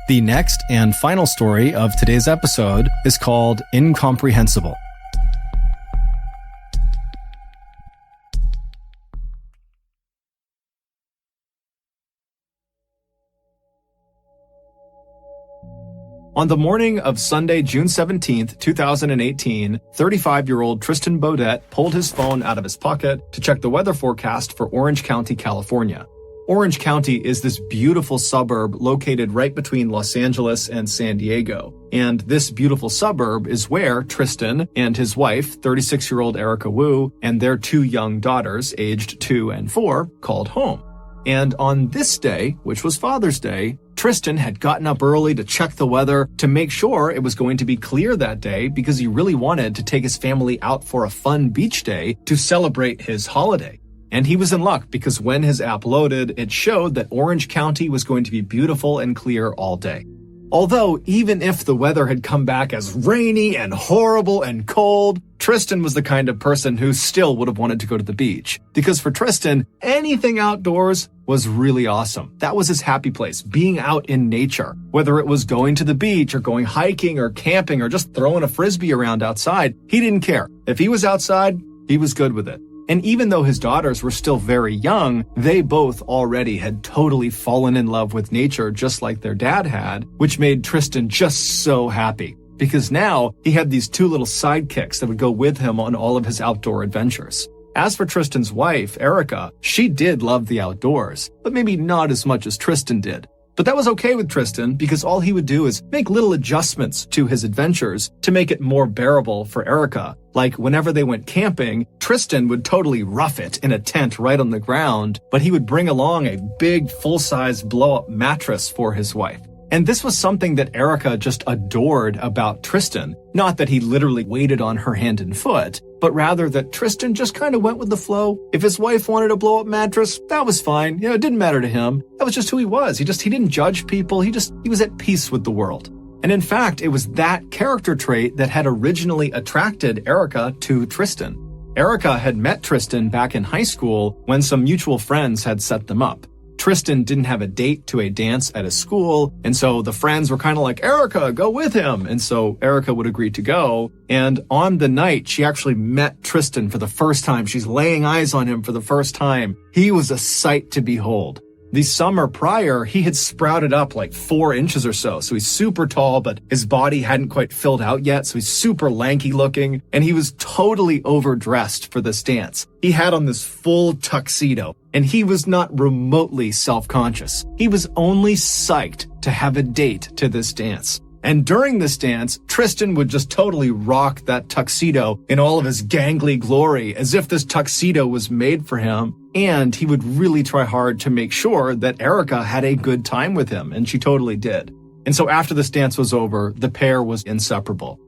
The next and final story of today's episode is called Incomprehensible. On the morning of Sunday, June 17th, 2018, 35-year-old Tristan Baudet pulled his phone out of his pocket to check the weather forecast for Orange County, California. Orange County is this beautiful suburb located right between Los Angeles and San Diego. And this beautiful suburb is where Tristan and his wife, 36-year-old Erica Wu, and their two young daughters, aged 2 and 4, called home. And on this day, which was Father's Day, Tristan had gotten up early to check the weather to make sure it was going to be clear that day because he really wanted to take his family out for a fun beach day to celebrate his holiday. And he was in luck because when his app loaded, it showed that Orange County was going to be beautiful and clear all day. Although, even if the weather had come back as rainy and horrible and cold, Tristan was the kind of person who still would have wanted to go to the beach. Because for Tristan, anything outdoors was really awesome. That was his happy place, being out in nature. Whether it was going to the beach or going hiking or camping or just throwing a frisbee around outside, he didn't care. If he was outside, he was good with it. And even though his daughters were still very young, they both already had totally fallen in love with nature just like their dad had, which made Tristan just so happy. Because now he had these two little sidekicks that would go with him on all of his outdoor adventures. As for Tristan's wife, Erica, she did love the outdoors, but maybe not as much as Tristan did. But that was okay with Tristan because all he would do is make little adjustments to his adventures to make it more bearable for Erica. Like whenever they went camping, Tristan would totally rough it in a tent right on the ground, but he would bring along a big full-size blow-up mattress for his wife. And this was something that Erica just adored about Tristan. Not that he literally waited on her hand and foot, but rather that Tristan just kind of went with the flow. If his wife wanted a blow-up mattress, that was fine. It didn't matter to him. That was just who he was. He didn't judge people. He was at peace with the world. And in fact, it was that character trait that had originally attracted Erica to Tristan. Erica had met Tristan back in high school when some mutual friends had set them up. Tristan didn't have a date to a dance at his school, and so the friends were kind of like, Erica, go with him. And so Erica would agree to go. And on the night, she actually met Tristan for the first time. She's laying eyes on him for the first time. He was a sight to behold. The summer prior, he had sprouted up like 4 inches or so. So he's super tall, but his body hadn't quite filled out yet. So he's super lanky looking, and he was totally overdressed for this dance. He had on this full tuxedo, and he was not remotely self-conscious. He was only psyched to have a date to this dance. And during this dance, Tristan would just totally rock that tuxedo in all of his gangly glory, as if this tuxedo was made for him. And he would really try hard to make sure that Erica had a good time with him, and she totally did. And so after this dance was over, the pair was inseparable.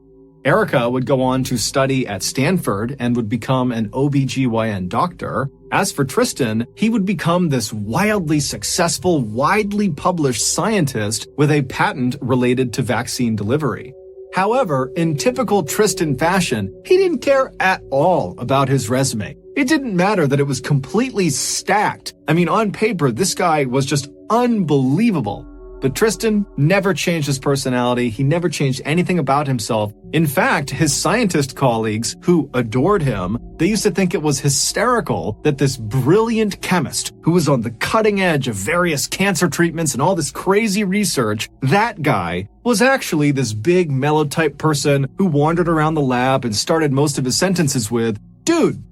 Erica would go on to study at Stanford and would become an OBGYN doctor. As for Tristan, he would become this wildly successful, widely published scientist with a patent related to vaccine delivery. However, in typical Tristan fashion, he didn't care at all about his resume. It didn't matter that it was completely stacked. I mean, on paper, this guy was just unbelievable. But Tristan never changed his personality. He never changed anything about himself. In fact, his scientist colleagues, who adored him, they used to think it was hysterical that this brilliant chemist, who was on the cutting edge of various cancer treatments and all this crazy research, that guy was actually this big mellow type person who wandered around the lab and started most of his sentences with, "Dude."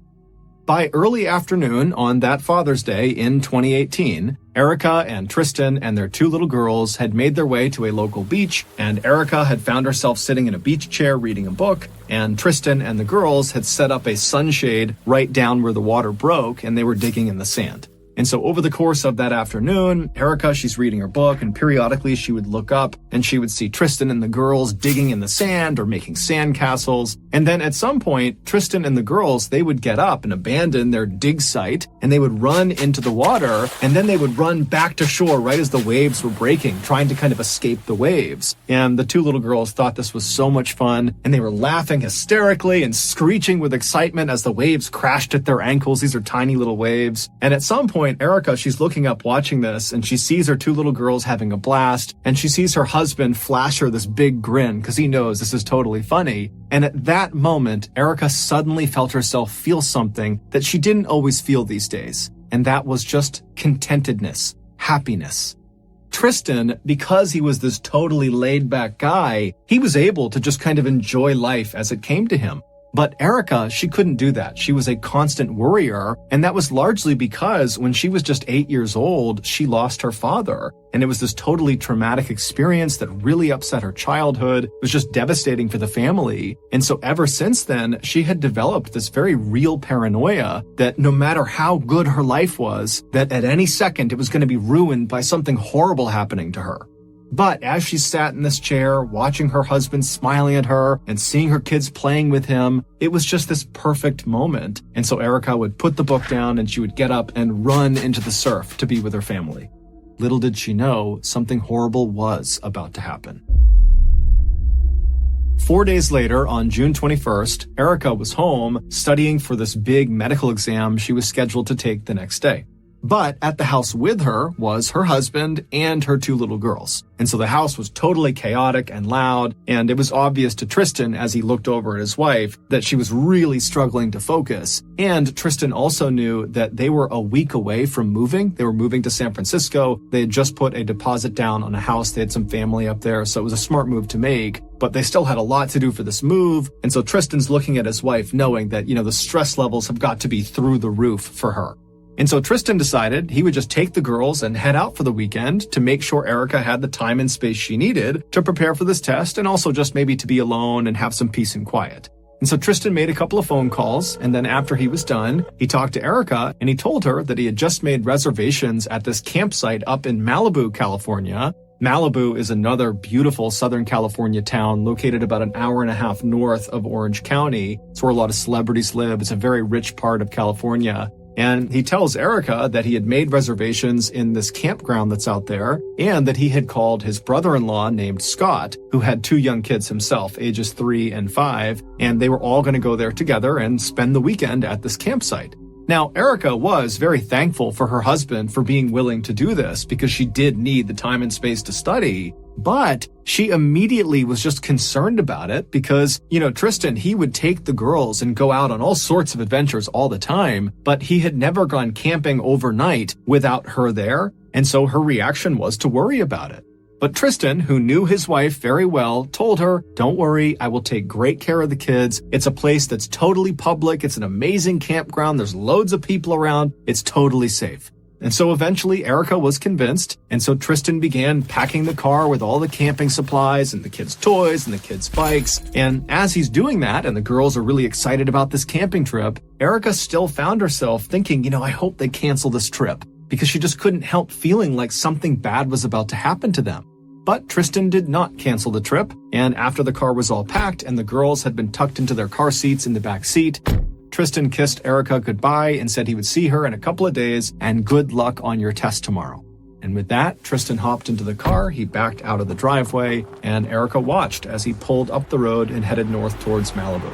By early afternoon on that Father's Day in 2018, Erica and Tristan and their 2 little girls had made their way to a local beach, and Erica had found herself sitting in a beach chair reading a book, and Tristan and the girls had set up a sunshade right down where the water broke, and they were digging in the sand. And so over the course of that afternoon, Erica, she's reading her book, and periodically she would look up and she would see Tristan and the girls digging in the sand or making sand castles. And then at some point, Tristan and the girls, they would get up and abandon their dig site, and they would run into the water, and then they would run back to shore right as the waves were breaking, trying to kind of escape the waves. And the 2 little girls thought this was so much fun, and they were laughing hysterically and screeching with excitement as the waves crashed at their ankles. These are tiny little waves. And at some point, Erica, she's looking up watching this, and she sees her 2 little girls having a blast, and she sees her husband flash her this big grin because he knows this is totally funny. And at that moment, Erica suddenly felt herself feel something that she didn't always feel these days, and that was just contentedness, happiness. Tristan, because he was this totally laid-back guy, he was able to just kind of enjoy life as it came to him. But Erica, she couldn't do that. She was a constant worrier, and that was largely because when she was just 8 years old, she lost her father. And it was this totally traumatic experience that really upset her childhood. It was just devastating for the family. And so ever since then, she had developed this very real paranoia that no matter how good her life was, that at any second it was going to be ruined by something horrible happening to her. But as she sat in this chair, watching her husband smiling at her and seeing her kids playing with him, it was just this perfect moment. And so Erica would put the book down and she would get up and run into the surf to be with her family. Little did she know, something horrible was about to happen. 4 days later, on June 21st, Erica was home studying for this big medical exam she was scheduled to take the next day. But at the house with her was her husband and her 2 little girls. And so the house was totally chaotic and loud, and it was obvious to Tristan as he looked over at his wife that she was really struggling to focus. And Tristan also knew that they were a week away from moving. They were moving to San Francisco. They had just put a deposit down on a house. They had some family up there, so it was a smart move to make. But they still had a lot to do for this move. And so Tristan's looking at his wife knowing that, the stress levels have got to be through the roof for her. And so Tristan decided he would just take the girls and head out for the weekend to make sure Erica had the time and space she needed to prepare for this test, and also just maybe to be alone and have some peace and quiet. And so Tristan made a couple of phone calls, and then after he was done, he talked to Erica and he told her that he had just made reservations at this campsite up in Malibu, California, Malibu is another beautiful Southern California town located about an hour and a half north of Orange County. It's where a lot of celebrities live. It's a very rich part of California. And he tells Erica that he had made reservations in this campground that's out there, and that he had called his brother-in-law named Scott, who had 2 young kids himself, ages 3 and 5, and they were all going to go there together and spend the weekend at this campsite. Now, Erica was very thankful for her husband for being willing to do this because she did need the time and space to study. But she immediately was just concerned about it because, Tristan, he would take the girls and go out on all sorts of adventures all the time, but he had never gone camping overnight without her there. And so her reaction was to worry about it. But Tristan, who knew his wife very well, told her, "Don't worry, I will take great care of the kids. It's a place that's totally public. It's an amazing campground. There's loads of people around. It's totally safe." And so eventually Erica was convinced, and so Tristan began packing the car with all the camping supplies and the kids' toys and the kids' bikes. And as he's doing that, and the girls are really excited about this camping trip, Erica still found herself thinking, I hope they cancel this trip, because she just couldn't help feeling like something bad was about to happen to them. But Tristan did not cancel the trip, and after the car was all packed and the girls had been tucked into their car seats in the back seat, Tristan kissed Erica goodbye and said he would see her in a couple of days and good luck on your test tomorrow. And with that, Tristan hopped into the car, he backed out of the driveway, and Erica watched as he pulled up the road and headed north towards Malibu.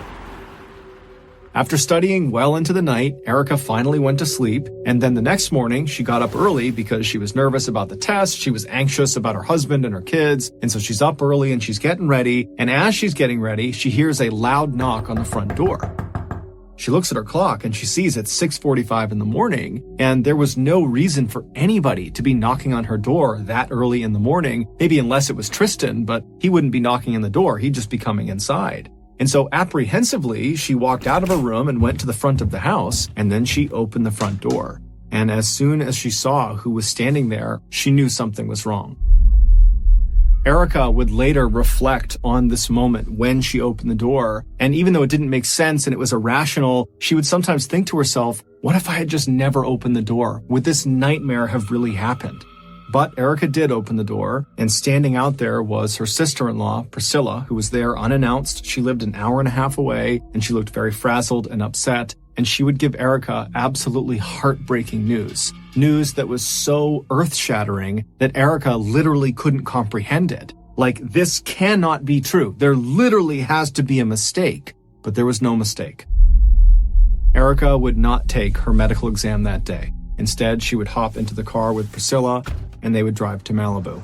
After studying well into the night, Erica finally went to sleep, and then the next morning she got up early because she was nervous about the test, she was anxious about her husband and her kids, and so she's up early and she's getting ready, and as she's getting ready, she hears a loud knock on the front door. She looks at her clock and she sees it's 6:45 in the morning, and there was no reason for anybody to be knocking on her door that early in the morning, maybe unless it was Tristan, but he wouldn't be knocking on the door, he'd just be coming inside. And so apprehensively, she walked out of her room and went to the front of the house, and then she opened the front door. And as soon as she saw who was standing there, she knew something was wrong. Erica would later reflect on this moment when she opened the door, and even though it didn't make sense and it was irrational, she would sometimes think to herself, what if I had just never opened the door? Would this nightmare have really happened? But Erica did open the door, and standing out there was her sister-in-law, Priscilla, who was there unannounced. She lived an hour and a half away, and she looked very frazzled and upset, and she would give Erica absolutely heartbreaking news. News that was so earth-shattering that Erica literally couldn't comprehend it. Like, this cannot be true. There literally has to be a mistake. But there was no mistake. Erica would not take her medical exam that day. Instead, she would hop into the car with Priscilla, and they would drive to Malibu.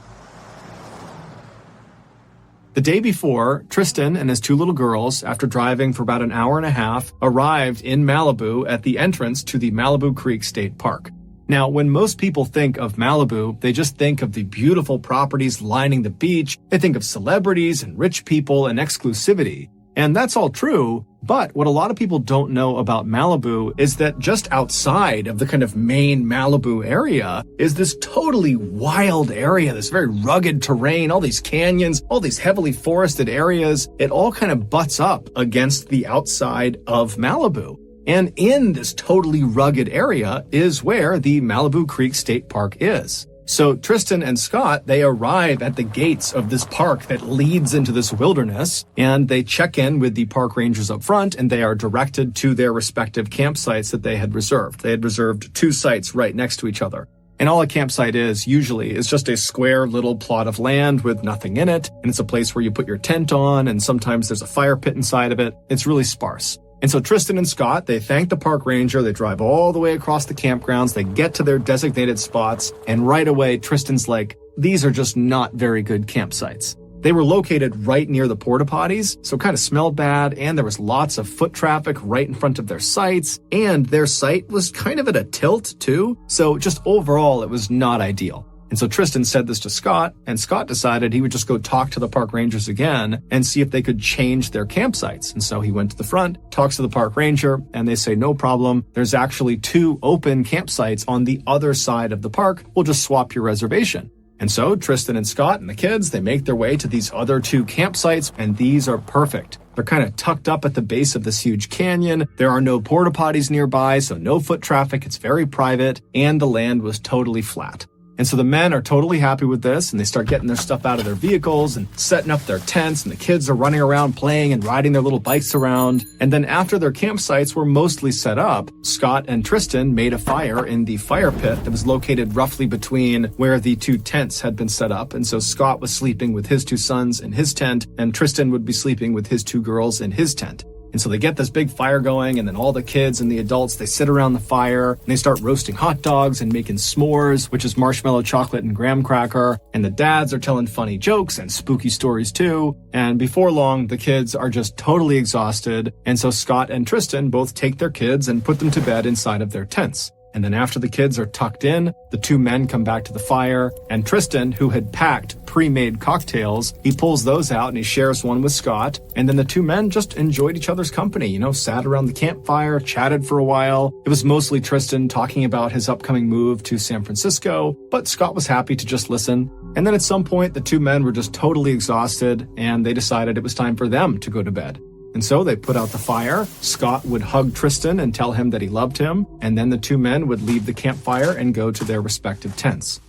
The day before, Tristan and his 2 little girls, after driving for about an hour and a half, arrived in Malibu at the entrance to the Malibu Creek State Park. Now, when most people think of Malibu, they just think of the beautiful properties lining the beach. They think of celebrities and rich people and exclusivity. And that's all true, but what a lot of people don't know about Malibu is that just outside of the kind of main Malibu area is this totally wild area, this very rugged terrain, all these canyons, all these heavily forested areas. It all kind of butts up against the outside of Malibu. And in this totally rugged area is where the Malibu Creek State Park is. So Tristan and Scott, they arrive at the gates of this park that leads into this wilderness, and they check in with the park rangers up front, and they are directed to their respective campsites that they had reserved. They had reserved 2 sites right next to each other. And all a campsite is, usually, is just a square little plot of land with nothing in it, and it's a place where you put your tent on, and sometimes there's a fire pit inside of it. It's really sparse. And so Tristan and Scott, they thank the park ranger, they drive all the way across the campgrounds, they get to their designated spots, and right away Tristan's like, these are just not very good campsites. They were located right near the porta potties, so it kind of smelled bad, and there was lots of foot traffic right in front of their sites, and their site was kind of at a tilt too, so just overall it was not ideal. And so Tristan said this to Scott, and Scott decided he would just go talk to the park rangers again and see if they could change their campsites. And so he went to the front, talks to the park ranger, and they say, no problem. There's actually 2 open campsites on the other side of the park. We'll just swap your reservation. And so Tristan and Scott and the kids, they make their way to these other 2 campsites, and these are perfect. They're kind of tucked up at the base of this huge canyon. There are no porta potties nearby, so no foot traffic. It's very private, and the land was totally flat. And so the men are totally happy with this, and they start getting their stuff out of their vehicles and setting up their tents, and the kids are running around playing and riding their little bikes around. And then after their campsites were mostly set up, Scott and Tristan made a fire in the fire pit that was located roughly between where the two tents had been set up. And so Scott was sleeping with his two sons in his tent, and Tristan would be sleeping with his two girls in his tent. And so they get this big fire going, and then all the kids and the adults, they sit around the fire, and they start roasting hot dogs and making s'mores, which is marshmallow, chocolate, and graham cracker. And the dads are telling funny jokes and spooky stories too. And before long, the kids are just totally exhausted. And so Scott and Tristan both take their kids and put them to bed inside of their tents. And then after the kids are tucked in, the two men come back to the fire, and Tristan, who had packed pre-made cocktails, he pulls those out and he shares one with Scott. And then the two men just enjoyed each other's company, sat around the campfire, chatted for a while. It was mostly Tristan talking about his upcoming move to San Francisco, but Scott was happy to just listen. And then at some point, the two men were just totally exhausted, and they decided it was time for them to go to bed. And so they put out the fire. Scott would hug Tristan and tell him that he loved him, and then the two men would leave the campfire and go to their respective tents.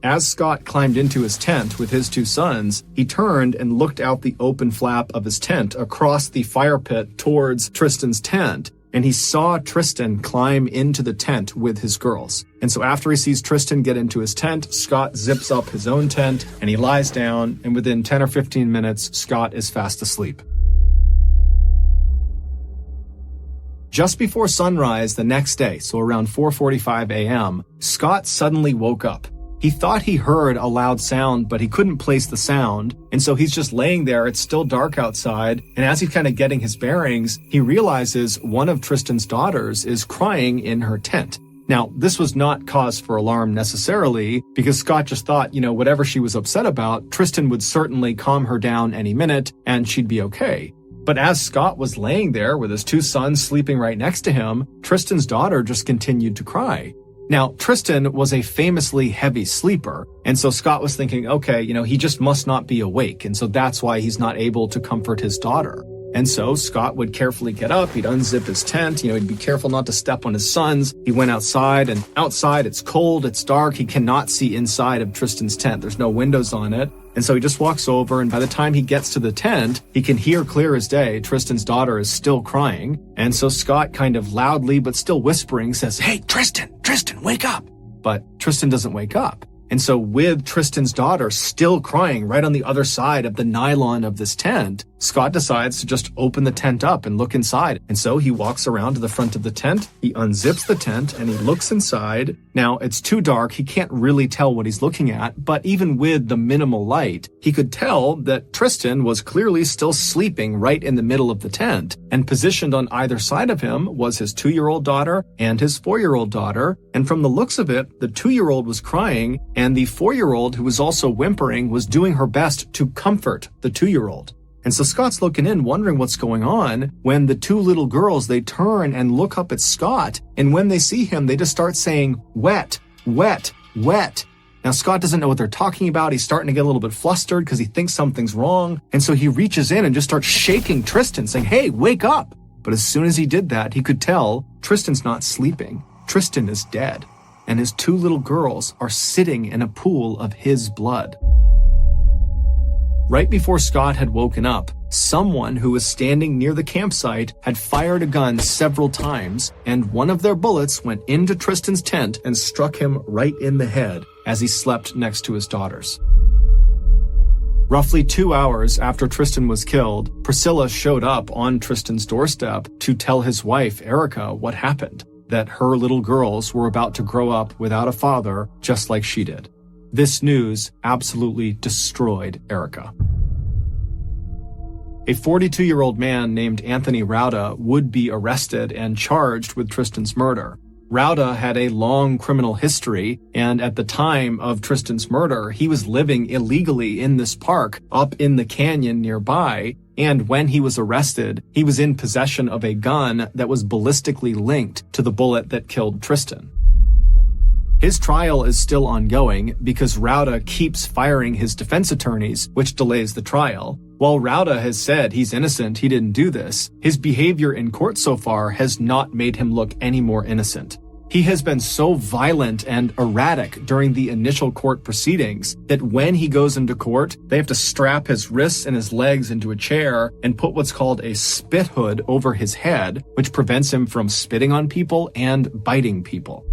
As Scott climbed into his tent with his two sons, he turned and looked out the open flap of his tent across the fire pit towards Tristan's tent, and he saw Tristan climb into the tent with his girls. And so after he sees Tristan get into his tent, Scott zips up his own tent, and he lies down, and within 10 or 15 minutes, Scott is fast asleep. Just before sunrise the next day, so around 4:45 a.m., Scott suddenly woke up. He thought he heard a loud sound, but he couldn't place the sound, and so he's just laying there. It's still dark outside, and as he's kind of getting his bearings, he realizes one of Tristan's daughters is crying in her tent. Now, this was not cause for alarm necessarily, because Scott just thought, whatever she was upset about, Tristan would certainly calm her down any minute, and she'd be okay. But as Scott was laying there with his two sons sleeping right next to him, Tristan's daughter just continued to cry. Now, Tristan was a famously heavy sleeper, and so Scott was thinking, okay, he just must not be awake, and so that's why he's not able to comfort his daughter. And so Scott would carefully get up, he'd unzip his tent, he'd be careful not to step on his sons. He went outside, and outside it's cold, it's dark, he cannot see inside of Tristan's tent. There's no windows on it. And so he just walks over, and by the time he gets to the tent, he can hear clear as day Tristan's daughter is still crying. And so Scott kind of loudly but still whispering says, "Hey, Tristan, wake up." But Tristan doesn't wake up. And so with Tristan's daughter still crying right on the other side of the nylon of this tent, Scott decides to just open the tent up and look inside. And so he walks around to the front of the tent, he unzips the tent, and he looks inside. Now, it's too dark, he can't really tell what he's looking at, but even with the minimal light, he could tell that Tristan was clearly still sleeping right in the middle of the tent, and positioned on either side of him was his 2-year-old daughter and his 4-year-old daughter. And from the looks of it, the 2-year-old was crying, and the 4-year-old, who was also whimpering, was doing her best to comfort the 2-year-old. And so Scott's looking in, wondering what's going on, when the two little girls, they turn and look up at Scott, and when they see him, they just start saying, "Wet, wet, wet." Now, Scott doesn't know what they're talking about. He's starting to get a little bit flustered because he thinks something's wrong. And so he reaches in and just starts shaking Tristan, saying, "Hey, wake up." But as soon as he did that, he could tell Tristan's not sleeping. Tristan is dead. And his two little girls are sitting in a pool of his blood. Right before Scott had woken up, someone who was standing near the campsite had fired a gun several times, and one of their bullets went into Tristan's tent and struck him right in the head as he slept next to his daughters. Roughly 2 hours after Tristan was killed, Priscilla showed up on Tristan's doorstep to tell his wife, Erica, what happened, that her little girls were about to grow up without a father, just like she did. This news absolutely destroyed Erica. A 42-year-old man named Anthony Rauda would be arrested and charged with Tristan's murder. Rauda had a long criminal history, and at the time of Tristan's murder, he was living illegally in this park up in the canyon nearby, and when he was arrested, he was in possession of a gun that was ballistically linked to the bullet that killed Tristan. His trial is still ongoing because Rauda keeps firing his defense attorneys, which delays the trial. While Rauda has said he's innocent, he didn't do this, his behavior in court so far has not made him look any more innocent. He has been so violent and erratic during the initial court proceedings that when he goes into court, they have to strap his wrists and his legs into a chair and put what's called a spit hood over his head, which prevents him from spitting on people and biting people.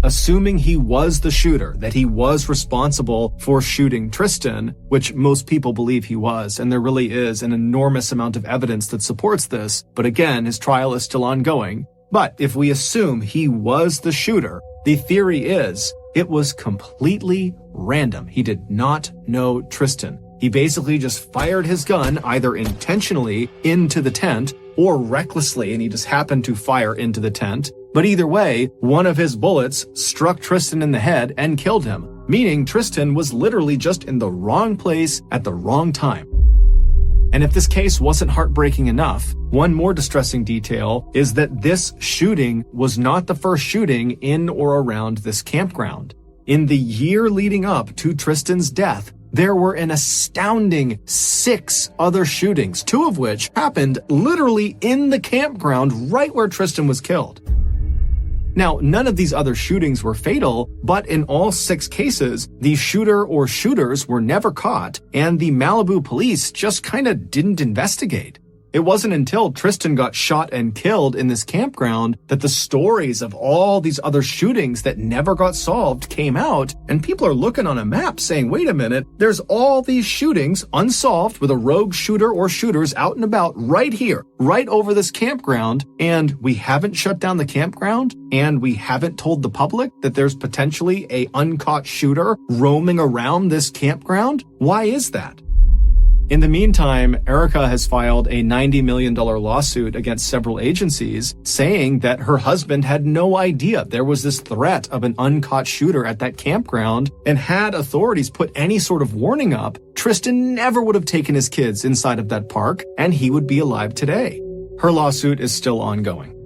Assuming he was the shooter, that he was responsible for shooting Tristan, which most people believe he was, and there really is an enormous amount of evidence that supports this, but again, his trial is still ongoing. But if we assume he was the shooter, the theory is it was completely random. He did not know Tristan. He basically just fired his gun either intentionally into the tent or recklessly, and he just happened to fire into the tent. But either way, one of his bullets struck Tristan in the head and killed him, meaning Tristan was literally just in the wrong place at the wrong time. And if this case wasn't heartbreaking enough, one more distressing detail is that this shooting was not the first shooting in or around this campground. In the year leading up to Tristan's death, there were an astounding 6 other shootings, 2 of which happened literally in the campground right where Tristan was killed. Now, none of these other shootings were fatal, but in all 6 cases, the shooter or shooters were never caught, and the Malibu police just kinda didn't investigate. It wasn't until Tristan got shot and killed in this campground that the stories of all these other shootings that never got solved came out, and people are looking on a map saying, wait a minute, there's all these shootings unsolved with a rogue shooter or shooters out and about right here, right over this campground, and we haven't shut down the campground, and we haven't told the public that there's potentially a uncaught shooter roaming around this campground? Why is that? In the meantime, Erica has filed a $90 million lawsuit against several agencies, saying that her husband had no idea there was this threat of an uncaught shooter at that campground, and had authorities put any sort of warning up, Tristan never would have taken his kids inside of that park, and he would be alive today. Her lawsuit is still ongoing.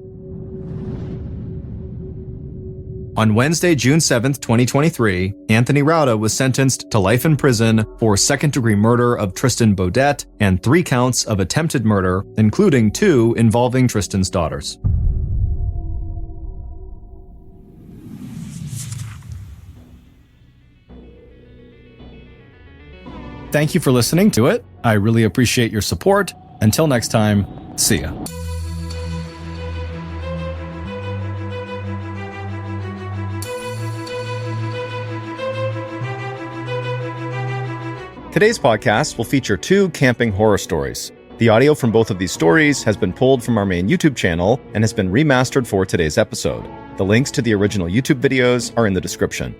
On Wednesday, June 7th, 2023, Anthony Rauda was sentenced to life in prison for second-degree murder of Tristan Beaudet and 3 counts of attempted murder, including 2 involving Tristan's daughters. Thank you for listening to it. I really appreciate your support. Until next time, see ya. Today's podcast will feature 2 camping horror stories. The audio from both of these stories has been pulled from our main YouTube channel and has been remastered for today's episode. The links to the original YouTube videos are in the description.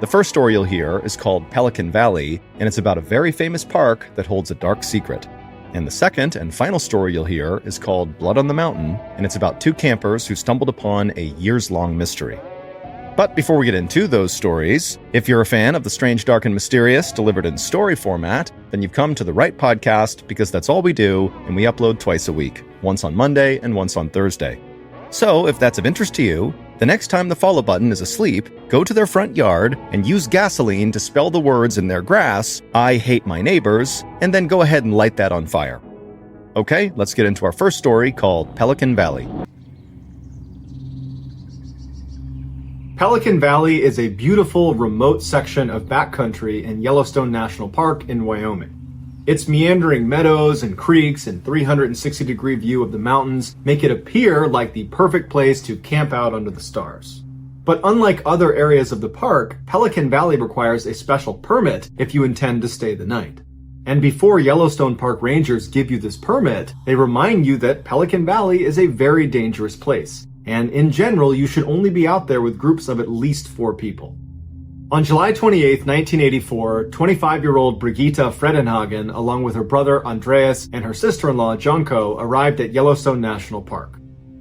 The first story you'll hear is called Pelican Valley, and it's about a very famous park that holds a dark secret. And the second and final story you'll hear is called Blood on the Mountain, and it's about 2 campers who stumbled upon a years-long mystery. But before we get into those stories, if you're a fan of the strange, dark, and mysterious delivered in story format, then you've come to the right podcast, because that's all we do, and we upload twice a week, once on Monday and once on Thursday. So if that's of interest to you, the next time the follow button is asleep, go to their front yard and use gasoline to spell the words in their grass, "I hate my neighbors," and then go ahead and light that on fire. Okay, let's get into our first story called Pelican Valley. Pelican Valley is a beautiful, remote section of backcountry in Yellowstone National Park in Wyoming. Its meandering meadows and creeks and 360-degree view of the mountains make it appear like the perfect place to camp out under the stars. But unlike other areas of the park, Pelican Valley requires a special permit if you intend to stay the night. And before Yellowstone Park rangers give you this permit, they remind you that Pelican Valley is a very dangerous place. And in general, you should only be out there with groups of at least 4 people. On July 28, 1984, 25-year-old Brigitte Fredenhagen, along with her brother Andreas and her sister-in-law Junko, arrived at Yellowstone National Park.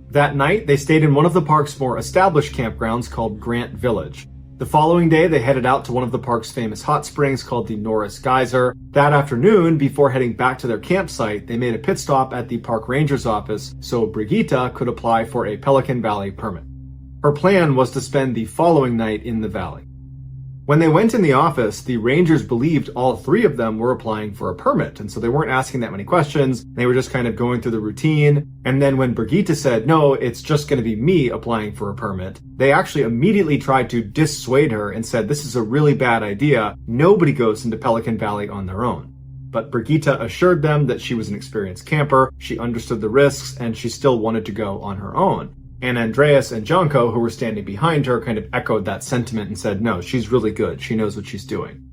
That night, they stayed in one of the park's more established campgrounds called Grant Village. The following day, they headed out to one of the park's famous hot springs called the Norris Geyser. That afternoon, before heading back to their campsite, they made a pit stop at the park ranger's office so Brigitte could apply for a Pelican Valley permit. Her plan was to spend the following night in the valley. When they went in the office, the rangers believed all three of them were applying for a permit, and so they weren't asking that many questions. They were just kind of going through the routine. And then when Brigitte said, no, it's just going to be me applying for a permit, they actually immediately tried to dissuade her and said, this is a really bad idea. Nobody goes into Pelican Valley on their own. But Brigitte assured them that she was an experienced camper, she understood the risks, and she still wanted to go on her own. And Andreas and Janko, who were standing behind her, kind of echoed that sentiment and said, no, she's really good. She knows what she's doing.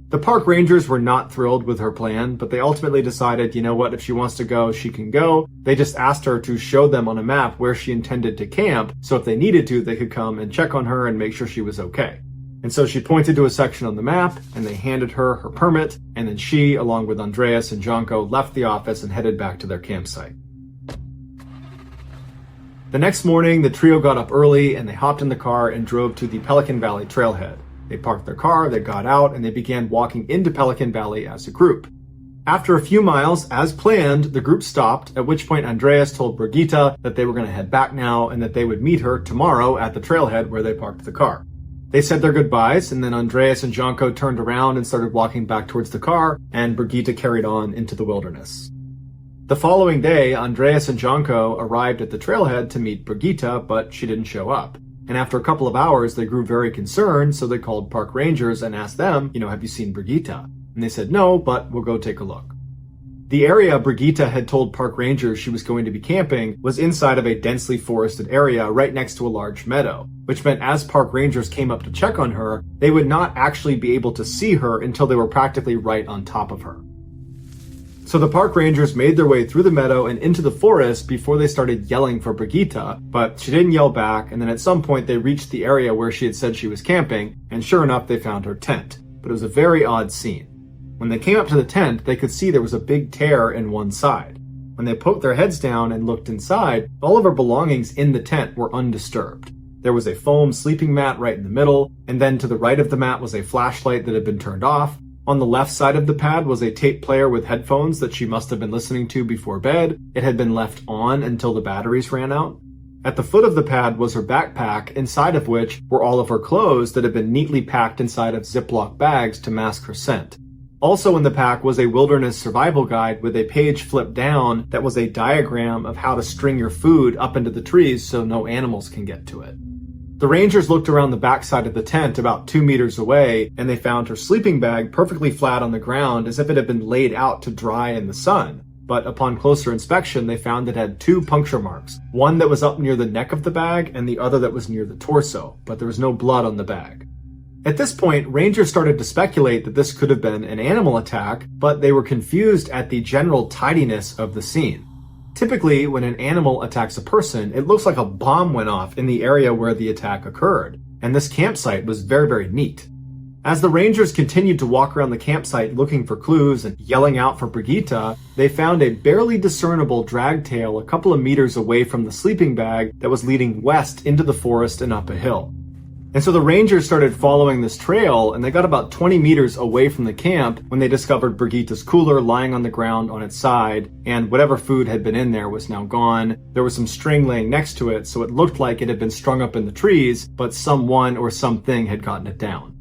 The park rangers were not thrilled with her plan, but they ultimately decided, you know what, if she wants to go, she can go. They just asked her to show them on a map where she intended to camp, so if they needed to, they could come and check on her and make sure she was okay. And so she pointed to a section on the map, and they handed her her permit, and then she, along with Andreas and Janko, left the office and headed back to their campsite. The next morning, the trio got up early and they hopped in the car and drove to the Pelican Valley trailhead. They parked their car, they got out, and they began walking into Pelican Valley as a group. After a few miles, as planned, the group stopped, at which point Andreas told Brigitte that they were going to head back now and that they would meet her tomorrow at the trailhead where they parked the car. They said their goodbyes, and then Andreas and Janko turned around and started walking back towards the car, and Brigitte carried on into the wilderness. The following day, Andreas and Janko arrived at the trailhead to meet Brigitte, but she didn't show up. And after a couple of hours, they grew very concerned, so they called park rangers and asked them, have you seen Brigitte? And they said no, but we'll go take a look. The area Brigitte had told park rangers she was going to be camping was inside of a densely forested area right next to a large meadow, which meant as park rangers came up to check on her, they would not actually be able to see her until they were practically right on top of her. So the park rangers made their way through the meadow and into the forest before they started yelling for Brigitte, but she didn't yell back, and then at some point they reached the area where she had said she was camping, and sure enough they found her tent. But it was a very odd scene. When they came up to the tent, they could see there was a big tear in one side. When they poked their heads down and looked inside, all of her belongings in the tent were undisturbed. There was a foam sleeping mat right in the middle, and then to the right of the mat was a flashlight that had been turned off. On the left side of the pad was a tape player with headphones that she must have been listening to before bed. It had been left on until the batteries ran out. At the foot of the pad was her backpack, inside of which were all of her clothes that had been neatly packed inside of Ziploc bags to mask her scent. Also in the pack was a wilderness survival guide with a page flipped down that was a diagram of how to string your food up into the trees so no animals can get to it. The rangers looked around the backside of the tent about 2 meters away, and they found her sleeping bag perfectly flat on the ground as if it had been laid out to dry in the sun. But upon closer inspection, they found it had 2 puncture marks, one that was up near the neck of the bag and the other that was near the torso, but there was no blood on the bag. At this point, rangers started to speculate that this could have been an animal attack, but they were confused at the general tidiness of the scene. Typically, when an animal attacks a person, it looks like a bomb went off in the area where the attack occurred, and this campsite was very, very neat. As the rangers continued to walk around the campsite looking for clues and yelling out for Brigitte, they found a barely discernible drag tail a couple of meters away from the sleeping bag that was leading west into the forest and up a hill. And so the rangers started following this trail, and they got about 20 meters away from the camp when they discovered Brigitte's cooler lying on the ground on its side, and whatever food had been in there was now gone. There was some string laying next to it, so it looked like it had been strung up in the trees, but someone or something had gotten it down.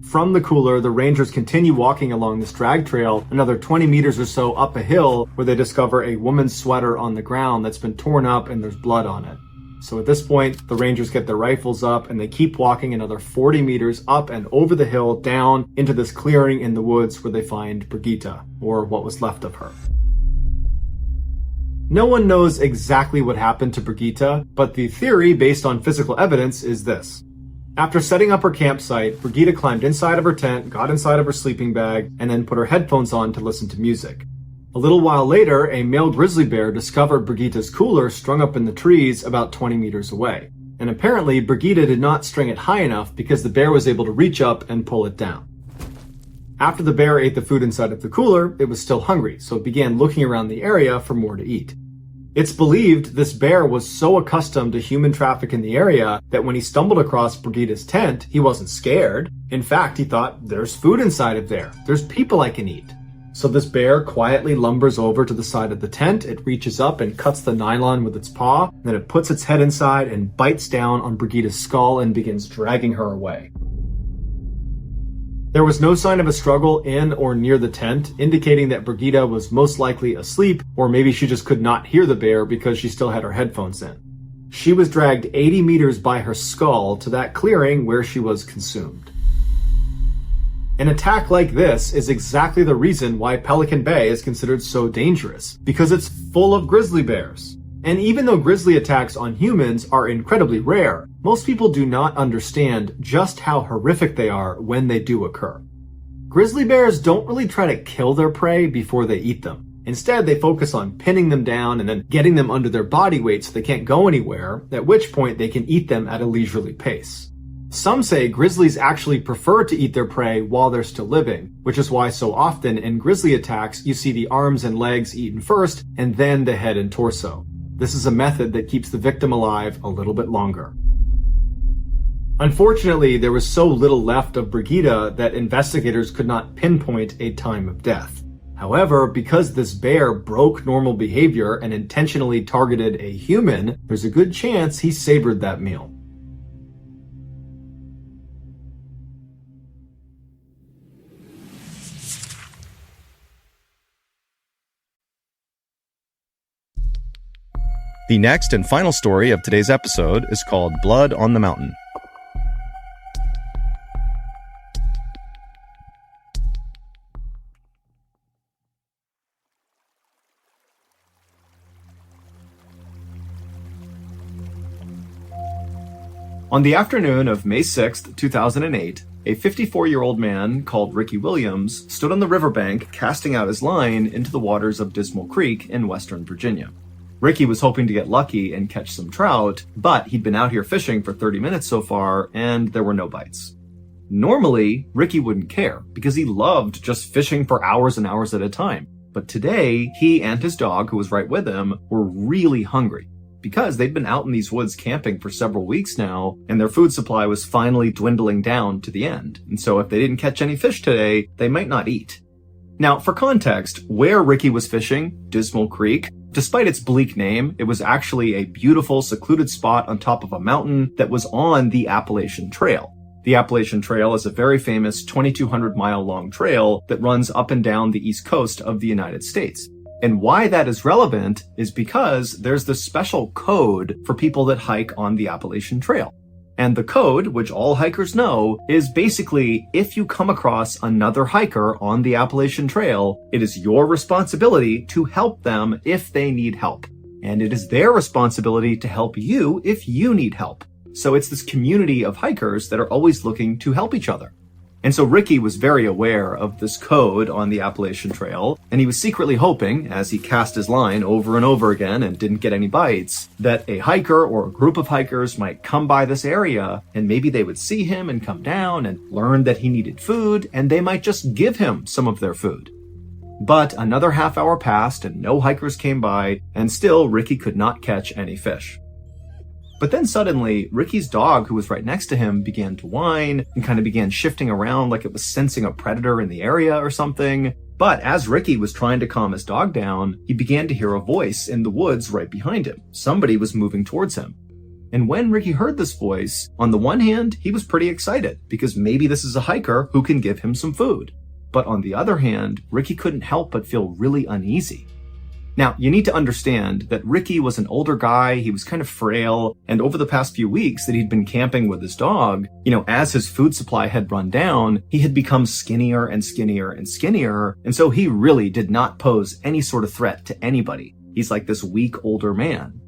From the cooler, the rangers continue walking along this drag trail another 20 meters or so up a hill where they discover a woman's sweater on the ground that's been torn up and there's blood on it. So at this point, the rangers get their rifles up and they keep walking another 40 meters up and over the hill down into this clearing in the woods where they find Brigitte, or what was left of her. No one knows exactly what happened to Brigitte, but the theory based on physical evidence is this. After setting up her campsite, Brigitte climbed inside of her tent, got inside of her sleeping bag, and then put her headphones on to listen to music. A little while later, a male grizzly bear discovered Brigitte's cooler strung up in the trees about 20 meters away. And apparently, Brigitte did not string it high enough because the bear was able to reach up and pull it down. After the bear ate the food inside of the cooler, it was still hungry, so it began looking around the area for more to eat. It's believed this bear was so accustomed to human traffic in the area that when he stumbled across Brigitte's tent, he wasn't scared. In fact, he thought, there's food inside of there. There's people I can eat. So this bear quietly lumbers over to the side of the tent, it reaches up and cuts the nylon with its paw, then it puts its head inside and bites down on Brigitte's skull and begins dragging her away. There was no sign of a struggle in or near the tent, indicating that Brigida was most likely asleep, or maybe she just could not hear the bear because she still had her headphones in. She was dragged 80 meters by her skull to that clearing where she was consumed. An attack like this is exactly the reason why Pelican Bay is considered so dangerous, because it's full of grizzly bears. And even though grizzly attacks on humans are incredibly rare, most people do not understand just how horrific they are when they do occur. Grizzly bears don't really try to kill their prey before they eat them. Instead, they focus on pinning them down and then getting them under their body weight so they can't go anywhere, at which point they can eat them at a leisurely pace. Some say grizzlies actually prefer to eat their prey while they're still living, which is why so often in grizzly attacks you see the arms and legs eaten first and then the head and torso. This is a method that keeps the victim alive a little bit longer. Unfortunately, there was so little left of Brigida that investigators could not pinpoint a time of death. However, because this bear broke normal behavior and intentionally targeted a human, there's a good chance he savored that meal. The next and final story of today's episode is called Blood on the Mountain. On the afternoon of May 6, 2008, a 54-year-old man called Ricky Williams stood on the riverbank casting out his line into the waters of Dismal Creek in western Virginia. Ricky was hoping to get lucky and catch some trout, but he'd been out here fishing for 30 minutes so far, and there were no bites. Normally, Ricky wouldn't care, because he loved just fishing for hours and hours at a time. But today, he and his dog, who was right with him, were really hungry, because they'd been out in these woods camping for several weeks now, and their food supply was finally dwindling down to the end. And so if they didn't catch any fish today, they might not eat. Now, for context, where Ricky was fishing, Dismal Creek, despite its bleak name, it was actually a beautiful, secluded spot on top of a mountain that was on the Appalachian Trail. The Appalachian Trail is a very famous 2,200-mile-long trail that runs up and down the east coast of the United States. And why that is relevant is because there's this special code for people that hike on the Appalachian Trail. And the code, which all hikers know, is basically if you come across another hiker on the Appalachian Trail, it is your responsibility to help them if they need help. And it is their responsibility to help you if you need help. So it's this community of hikers that are always looking to help each other. And so Ricky was very aware of this code on the Appalachian Trail, and he was secretly hoping, as he cast his line over and over again and didn't get any bites, that a hiker or a group of hikers might come by this area, and maybe they would see him and come down and learn that he needed food, and they might just give him some of their food. But another half hour passed and no hikers came by, and still Ricky could not catch any fish. But then suddenly, Ricky's dog, who was right next to him, began to whine and kind of began shifting around like it was sensing a predator in the area or something. But as Ricky was trying to calm his dog down, he began to hear a voice in the woods right behind him. Somebody was moving towards him. And when Ricky heard this voice, on the one hand, he was pretty excited because maybe this is a hiker who can give him some food. But on the other hand, Ricky couldn't help but feel really uneasy. Now, you need to understand that Ricky was an older guy, he was kind of frail, and over the past few weeks that he'd been camping with his dog, as his food supply had run down, he had become skinnier and skinnier and skinnier, and so he really did not pose any sort of threat to anybody. He's like this weak older man.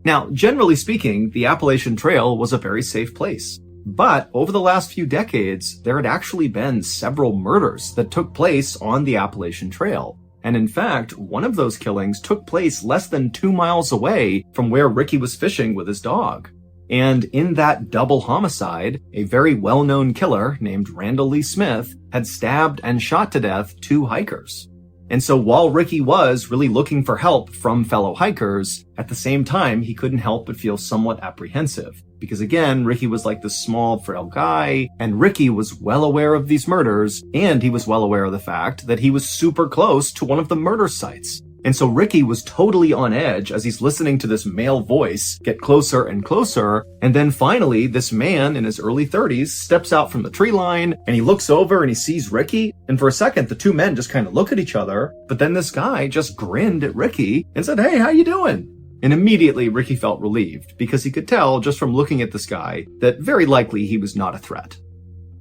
Now, generally speaking, the Appalachian Trail was a very safe place. But over the last few decades, there had actually been several murders that took place on the Appalachian Trail. And in fact, one of those killings took place less than 2 miles away from where Ricky was fishing with his dog. And in that double homicide, a very well-known killer named Randall Lee Smith had stabbed and shot to death 2 hikers. And so while Ricky was really looking for help from fellow hikers, at the same time, he couldn't help but feel somewhat apprehensive. Because again, Ricky was like this small, frail guy, and Ricky was well aware of these murders, and he was well aware of the fact that he was super close to one of the murder sites. And so Ricky was totally on edge as he's listening to this male voice get closer and closer. And then finally, this man in his early 30s steps out from the tree line and he looks over and he sees Ricky. And for a second, the two men just kind of look at each other. But then this guy just grinned at Ricky and said, "Hey, how you doing?" And immediately Ricky felt relieved because he could tell just from looking at this guy that very likely he was not a threat.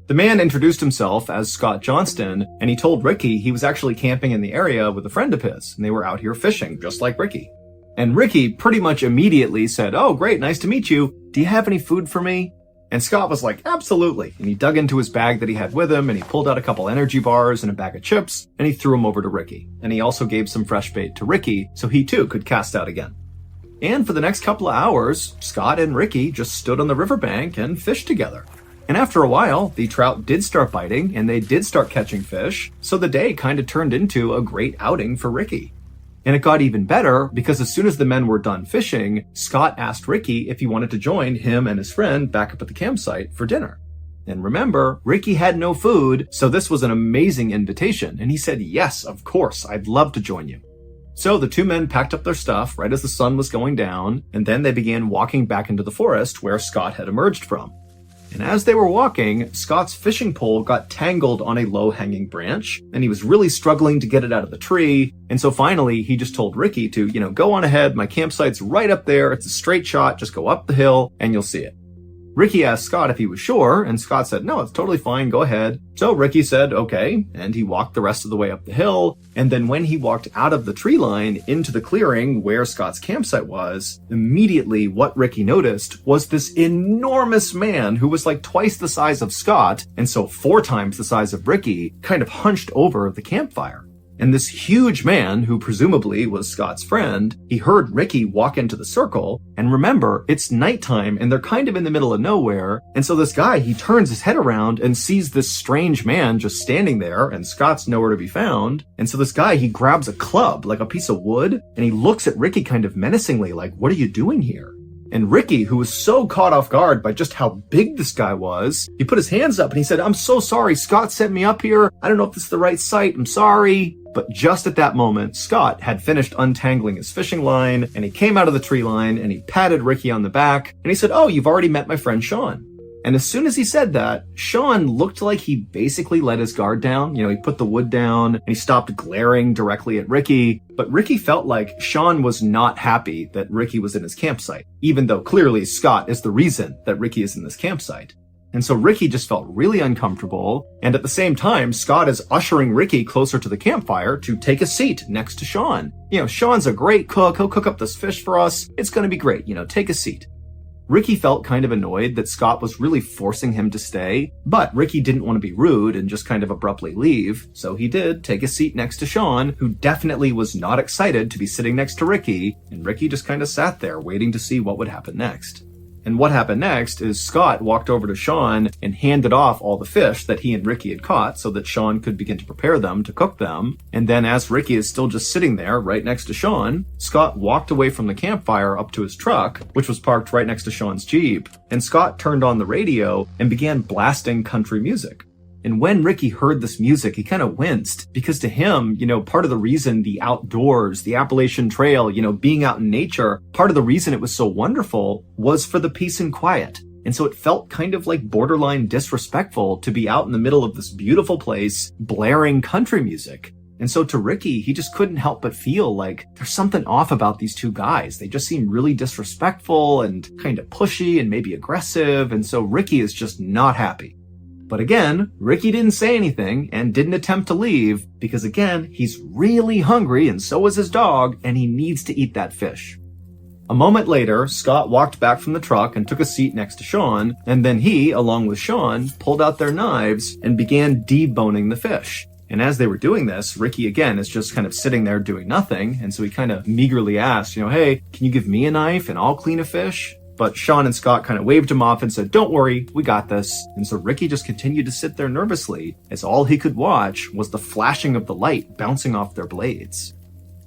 The man introduced himself as Scott Johnston, and he told Ricky he was actually camping in the area with a friend of his, and they were out here fishing, just like Ricky. And Ricky pretty much immediately said, "Oh, great, nice to meet you. Do you have any food for me?" And Scott was like, "Absolutely." And he dug into his bag that he had with him, and he pulled out a couple energy bars and a bag of chips, and he threw them over to Ricky. And he also gave some fresh bait to Ricky, so he too could cast out again. And for the next couple of hours, Scott and Ricky just stood on the riverbank and fished together. And after a while, the trout did start biting and they did start catching fish, so the day kind of turned into a great outing for Ricky. And it got even better because as soon as the men were done fishing, Scott asked Ricky if he wanted to join him and his friend back up at the campsite for dinner. And remember, Ricky had no food, so this was an amazing invitation, and he said, "Yes, of course, I'd love to join you." So the two men packed up their stuff right as the sun was going down, and then they began walking back into the forest where Scott had emerged from. And as they were walking, Scott's fishing pole got tangled on a low-hanging branch, and he was really struggling to get it out of the tree. And so finally, he just told Ricky to, go on ahead. My campsite's right up there. It's a straight shot. Just go up the hill and you'll see it. Ricky asked Scott if he was sure, and Scott said, "No, it's totally fine. Go ahead." So Ricky said, "Okay," and he walked the rest of the way up the hill. And then when he walked out of the tree line into the clearing where Scott's campsite was, immediately what Ricky noticed was this enormous man who was like twice the size of Scott, and so 4 times the size of Ricky, kind of hunched over the campfire. And this huge man, who presumably was Scott's friend, he heard Ricky walk into the circle, and remember, it's nighttime and they're kind of in the middle of nowhere, and so this guy, he turns his head around and sees this strange man just standing there, and Scott's nowhere to be found, and so this guy, he grabs a club, like a piece of wood, and he looks at Ricky kind of menacingly, like, "What are you doing here?" And Ricky, who was so caught off guard by just how big this guy was, he put his hands up and he said, "I'm so sorry, Scott sent me up here. I don't know if this is the right site. I'm sorry." But just at that moment, Scott had finished untangling his fishing line, and he came out of the tree line and he patted Ricky on the back and he said, "Oh, you've already met my friend Sean." And as soon as he said that, Sean looked like he basically let his guard down. He put the wood down and he stopped glaring directly at Ricky. But Ricky felt like Sean was not happy that Ricky was in his campsite, even though clearly Scott is the reason that Ricky is in this campsite. And so Ricky just felt really uncomfortable. And at the same time, Scott is ushering Ricky closer to the campfire to take a seat next to Sean. Sean's a great cook. He'll cook up this fish for us. It's going to be great. Take a seat. Ricky felt kind of annoyed that Scott was really forcing him to stay, but Ricky didn't want to be rude and just kind of abruptly leave, so he did take a seat next to Sean, who definitely was not excited to be sitting next to Ricky, and Ricky just kind of sat there waiting to see what would happen next. And what happened next is Scott walked over to Sean and handed off all the fish that he and Ricky had caught so that Sean could begin to prepare them to cook them. And then as Ricky is still just sitting there right next to Sean, Scott walked away from the campfire up to his truck, which was parked right next to Sean's Jeep. And Scott turned on the radio and began blasting country music. And when Ricky heard this music, he kind of winced because to him, part of the reason the outdoors, the Appalachian Trail, being out in nature, part of the reason it was so wonderful was for the peace and quiet. And so it felt kind of like borderline disrespectful to be out in the middle of this beautiful place, blaring country music. And so to Ricky, he just couldn't help but feel like there's something off about these two guys. They just seem really disrespectful and kind of pushy and maybe aggressive. And so Ricky is just not happy. But again, Ricky didn't say anything and didn't attempt to leave because again, he's really hungry and so is his dog and he needs to eat that fish. A moment later, Scott walked back from the truck and took a seat next to Sean, and then he, along with Sean, pulled out their knives and began deboning the fish. And as they were doing this, Ricky again is just kind of sitting there doing nothing, and so he kind of meagerly asked, "Hey, can you give me a knife and I'll clean a fish?" But Sean and Scott kind of waved him off and said, "Don't worry, we got this." And so Ricky just continued to sit there nervously as all he could watch was the flashing of the light bouncing off their blades.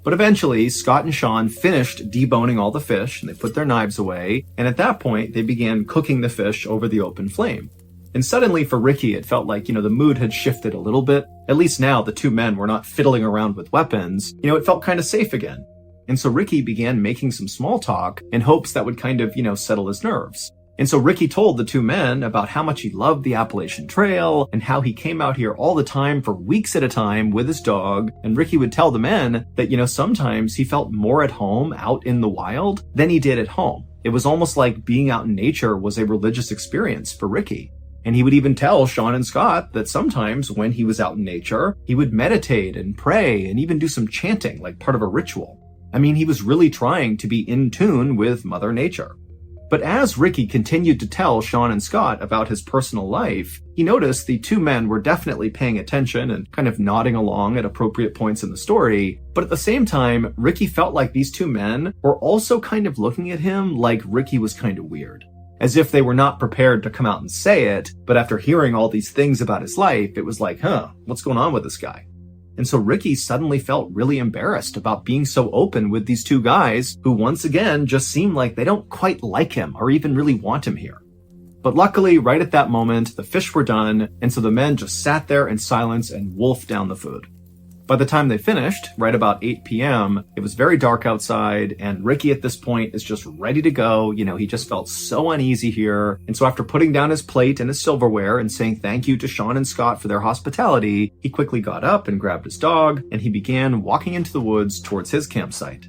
But eventually, Scott and Sean finished deboning all the fish and they put their knives away. And at that point, they began cooking the fish over the open flame. And suddenly for Ricky, it felt like, the mood had shifted a little bit. At least now the two men were not fiddling around with weapons. It felt kind of safe again. And so Ricky began making some small talk in hopes that would kind of, settle his nerves. And so Ricky told the two men about how much he loved the Appalachian Trail and how he came out here all the time for weeks at a time with his dog. And Ricky would tell the men that, sometimes he felt more at home out in the wild than he did at home. It was almost like being out in nature was a religious experience for Ricky. And he would even tell Sean and Scott that sometimes when he was out in nature, he would meditate and pray and even do some chanting like part of a ritual. I mean, he was really trying to be in tune with Mother Nature. But as Ricky continued to tell Sean and Scott about his personal life, he noticed the two men were definitely paying attention and kind of nodding along at appropriate points in the story. But at the same time, Ricky felt like these two men were also kind of looking at him like Ricky was kind of weird. As if they were not prepared to come out and say it, but after hearing all these things about his life, it was like, what's going on with this guy? And so Ricky suddenly felt really embarrassed about being so open with these two guys who once again just seemed like they don't quite like him or even really want him here. But luckily, right at that moment, the fish were done, and so the men just sat there in silence and wolfed down the food. By the time they finished, right about 8 p.m., it was very dark outside, and Ricky at this point is just ready to go. He just felt so uneasy here. And so after putting down his plate and his silverware and saying thank you to Sean and Scott for their hospitality, he quickly got up and grabbed his dog, and he began walking into the woods towards his campsite.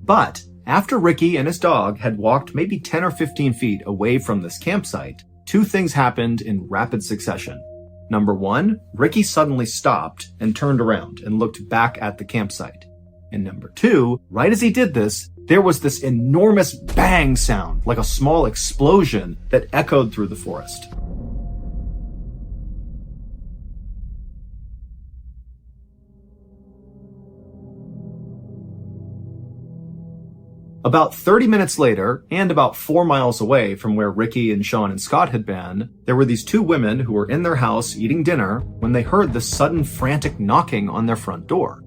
But after Ricky and his dog had walked maybe 10 or 15 feet away from this campsite, two things happened in rapid succession. Number one, Ricky suddenly stopped and turned around and looked back at the campsite. And number two, right as he did this, there was this enormous bang sound, like a small explosion that echoed through the forest. About 30 minutes later, and about 4 miles away from where Ricky and Sean and Scott had been, there were these two women who were in their house eating dinner when they heard this sudden frantic knocking on their front door.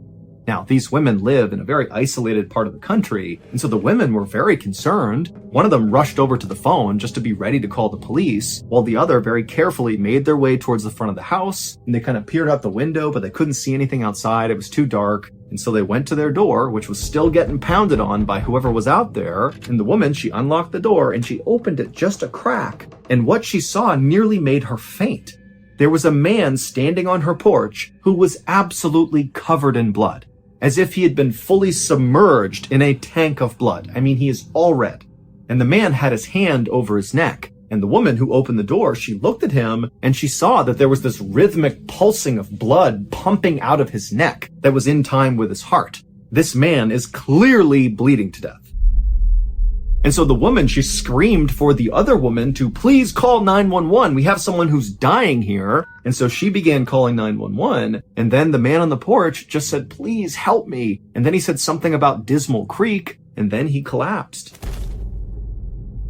Now, these women live in a very isolated part of the country, and so the women were very concerned. One of them rushed over to the phone just to be ready to call the police, while the other very carefully made their way towards the front of the house, and they kind of peered out the window, but they couldn't see anything outside. It was too dark. And so they went to their door, which was still getting pounded on by whoever was out there. And the woman, she unlocked the door and she opened it just a crack. And what she saw nearly made her faint. There was a man standing on her porch who was absolutely covered in blood, as if he had been fully submerged in a tank of blood. I mean, he is all red. And the man had his hand over his neck. And the woman who opened the door, she looked at him and she saw that there was this rhythmic pulsing of blood pumping out of his neck that was in time with his heart. This man is clearly bleeding to death. And so the woman, she screamed for the other woman to please call 911. We have someone who's dying here. And so she began calling 911. And then the man on the porch just said, please help me. And then he said something about Dismal Creek. And then he collapsed.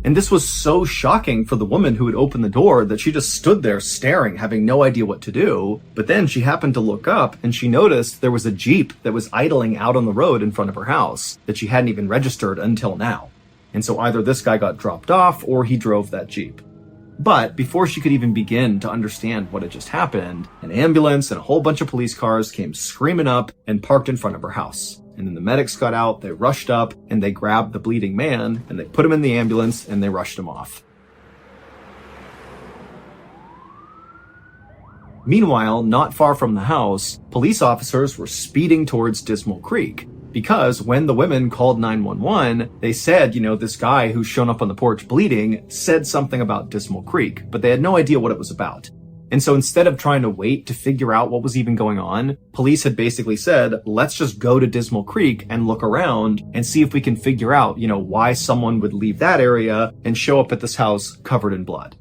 And this was so shocking for the woman who had opened the door that she just stood there staring, having no idea what to do. But then she happened to look up and she noticed there was a Jeep that was idling out on the road in front of her house that she hadn't even registered until now. And so either this guy got dropped off or he drove that Jeep. But before she could even begin to understand what had just happened, an ambulance and a whole bunch of police cars came screaming up and parked in front of her house. And then the medics got out, they rushed up, and they grabbed the bleeding man, and they put him in the ambulance, and they rushed him off. Meanwhile, not far from the house, police officers were speeding towards Dismal Creek, because when the women called 911, they said, this guy who's shown up on the porch bleeding said something about Dismal Creek, but they had no idea what it was about. And so instead of trying to wait to figure out what was even going on, police had basically said, let's just go to Dismal Creek and look around and see if we can figure out, why someone would leave that area and show up at this house covered in blood.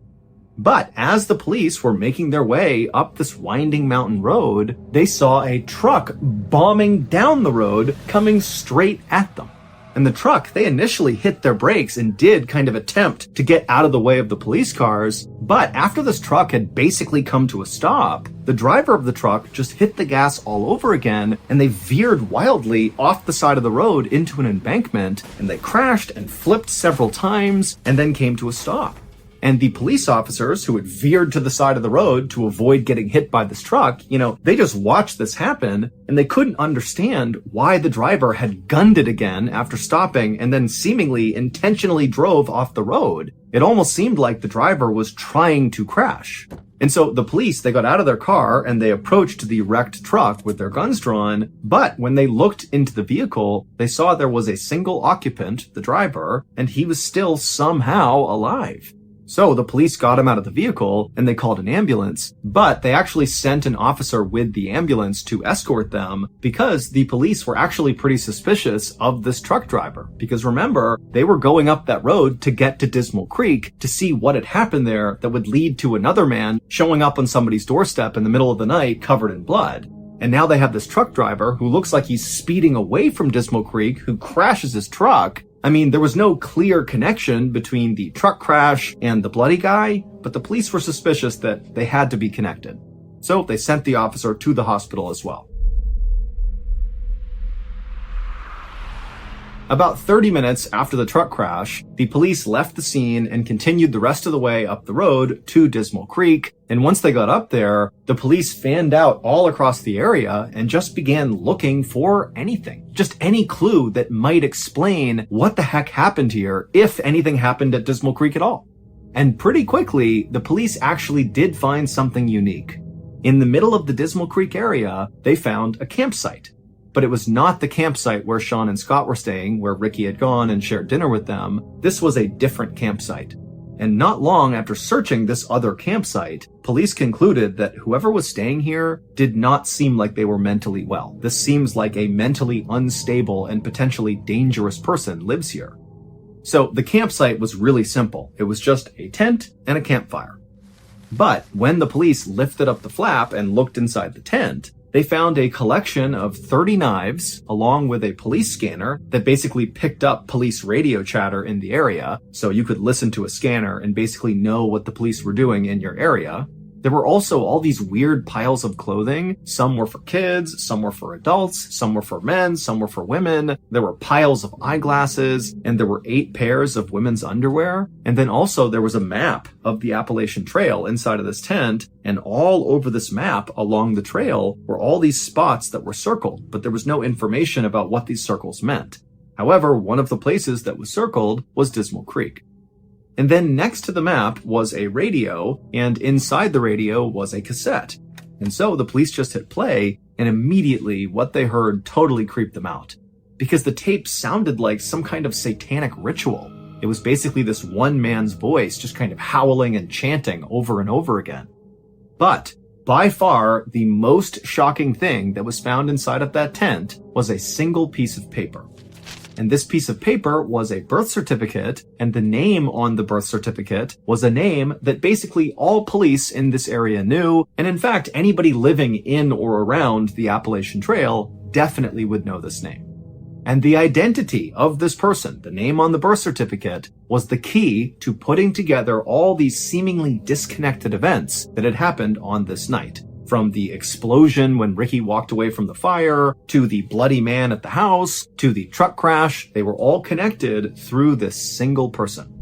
But as the police were making their way up this winding mountain road, they saw a truck bombing down the road coming straight at them. And the truck, they initially hit their brakes and did kind of attempt to get out of the way of the police cars. But after this truck had basically come to a stop, the driver of the truck just hit the gas all over again, and they veered wildly off the side of the road into an embankment, and they crashed and flipped several times and then came to a stop. And the police officers who had veered to the side of the road to avoid getting hit by this truck, they just watched this happen and they couldn't understand why the driver had gunned it again after stopping and then seemingly intentionally drove off the road. It almost seemed like the driver was trying to crash. And so the police, they got out of their car and they approached the wrecked truck with their guns drawn. But when they looked into the vehicle, they saw there was a single occupant, the driver, and he was still somehow alive. So the police got him out of the vehicle and they called an ambulance, but they actually sent an officer with the ambulance to escort them because the police were actually pretty suspicious of this truck driver. Because remember, they were going up that road to get to Dismal Creek to see what had happened there that would lead to another man showing up on somebody's doorstep in the middle of the night covered in blood. And now they have this truck driver who looks like he's speeding away from Dismal Creek, who crashes his truck. I mean, there was no clear connection between the truck crash and the bloody guy, but the police were suspicious that they had to be connected. So they sent the officer to the hospital as well. About 30 minutes after the truck crash, the police left the scene and continued the rest of the way up the road to Dismal Creek. And once they got up there, the police fanned out all across the area and just began looking for anything. Just any clue that might explain what the heck happened here, if anything happened at Dismal Creek at all. And pretty quickly, the police actually did find something unique. In the middle of the Dismal Creek area, they found a campsite. But it was not the campsite where Sean and Scott were staying, where Ricky had gone and shared dinner with them. This was a different campsite. And not long after searching this other campsite, police concluded that whoever was staying here did not seem like they were mentally well. This seems like a mentally unstable and potentially dangerous person lives here. So the campsite was really simple. It was just a tent and a campfire. But when the police lifted up the flap and looked inside the tent, they found a collection of 30 knives along with a police scanner that basically picked up police radio chatter in the area. So you could listen to a scanner and basically know what the police were doing in your area. There were also all these weird piles of clothing. Some were for kids, some were for adults, some were for men, some were for women. There were piles of eyeglasses, and there were 8 pairs of women's underwear. And then also there was a map of the Appalachian Trail inside of this tent, and all over this map along the trail were all these spots that were circled, but there was no information about what these circles meant. However, one of the places that was circled was Dismal Creek. And then next to the map was a radio, and inside the radio was a cassette. And so the police just hit play, and immediately what they heard totally creeped them out. Because the tape sounded like some kind of satanic ritual. It was basically this one man's voice just kind of howling and chanting over and over again. But by far, the most shocking thing that was found inside of that tent was a single piece of paper. And this piece of paper was a birth certificate, and the name on the birth certificate was a name that basically all police in this area knew, and in fact, anybody living in or around the Appalachian Trail definitely would know this name. And the identity of this person, the name on the birth certificate, was the key to putting together all these seemingly disconnected events that had happened on this night. From the explosion when Ricky walked away from the fire, to the bloody man at the house, to the truck crash, they were all connected through this single person.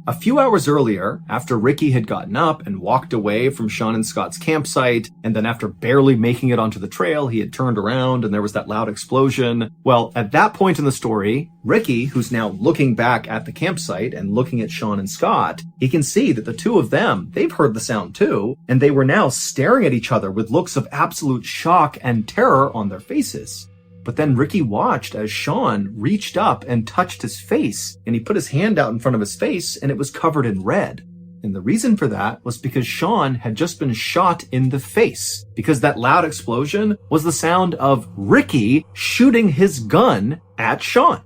A few hours earlier, after Ricky had gotten up and walked away from Sean and Scott's campsite, and then after barely making it onto the trail, he had turned around and there was that loud explosion. Well, at that point in the story, Ricky, who's now looking back at the campsite and looking at Sean and Scott, he can see that the two of them, they've heard the sound too, and they were now staring at each other with looks of absolute shock and terror on their faces. But then Ricky watched as Sean reached up and touched his face, and he put his hand out in front of his face and it was covered in red. And the reason for that was because Sean had just been shot in the face, because that loud explosion was the sound of Ricky shooting his gun at Sean.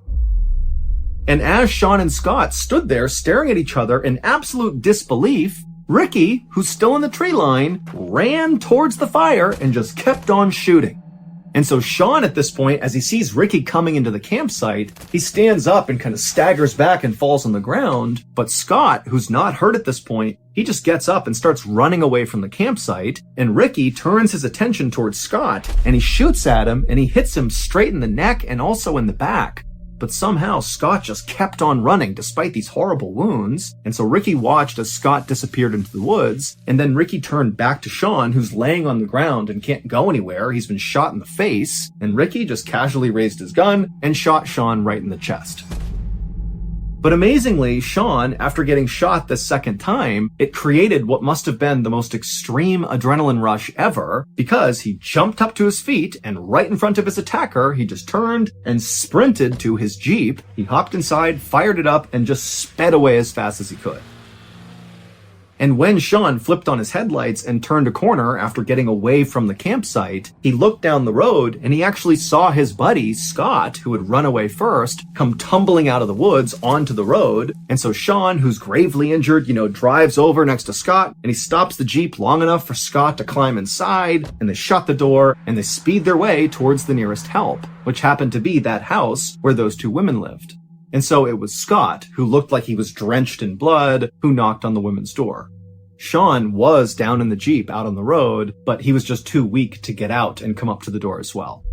And as Sean and Scott stood there staring at each other in absolute disbelief, Ricky, who's still in the tree line, ran towards the fire and just kept on shooting. And so Sean, at this point, as he sees Ricky coming into the campsite, he stands up and kind of staggers back and falls on the ground. But Scott, who's not hurt at this point, he just gets up and starts running away from the campsite. And Ricky turns his attention towards Scott and he shoots at him and he hits him straight in the neck and also in the back. But somehow Scott just kept on running despite these horrible wounds. And so Ricky watched as Scott disappeared into the woods. And then Ricky turned back to Sean, who's laying on the ground and can't go anywhere. He's been shot in the face. And Ricky just casually raised his gun and shot Sean right in the chest. But amazingly, Sean, after getting shot the second time, it created what must have been the most extreme adrenaline rush ever, because he jumped up to his feet and right in front of his attacker, he just turned and sprinted to his Jeep. He hopped inside, fired it up, and just sped away as fast as he could. And when Sean flipped on his headlights and turned a corner after getting away from the campsite, he looked down the road and he actually saw his buddy, Scott, who had run away first, come tumbling out of the woods onto the road. And so Sean, who's gravely injured, drives over next to Scott and he stops the Jeep long enough for Scott to climb inside, and they shut the door and they speed their way towards the nearest help, which happened to be that house where those two women lived. And so it was Scott, who looked like he was drenched in blood, who knocked on the women's door. Sean was down in the Jeep out on the road, but he was just too weak to get out and come up to the door as well.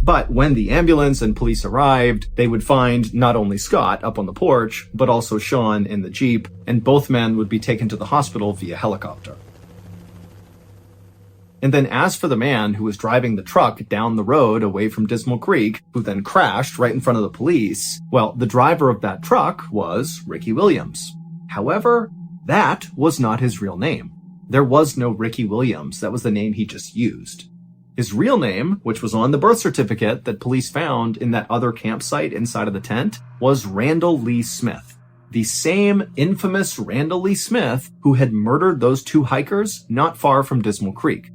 But when the ambulance and police arrived, they would find not only Scott up on the porch, but also Sean in the Jeep, and both men would be taken to the hospital via helicopter. And then as for the man who was driving the truck down the road away from Dismal Creek, who then crashed right in front of the police, well, the driver of that truck was Ricky Williams. However, that was not his real name. There was no Ricky Williams. That was the name he just used. His real name, which was on the birth certificate that police found in that other campsite inside of the tent, was Randall Lee Smith. The same infamous Randall Lee Smith who had murdered those two hikers not far from Dismal Creek.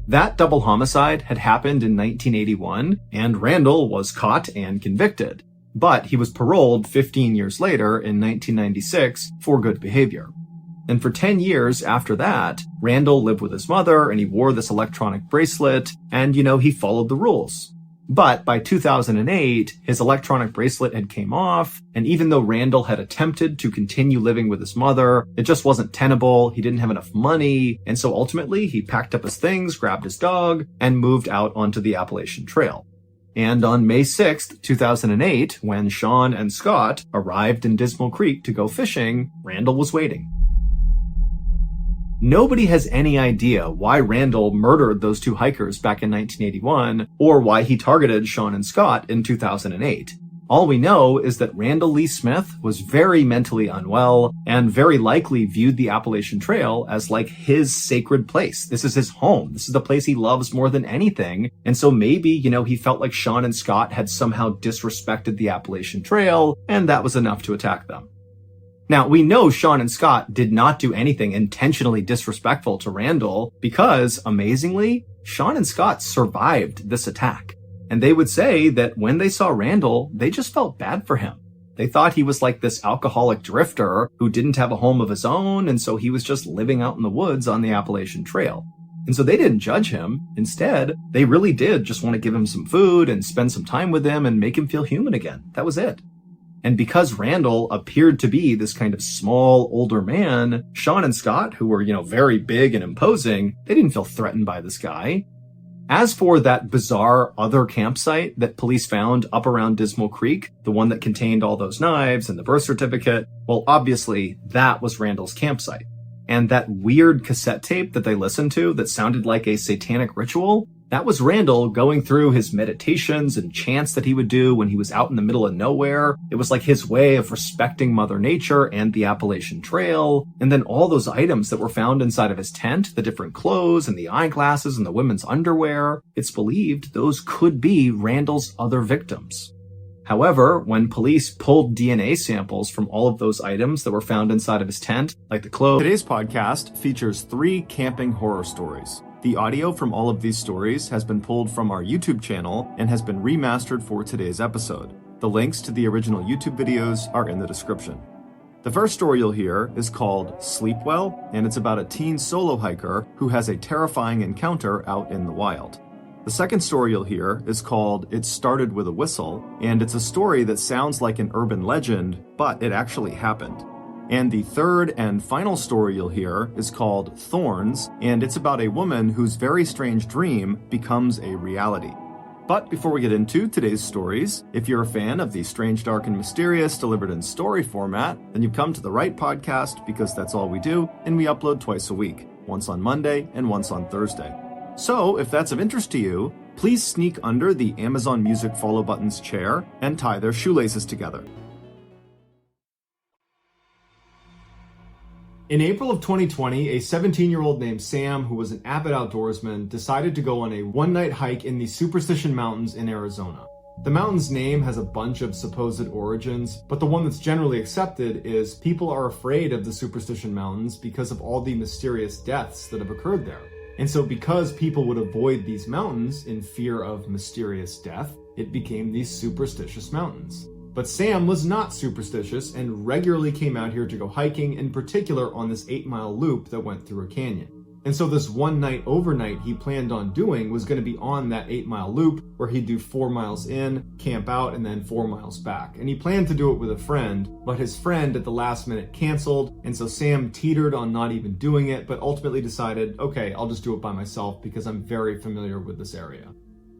That double homicide had happened in 1981, and Randall was caught and convicted. But he was paroled 15 years later in 1996 for good behavior. And for 10 years after that, Randall lived with his mother and he wore this electronic bracelet and, he followed the rules. But by 2008, his electronic bracelet had came off, and even though Randall had attempted to continue living with his mother, it just wasn't tenable, he didn't have enough money, and so ultimately he packed up his things, grabbed his dog, and moved out onto the Appalachian Trail. And on May 6th, 2008, when Sean and Scott arrived in Dismal Creek to go fishing, Randall was waiting. Nobody has any idea why Randall murdered those two hikers back in 1981, or why he targeted Sean and Scott in 2008. All we know is that Randall Lee Smith was very mentally unwell and very likely viewed the Appalachian Trail as like his sacred place. This is his home. This is the place he loves more than anything. And so maybe, he felt like Sean and Scott had somehow disrespected the Appalachian Trail, and that was enough to attack them. Now, we know Sean and Scott did not do anything intentionally disrespectful to Randall because, amazingly, Sean and Scott survived this attack. And they would say that when they saw Randall, they just felt bad for him. They thought he was like this alcoholic drifter who didn't have a home of his own, and so he was just living out in the woods on the Appalachian Trail. And so they didn't judge him. Instead, they really did just want to give him some food and spend some time with him and make him feel human again. That was it. And because Randall appeared to be this kind of small, older man, Sean and Scott, who were, very big and imposing, they didn't feel threatened by this guy. As for that bizarre other campsite that police found up around Dismal Creek, the one that contained all those knives and the birth certificate, well, obviously, that was Randall's campsite. And that weird cassette tape that they listened to that sounded like a satanic ritual, that was Randall going through his meditations and chants that he would do when he was out in the middle of nowhere. It was like his way of respecting Mother Nature and the Appalachian Trail. And then all those items that were found inside of his tent, the different clothes and the eyeglasses and the women's underwear, it's believed those could be Randall's other victims. However, when police pulled DNA samples from all of those items that were found inside of his tent, like the clothes... Today's podcast features 3 camping horror stories. The audio from all of these stories has been pulled from our YouTube channel and has been remastered for today's episode. The links to the original YouTube videos are in the description. The first story you'll hear is called Sleep Well, and it's about a teen solo hiker who has a terrifying encounter out in the wild. The second story you'll hear is called It Started with a Whistle, and it's a story that sounds like an urban legend, but it actually happened. And the third and final story you'll hear is called Thorns, and it's about a woman whose very strange dream becomes a reality. But before we get into today's stories, if you're a fan of the strange, dark, and mysterious delivered in story format, then you've come to the right podcast because that's all we do, and we upload twice a week, once on Monday and once on Thursday. So if that's of interest to you, please sneak under the Amazon Music follow button's chair and tie their shoelaces together. In April of 2020, a 17-year-old named Sam, who was an avid outdoorsman, decided to go on a one-night hike in the Superstition Mountains in Arizona. The mountain's name has a bunch of supposed origins, but the one that's generally accepted is people are afraid of the Superstition Mountains because of all the mysterious deaths that have occurred there. And so because people would avoid these mountains in fear of mysterious death, it became these Superstitious Mountains. But Sam was not superstitious and regularly came out here to go hiking, in particular on this 8-mile loop that went through a canyon. And so this one night overnight he planned on doing was going to be on that 8-mile loop where he'd do 4 miles in, camp out, and then 4 miles back. And he planned to do it with a friend, but his friend at the last minute canceled, and so Sam teetered on not even doing it, but ultimately decided, okay, I'll just do it by myself because I'm very familiar with this area.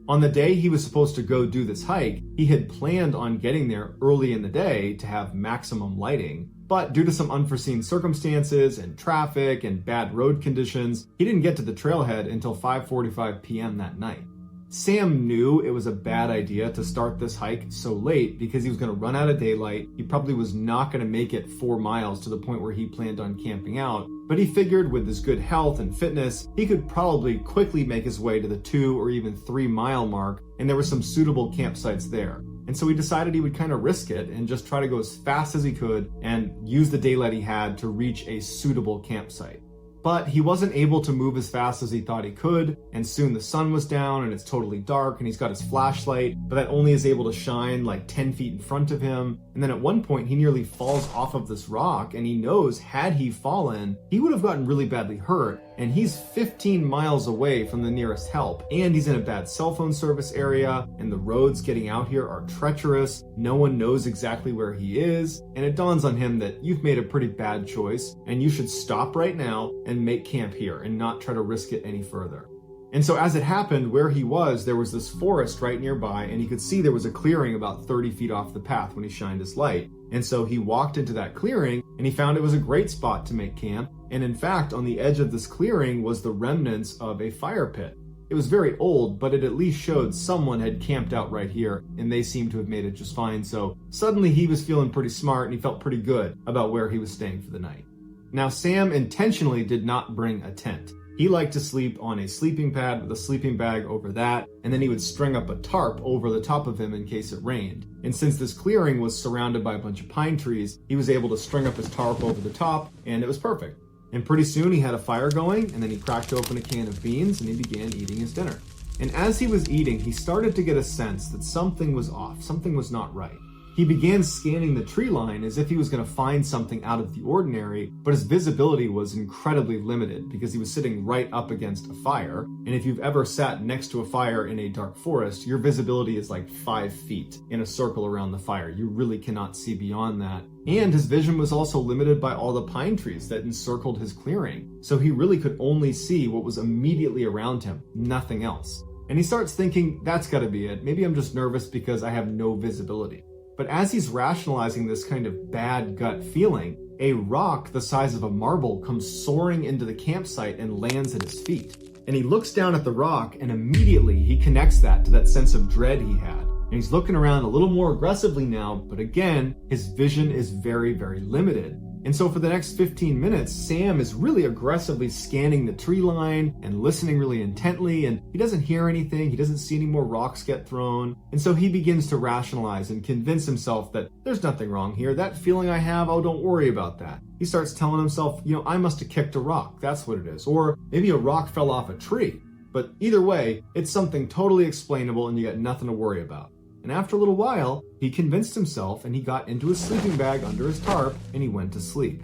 On the day he was supposed to go do this hike, he had planned on getting there early in the day to have maximum lighting, but due to some unforeseen circumstances and traffic and bad road conditions, he didn't get to the trailhead until 5:45 p.m. that night. Sam knew it was a bad idea to start this hike so late because he was going to run out of daylight. He probably was not going to make it 4 miles to the point where he planned on camping out, but he figured with his good health and fitness, he could probably quickly make his way to the 2 or even 3 mile mark, and there were some suitable campsites there. And so he decided he would kind of risk it and just try to go as fast as he could and use the daylight he had to reach a suitable campsite. But he wasn't able to move as fast as he thought he could, and soon the sun was down and it's totally dark and he's got his flashlight, but that only is able to shine like 10 feet in front of him. And then at one point he nearly falls off of this rock, and he knows had he fallen, he would have gotten really badly hurt, and he's 15 miles away from the nearest help, and he's in a bad cell phone service area, and the roads getting out here are treacherous. No one knows exactly where he is, and it dawns on him that you've made a pretty bad choice and you should stop right now and make camp here and not try to risk it any further. And so as it happened, where he was, there was this forest right nearby, and he could see there was a clearing about 30 feet off the path when he shined his light. And so he walked into that clearing, and he found it was a great spot to make camp. And in fact, on the edge of this clearing was the remnants of a fire pit. It was very old, but it at least showed someone had camped out right here, and they seemed to have made it just fine. So suddenly he was feeling pretty smart, and he felt pretty good about where he was staying for the night. Now, Sam intentionally did not bring a tent. He liked to sleep on a sleeping pad with a sleeping bag over that, and then he would string up a tarp over the top of him in case it rained. And since this clearing was surrounded by a bunch of pine trees, he was able to string up his tarp over the top, and it was perfect. And pretty soon he had a fire going, and then he cracked open a can of beans and he began eating his dinner. And as he was eating, he started to get a sense that something was off, something was not right. He began scanning the tree line as if he was going to find something out of the ordinary, but his visibility was incredibly limited because he was sitting right up against a fire. And if you've ever sat next to a fire in a dark forest, your visibility is like 5 feet in a circle around the fire. You really cannot see beyond that. And his vision was also limited by all the pine trees that encircled his clearing. So he really could only see what was immediately around him, nothing else. And he starts thinking, that's got to be it. Maybe I'm just nervous because I have no visibility. But as he's rationalizing this kind of bad gut feeling, a rock the size of a marble comes soaring into the campsite and lands at his feet. And he looks down at the rock, and immediately he connects that to that sense of dread he had. And he's looking around a little more aggressively now, but again, his vision is very, very limited. And so for the next 15 minutes, Sam is really aggressively scanning the tree line and listening really intently, and he doesn't hear anything, he doesn't see any more rocks get thrown. And so he begins to rationalize and convince himself that there's nothing wrong here, that feeling I have, oh, don't worry about that. He starts telling himself, I must have kicked a rock, that's what it is. Or maybe a rock fell off a tree. But either way, it's something totally explainable and you got nothing to worry about. And after a little while, he convinced himself and he got into his sleeping bag under his tarp and he went to sleep.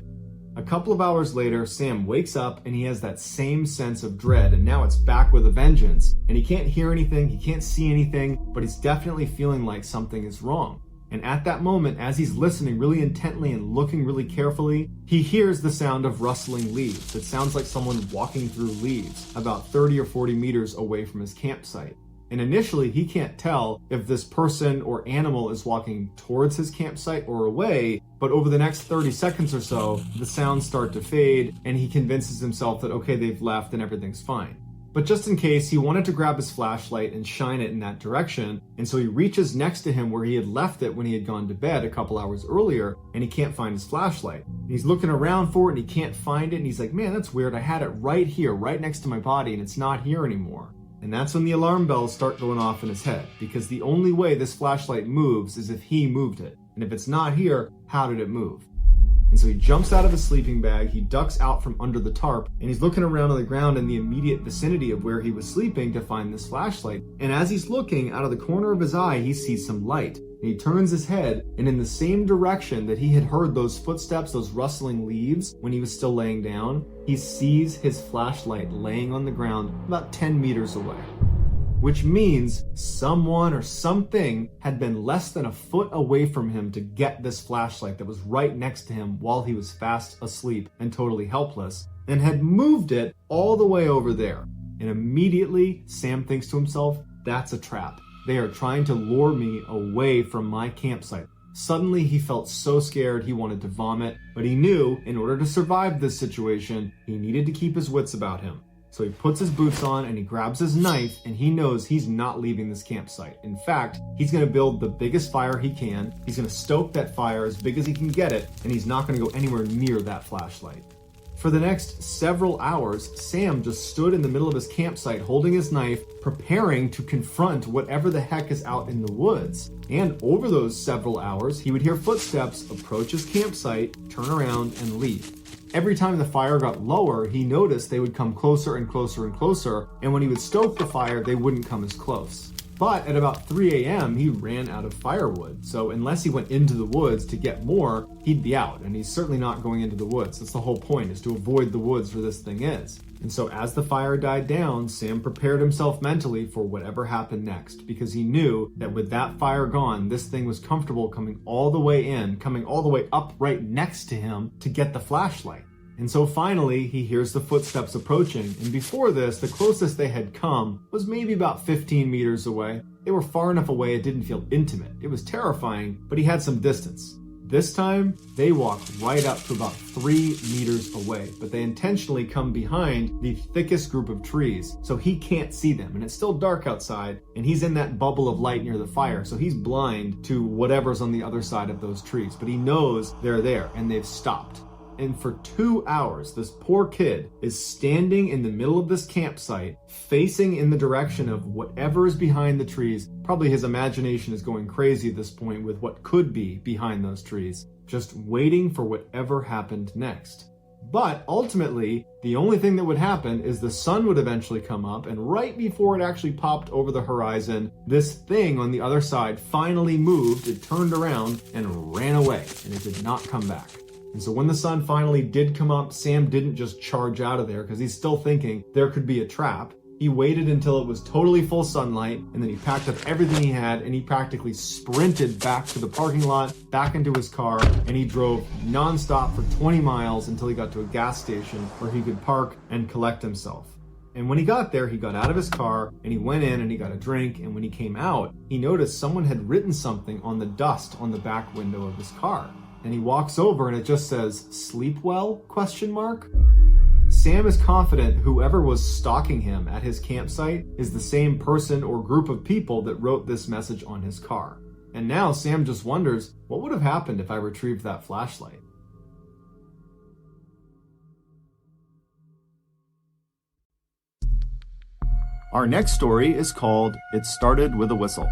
A couple of hours later, Sam wakes up and he has that same sense of dread, and now it's back with a vengeance. And he can't hear anything, he can't see anything, but he's definitely feeling like something is wrong. And at that moment, as he's listening really intently and looking really carefully, he hears the sound of rustling leaves. It sounds like someone walking through leaves about 30 or 40 meters away from his campsite. And initially, he can't tell if this person or animal is walking towards his campsite or away, but over the next 30 seconds or so, the sounds start to fade, and he convinces himself that, okay, they've left and everything's fine. But just in case, he wanted to grab his flashlight and shine it in that direction, and so he reaches next to him where he had left it when he had gone to bed a couple hours earlier, and he can't find his flashlight. And he's looking around for it, and he can't find it, and he's like, man, that's weird, I had it right here, right next to my body, and it's not here anymore. And that's when the alarm bells start going off in his head, because the only way this flashlight moves is if he moved it. And if it's not here, how did it move? And so he jumps out of his sleeping bag, he ducks out from under the tarp, and he's looking around on the ground in the immediate vicinity of where he was sleeping to find this flashlight. And as he's looking, out of the corner of his eye, he sees some light. And he turns his head, and in the same direction that he had heard those footsteps, those rustling leaves, when he was still laying down, he sees his flashlight laying on the ground about 10 meters away. Which means someone or something had been less than a foot away from him to get this flashlight that was right next to him while he was fast asleep and totally helpless, and had moved it all the way over there. And immediately, Sam thinks to himself, that's a trap. They are trying to lure me away from my campsite. Suddenly, he felt so scared he wanted to vomit, but he knew in order to survive this situation, he needed to keep his wits about him. So he puts his boots on and he grabs his knife, and he knows he's not leaving this campsite. In fact, he's going to build the biggest fire he can. He's going to stoke that fire as big as he can get it, and he's not going to go anywhere near that flashlight. For the next several hours, Sam just stood in the middle of his campsite holding his knife, preparing to confront whatever the heck is out in the woods. And over those several hours, he would hear footsteps approach his campsite, turn around, and leave. Every time the fire got lower, he noticed they would come closer and closer and closer, and when he would stoke the fire, they wouldn't come as close. But at about 3 a.m., he ran out of firewood, so unless he went into the woods to get more, he'd be out, and he's certainly not going into the woods. That's the whole point, is to avoid the woods where this thing is. And so as the fire died down, Sam prepared himself mentally for whatever happened next, because he knew that with that fire gone, this thing was comfortable coming all the way in, coming all the way up right next to him to get the flashlight. And so finally, he hears the footsteps approaching, and before this, the closest they had come was maybe about 15 meters away. They were far enough away it didn't feel intimate. It was terrifying, but he had some distance. This time, they walk right up to about 3 meters away, but they intentionally come behind the thickest group of trees, so he can't see them, and it's still dark outside, and he's in that bubble of light near the fire, so he's blind to whatever's on the other side of those trees, but he knows they're there, and they've stopped. And for 2 hours, this poor kid is standing in the middle of this campsite, facing in the direction of whatever is behind the trees. Probably his imagination is going crazy at this point with what could be behind those trees, just waiting for whatever happened next. But ultimately, the only thing that would happen is the sun would eventually come up, and right before it actually popped over the horizon, this thing on the other side finally moved, it turned around and ran away, and it did not come back. And so when the sun finally did come up, Sam didn't just charge out of there because he's still thinking there could be a trap. He waited until it was totally full sunlight, and then he packed up everything he had, and he practically sprinted back to the parking lot, back into his car, and he drove nonstop for 20 miles until he got to a gas station where he could park and collect himself. And when he got there, he got out of his car, and he went in and he got a drink, and when he came out, he noticed someone had written something on the dust on the back window of his car. And he walks over and it just says, "Sleep well?" ? Sam is confident whoever was stalking him at his campsite is the same person or group of people that wrote this message on his car. And now Sam just wonders, what would have happened if I retrieved that flashlight? Our next story is called It Started with a Whistle.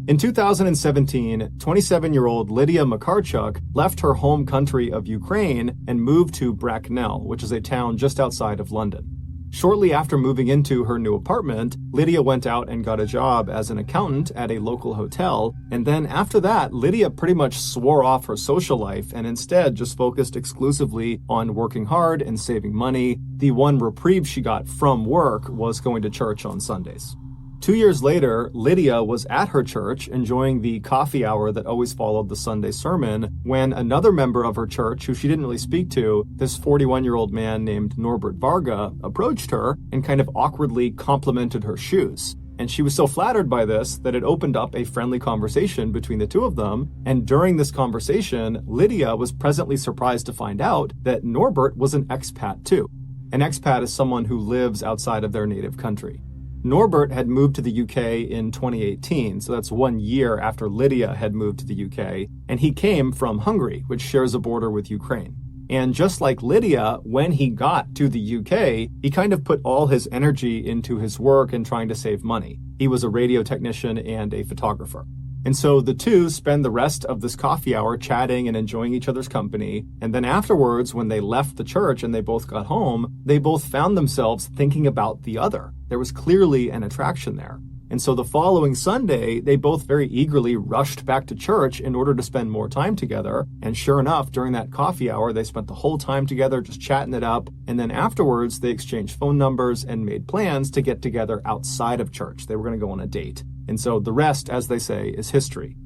In 2017, 27-year-old Lydia Makarchuk left her home country of Ukraine and moved to Bracknell, which is a town just outside of London. Shortly after moving into her new apartment, Lydia went out and got a job as an accountant at a local hotel, and then after that, Lydia pretty much swore off her social life and instead just focused exclusively on working hard and saving money. The one reprieve she got from work was going to church on Sundays. 2 years later, Lydia was at her church enjoying the coffee hour that always followed the Sunday sermon when another member of her church, who she didn't really speak to, this 41-year-old man named Norbert Varga, approached her and kind of awkwardly complimented her shoes. And she was so flattered by this that it opened up a friendly conversation between the two of them. And during this conversation, Lydia was pleasantly surprised to find out that Norbert was an expat too. An expat is someone who lives outside of their native country. Norbert had moved to the UK in 2018, so that's 1 year after Lydia had moved to the UK, and he came from Hungary, which shares a border with Ukraine. And just like Lydia, when he got to the UK, he kind of put all his energy into his work and trying to save money. He was a radio technician and a photographer. And so the two spend the rest of this coffee hour chatting and enjoying each other's company. And then afterwards, when they left the church and they both got home, they both found themselves thinking about the other. There was clearly an attraction there. And so the following Sunday, they both very eagerly rushed back to church in order to spend more time together. And sure enough, during that coffee hour, they spent the whole time together just chatting it up. And then afterwards, they exchanged phone numbers and made plans to get together outside of church. They were going to go on a date. And so the rest, as they say, is history.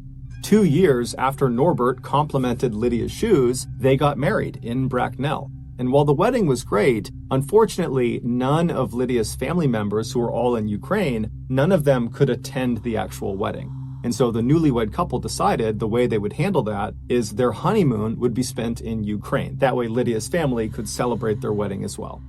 2 years after Norbert complimented Lydia's shoes, they got married in Bracknell. And while the wedding was great, unfortunately, none of Lydia's family members, who were all in Ukraine, none of them could attend the actual wedding. And so the newlywed couple decided the way they would handle that is their honeymoon would be spent in Ukraine. That way Lydia's family could celebrate their wedding as well.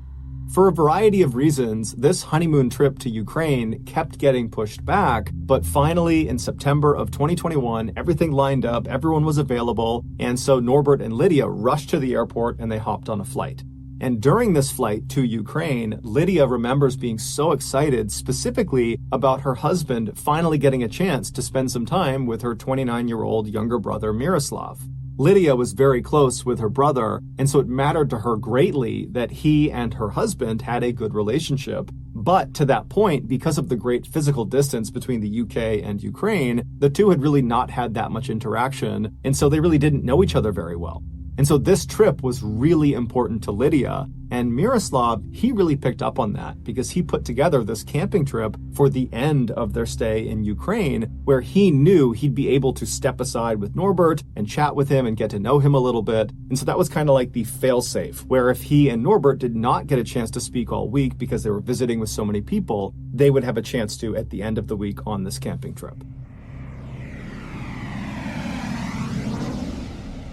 For a variety of reasons, this honeymoon trip to Ukraine kept getting pushed back, but finally in September of 2021, everything lined up, everyone was available, and so Norbert and Lydia rushed to the airport and they hopped on a flight. And during this flight to Ukraine, Lydia remembers being so excited specifically about her husband finally getting a chance to spend some time with her 29-year-old younger brother Miroslav. Lydia was very close with her brother, and so it mattered to her greatly that he and her husband had a good relationship. But to that point, because of the great physical distance between the UK and Ukraine, the two had really not had that much interaction, and so they really didn't know each other very well. And so this trip was really important to Lydia, and Miroslav, he really picked up on that because he put together this camping trip for the end of their stay in Ukraine, where he knew he'd be able to step aside with Norbert and chat with him and get to know him a little bit. And so that was kind of like the fail-safe, where if he and Norbert did not get a chance to speak all week because they were visiting with so many people, they would have a chance to at the end of the week on this camping trip.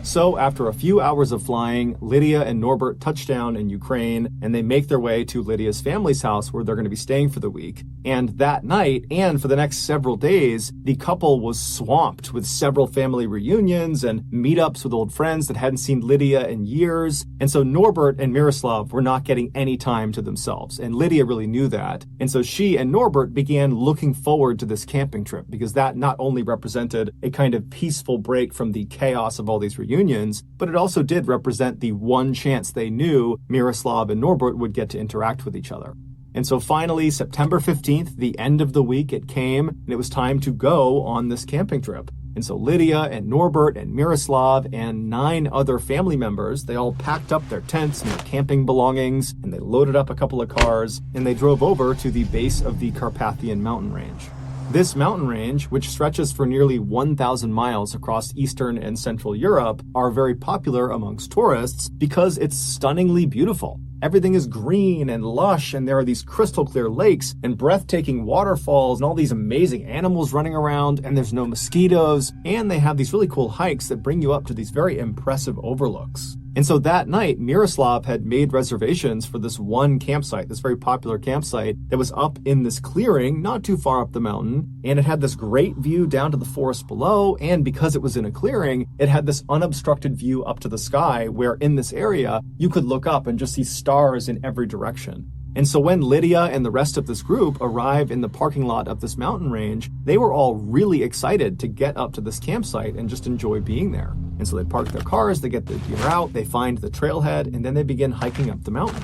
So after a few hours of flying, Lydia and Norbert touch down in Ukraine, and they make their way to Lydia's family's house where they're going to be staying for the week. And that night, and for the next several days, the couple was swamped with several family reunions and meetups with old friends that hadn't seen Lydia in years. And so Norbert and Miroslav were not getting any time to themselves, and Lydia really knew that. And so she and Norbert began looking forward to this camping trip because that not only represented a kind of peaceful break from the chaos of all these reunions, but it also did represent the one chance they knew Miroslav and Norbert would get to interact with each other. And so finally, September 15th, the end of the week, it came, and it was time to go on this camping trip. And so Lydia and Norbert and Miroslav and 9 other family members, they all packed up their tents and their camping belongings, and they loaded up a couple of cars, and they drove over to the base of the Carpathian mountain range. This mountain range, which stretches for nearly 1,000 miles across Eastern and Central Europe, are very popular amongst tourists because it's stunningly beautiful. Everything is green and lush, and there are these crystal clear lakes and breathtaking waterfalls and all these amazing animals running around, and there's no mosquitoes, and they have these really cool hikes that bring you up to these very impressive overlooks. And so that night, Miroslav had made reservations for this one campsite, this very popular campsite that was up in this clearing, not too far up the mountain, and it had this great view down to the forest below, and because it was in a clearing, it had this unobstructed view up to the sky, where in this area, you could look up and just see stars in every direction. And so when Lydia and the rest of this group arrive in the parking lot of this mountain range, they were all really excited to get up to this campsite and just enjoy being there. And so they park their cars, they get their gear out, they find the trailhead, and then they begin hiking up the mountain.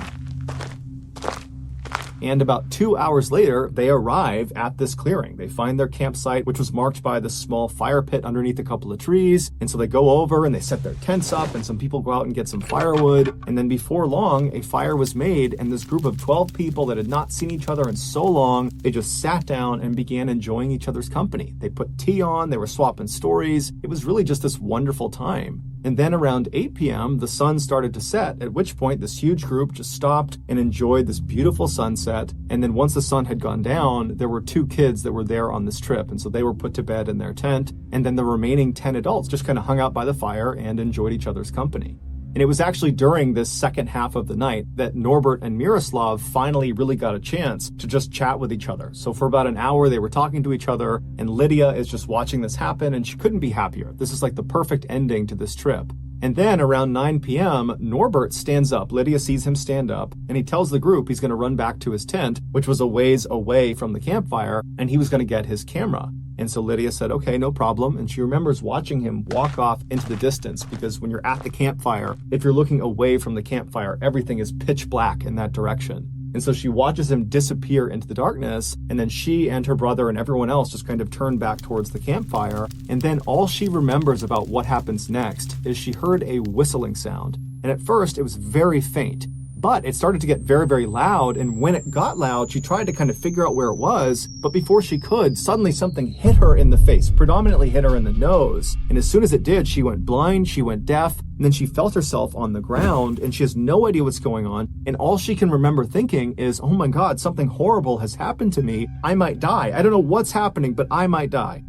And about 2 hours later, they arrive at this clearing. They find their campsite, which was marked by this small fire pit underneath a couple of trees. And so they go over and they set their tents up, and some people go out and get some firewood. And then before long, a fire was made, and this group of 12 people that had not seen each other in so long, they just sat down and began enjoying each other's company. They put tea on, they were swapping stories. It was really just this wonderful time. And then around 8 p.m., the sun started to set, at which point this huge group just stopped and enjoyed this beautiful sunset. And then once the sun had gone down, there were 2 kids that were there on this trip. And so they were put to bed in their tent. And then the remaining 10 adults just kind of hung out by the fire and enjoyed each other's company. And it was actually during this second half of the night that Norbert and Miroslav finally really got a chance to just chat with each other. So for about an hour, they were talking to each other, and Lydia is just watching this happen, and she couldn't be happier. This is like the perfect ending to this trip. And then around 9 p.m., Norbert stands up. Lydia sees him stand up, and he tells the group he's going to run back to his tent, which was a ways away from the campfire, and he was going to get his camera. And so Lydia said, okay, no problem. And she remembers watching him walk off into the distance, because when you're at the campfire, if you're looking away from the campfire, everything is pitch black in that direction. And so she watches him disappear into the darkness, and then she and her brother and everyone else just kind of turn back towards the campfire. And then all she remembers about what happens next is she heard a whistling sound. And at first, it was very faint. But it started to get very, very loud, and when it got loud, she tried to kind of figure out where it was, but before she could, suddenly something hit her in the face, predominantly hit her in the nose. And as soon as it did, she went blind, she went deaf, and then she felt herself on the ground, and she has no idea what's going on, and all she can remember thinking is, oh my God, something horrible has happened to me. I might die. I don't know what's happening, but I might die.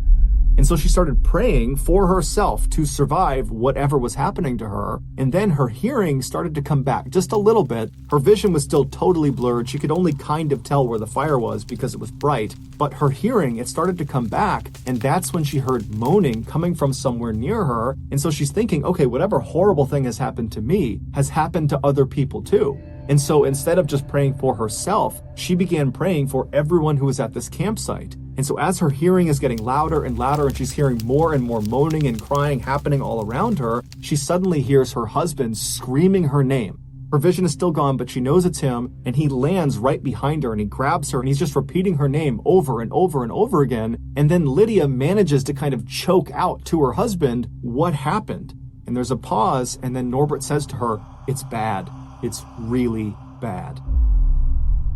And so she started praying for herself to survive whatever was happening to her. And then her hearing started to come back just a little bit. Her vision was still totally blurred. She could only kind of tell where the fire was because it was bright. But her hearing, it started to come back. And that's when she heard moaning coming from somewhere near her. And so she's thinking, okay, whatever horrible thing has happened to me has happened to other people too. And so instead of just praying for herself, she began praying for everyone who was at this campsite. And so as her hearing is getting louder and louder, and she's hearing more and more moaning and crying happening all around her, she suddenly hears her husband screaming her name. Her vision is still gone, but she knows it's him, and he lands right behind her, and he grabs her, and he's just repeating her name over and over and over again. And then Lydia manages to kind of choke out to her husband what happened. And there's a pause, and then Norbert says to her, "It's bad. It's really bad."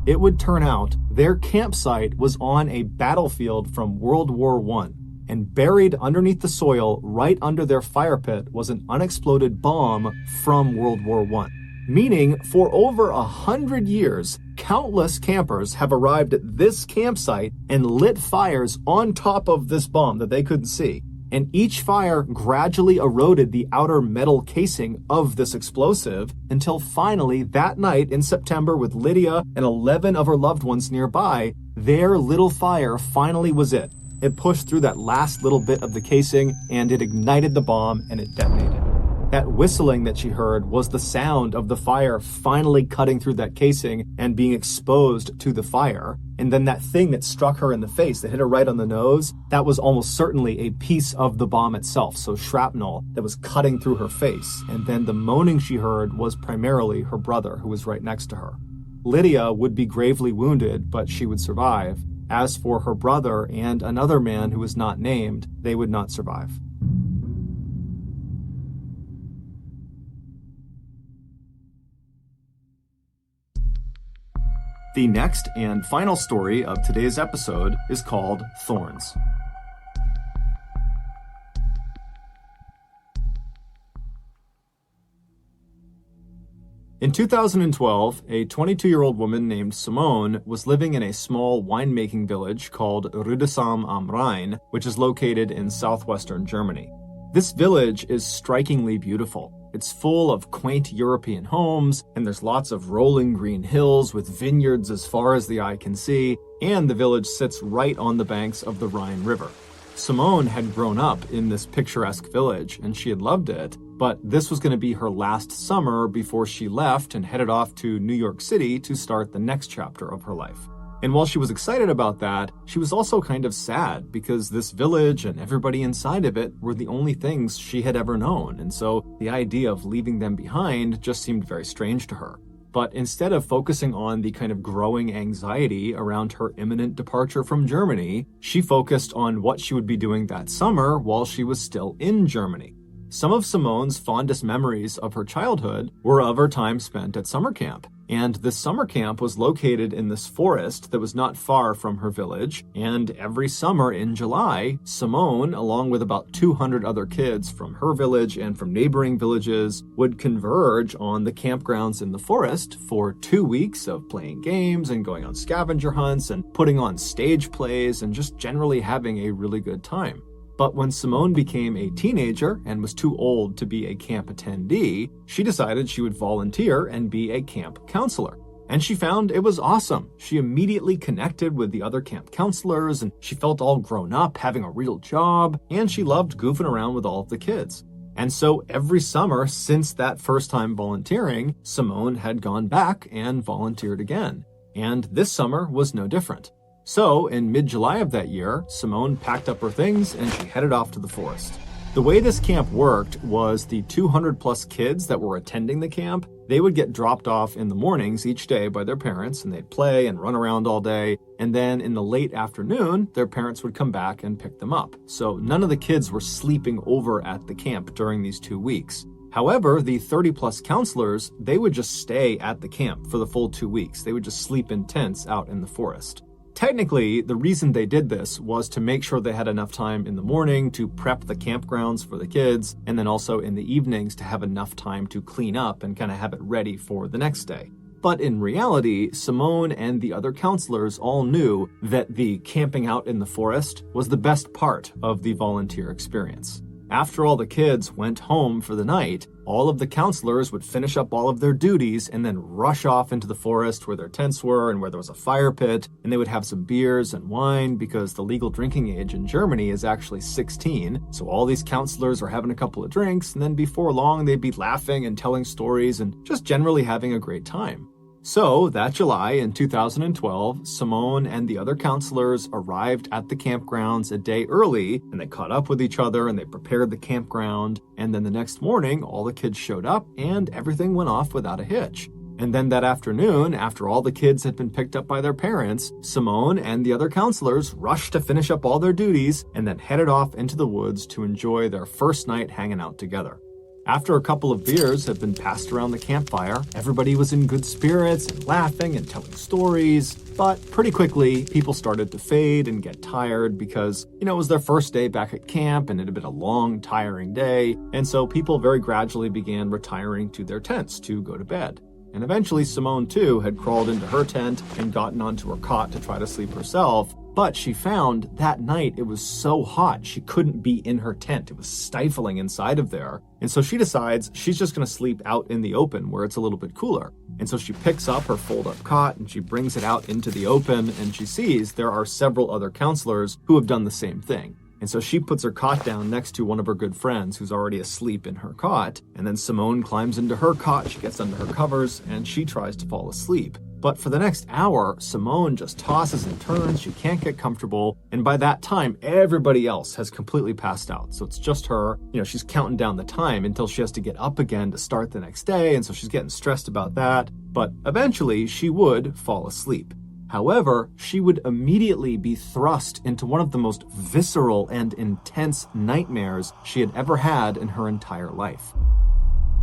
It would turn out their campsite was on a battlefield from World War I, and buried underneath the soil right under their fire pit was an unexploded bomb from World War I. Meaning, for over 100 years, countless campers have arrived at this campsite and lit fires on top of this bomb that they couldn't see. And each fire gradually eroded the outer metal casing of this explosive until finally that night in September, with Lydia and 11 of her loved ones nearby, their little fire finally was it. It pushed through that last little bit of the casing, and it ignited the bomb, and it detonated. That whistling that she heard was the sound of the fire finally cutting through that casing and being exposed to the fire. And then that thing that struck her in the face, that hit her right on the nose, that was almost certainly a piece of the bomb itself, so shrapnel that was cutting through her face. And then the moaning she heard was primarily her brother, who was right next to her. Lydia would be gravely wounded, but she would survive. As for her brother and another man who was not named, they would not survive. The next and final story of today's episode is called Thorns. In 2012, a 22-year-old woman named Simone was living in a small winemaking village called Rüdesheim am Rhein, which is located in southwestern Germany. This village is strikingly beautiful. It's full of quaint European homes, and there's lots of rolling green hills with vineyards as far as the eye can see, and the village sits right on the banks of the Rhine River. Simone had grown up in this picturesque village, and she had loved it, But this was going to be her last summer before she left and headed off to New York City to start the next chapter of her life. And while she was excited about that, she was also kind of sad because this village and everybody inside of it were the only things she had ever known. And so the idea of leaving them behind just seemed very strange to her. But instead of focusing on the kind of growing anxiety around her imminent departure from Germany, she focused on what she would be doing that summer while she was still in Germany. Some of Simone's fondest memories of her childhood were of her time spent at summer camp. And this summer camp was located in this forest that was not far from her village. And every summer in July, Simone, along with about 200 other kids from her village and from neighboring villages, would converge on the campgrounds in the forest for 2 weeks of playing games and going on scavenger hunts and putting on stage plays and just generally having a really good time. But when Simone became a teenager and was too old to be a camp attendee, she decided she would volunteer and be a camp counselor. And she found it was awesome. She immediately connected with the other camp counselors, and she felt all grown up, having a real job, and she loved goofing around with all of the kids. And so every summer since that first time volunteering, Simone had gone back and volunteered again. And this summer was no different. So, in mid-July of that year, Simone packed up her things and she headed off to the forest. The way this camp worked was the 200 plus kids that were attending the camp, they would get dropped off in the mornings each day by their parents, and they'd play and run around all day. And then in the late afternoon, their parents would come back and pick them up. So none of the kids were sleeping over at the camp during these 2 weeks. However, the 30 plus counselors, they would just stay at the camp for the full 2 weeks. They would just sleep in tents out in the forest. Technically, the reason they did this was to make sure they had enough time in the morning to prep the campgrounds for the kids, and then also in the evenings to have enough time to clean up and kind of have it ready for the next day. But in reality, Simone and the other counselors all knew that the camping out in the forest was the best part of the volunteer experience. After all the kids went home for the night, all of the counselors would finish up all of their duties and then rush off into the forest where their tents were and where there was a fire pit, and they would have some beers and wine because the legal drinking age in Germany is actually 16. So all these counselors are having a couple of drinks, and then before long they'd be laughing and telling stories and just generally having a great time. So that July in 2012, Simone and the other counselors arrived at the campgrounds a day early, and they caught up with each other and they prepared the campground. And then the next morning, all the kids showed up and everything went off without a hitch. And then that afternoon, after all the kids had been picked up by their parents, Simone and the other counselors rushed to finish up all their duties and then headed off into the woods to enjoy their first night hanging out together. After a couple of beers had been passed around the campfire, everybody was in good spirits and laughing and telling stories. But pretty quickly, people started to fade and get tired because, it was their first day back at camp and it had been a long, tiring day. And so people very gradually began retiring to their tents to go to bed. And eventually Simone, too, had crawled into her tent and gotten onto her cot to try to sleep herself. But she found that night it was so hot she couldn't be in her tent. It was stifling inside of there. And so she decides she's just going to sleep out in the open where it's a little bit cooler. And so she picks up her fold-up cot and she brings it out into the open, and she sees there are several other counselors who have done the same thing. And so she puts her cot down next to one of her good friends who's already asleep in her cot. And then Simone climbs into her cot, she gets under her covers, and she tries to fall asleep. But for the next hour, Simone just tosses and turns, she can't get comfortable, and by that time, everybody else has completely passed out. So it's just her, she's counting down the time until she has to get up again to start the next day, and so she's getting stressed about that. But eventually, she would fall asleep. However, she would immediately be thrust into one of the most visceral and intense nightmares she had ever had in her entire life.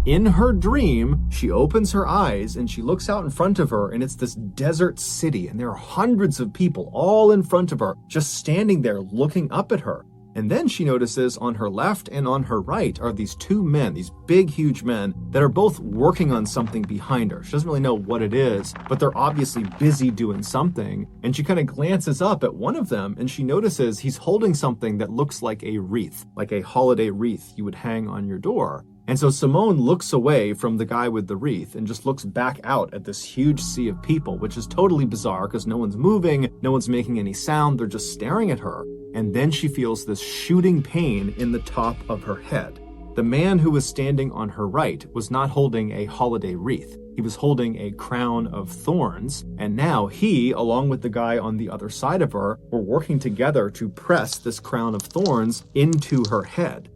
In her dream, she opens her eyes and she looks out in front of her, and it's this desert city, and there are hundreds of people all in front of her, just standing there looking up at her. And then she notices on her left and on her right are these two men, these big, huge men that are both working on something behind her. She doesn't really know what it is, but they're obviously busy doing something. And she kind of glances up at one of them and she notices he's holding something that looks like a wreath, like a holiday wreath you would hang on your door. And so Simone looks away from the guy with the wreath and just looks back out at this huge sea of people, which is totally bizarre because no one's moving, no one's making any sound, they're just staring at her. And then she feels this shooting pain in the top of her head. The man who was standing on her right was not holding a holiday wreath. He was holding a crown of thorns, and now he, along with the guy on the other side of her, were working together to press this crown of thorns into her head.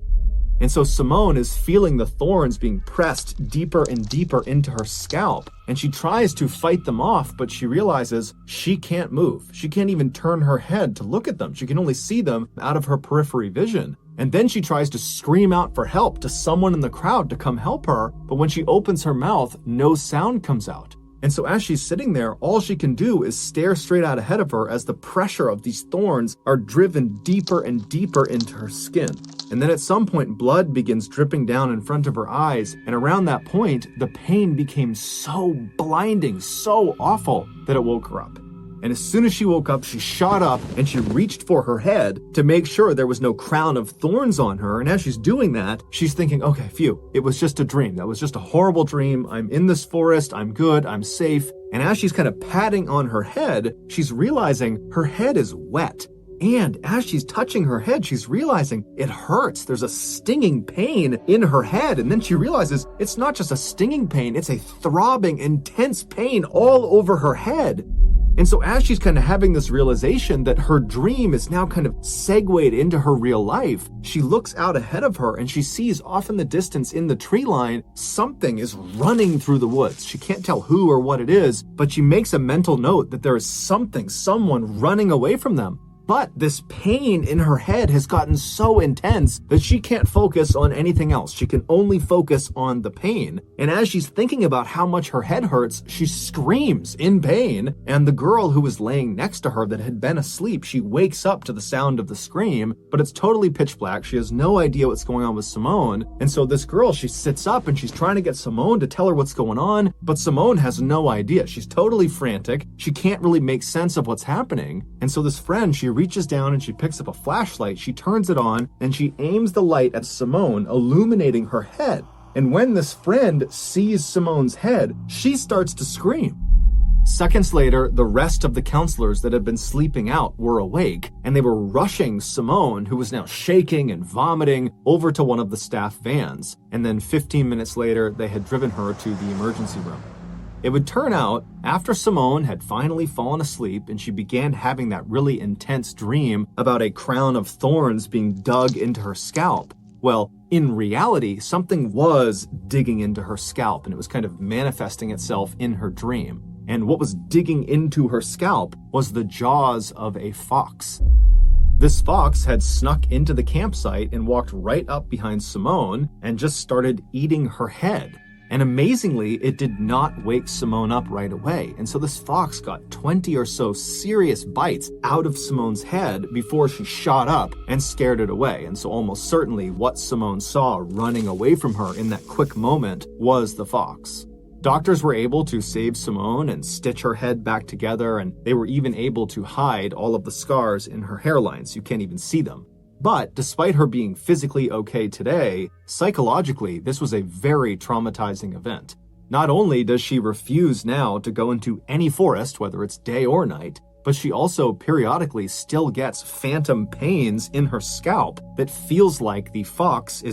And so Simone is feeling the thorns being pressed deeper and deeper into her scalp, and she tries to fight them off, but she realizes she can't move. She can't even turn her head to look at them. She can only see them out of her periphery vision. And then she tries to scream out for help to someone in the crowd to come help her, but when she opens her mouth, no sound comes out. And so as she's sitting there, all she can do is stare straight out ahead of her as the pressure of these thorns are driven deeper and deeper into her skin. And then at some point, blood begins dripping down in front of her eyes. And around that point, the pain became so blinding, so awful that it woke her up. And as soon as she woke up, she shot up and she reached for her head to make sure there was no crown of thorns on her. And as she's doing that, she's thinking, okay, phew, it was just a dream. That was just a horrible dream. I'm in this forest. I'm good. I'm safe. And as she's kind of patting on her head, she's realizing her head is wet. And as she's touching her head, she's realizing it hurts. There's a stinging pain in her head. And then she realizes it's not just a stinging pain, it's a throbbing, intense pain all over her head. And so as she's kind of having this realization that her dream is now kind of segued into her real life, she looks out ahead of her and she sees off in the distance in the tree line, something is running through the woods. She can't tell who or what it is, but she makes a mental note that there is someone running away from them. But this pain in her head has gotten so intense that she can't focus on anything else. She can only focus on the pain. And as she's thinking about how much her head hurts, she screams in pain. And the girl who was laying next to her that had been asleep, she wakes up to the sound of the scream, but it's totally pitch black. She has no idea what's going on with Simone. And so this girl, she sits up and she's trying to get Simone to tell her what's going on, but Simone has no idea. She's totally frantic. She can't really make sense of what's happening. And so this friend, she reaches down and she picks up a flashlight, she turns it on, and she aims the light at Simone, illuminating her head. And when this friend sees Simone's head, she starts to scream. Seconds later, the rest of the counselors that had been sleeping out were awake, and they were rushing Simone, who was now shaking and vomiting, over to one of the staff vans. And then 15 minutes later, they had driven her to the emergency room. It would turn out, after Simone had finally fallen asleep and she began having that really intense dream about a crown of thorns being dug into her scalp, well, in reality, something was digging into her scalp and it was kind of manifesting itself in her dream. And what was digging into her scalp was the jaws of a fox. This fox had snuck into the campsite and walked right up behind Simone and just started eating her head. And amazingly, it did not wake Simone up right away. And so this fox got 20 or so serious bites out of Simone's head before she shot up and scared it away. And so almost certainly what Simone saw running away from her in that quick moment was the fox. Doctors were able to save Simone and stitch her head back together, and they were even able to hide all of the scars in her hairline so you can't even see them. But despite her being physically okay today, psychologically, this was a very traumatizing event. Not only does she refuse now to go into any forest, whether it's day or night, but she also periodically still gets phantom pains in her scalp that feels like the fox is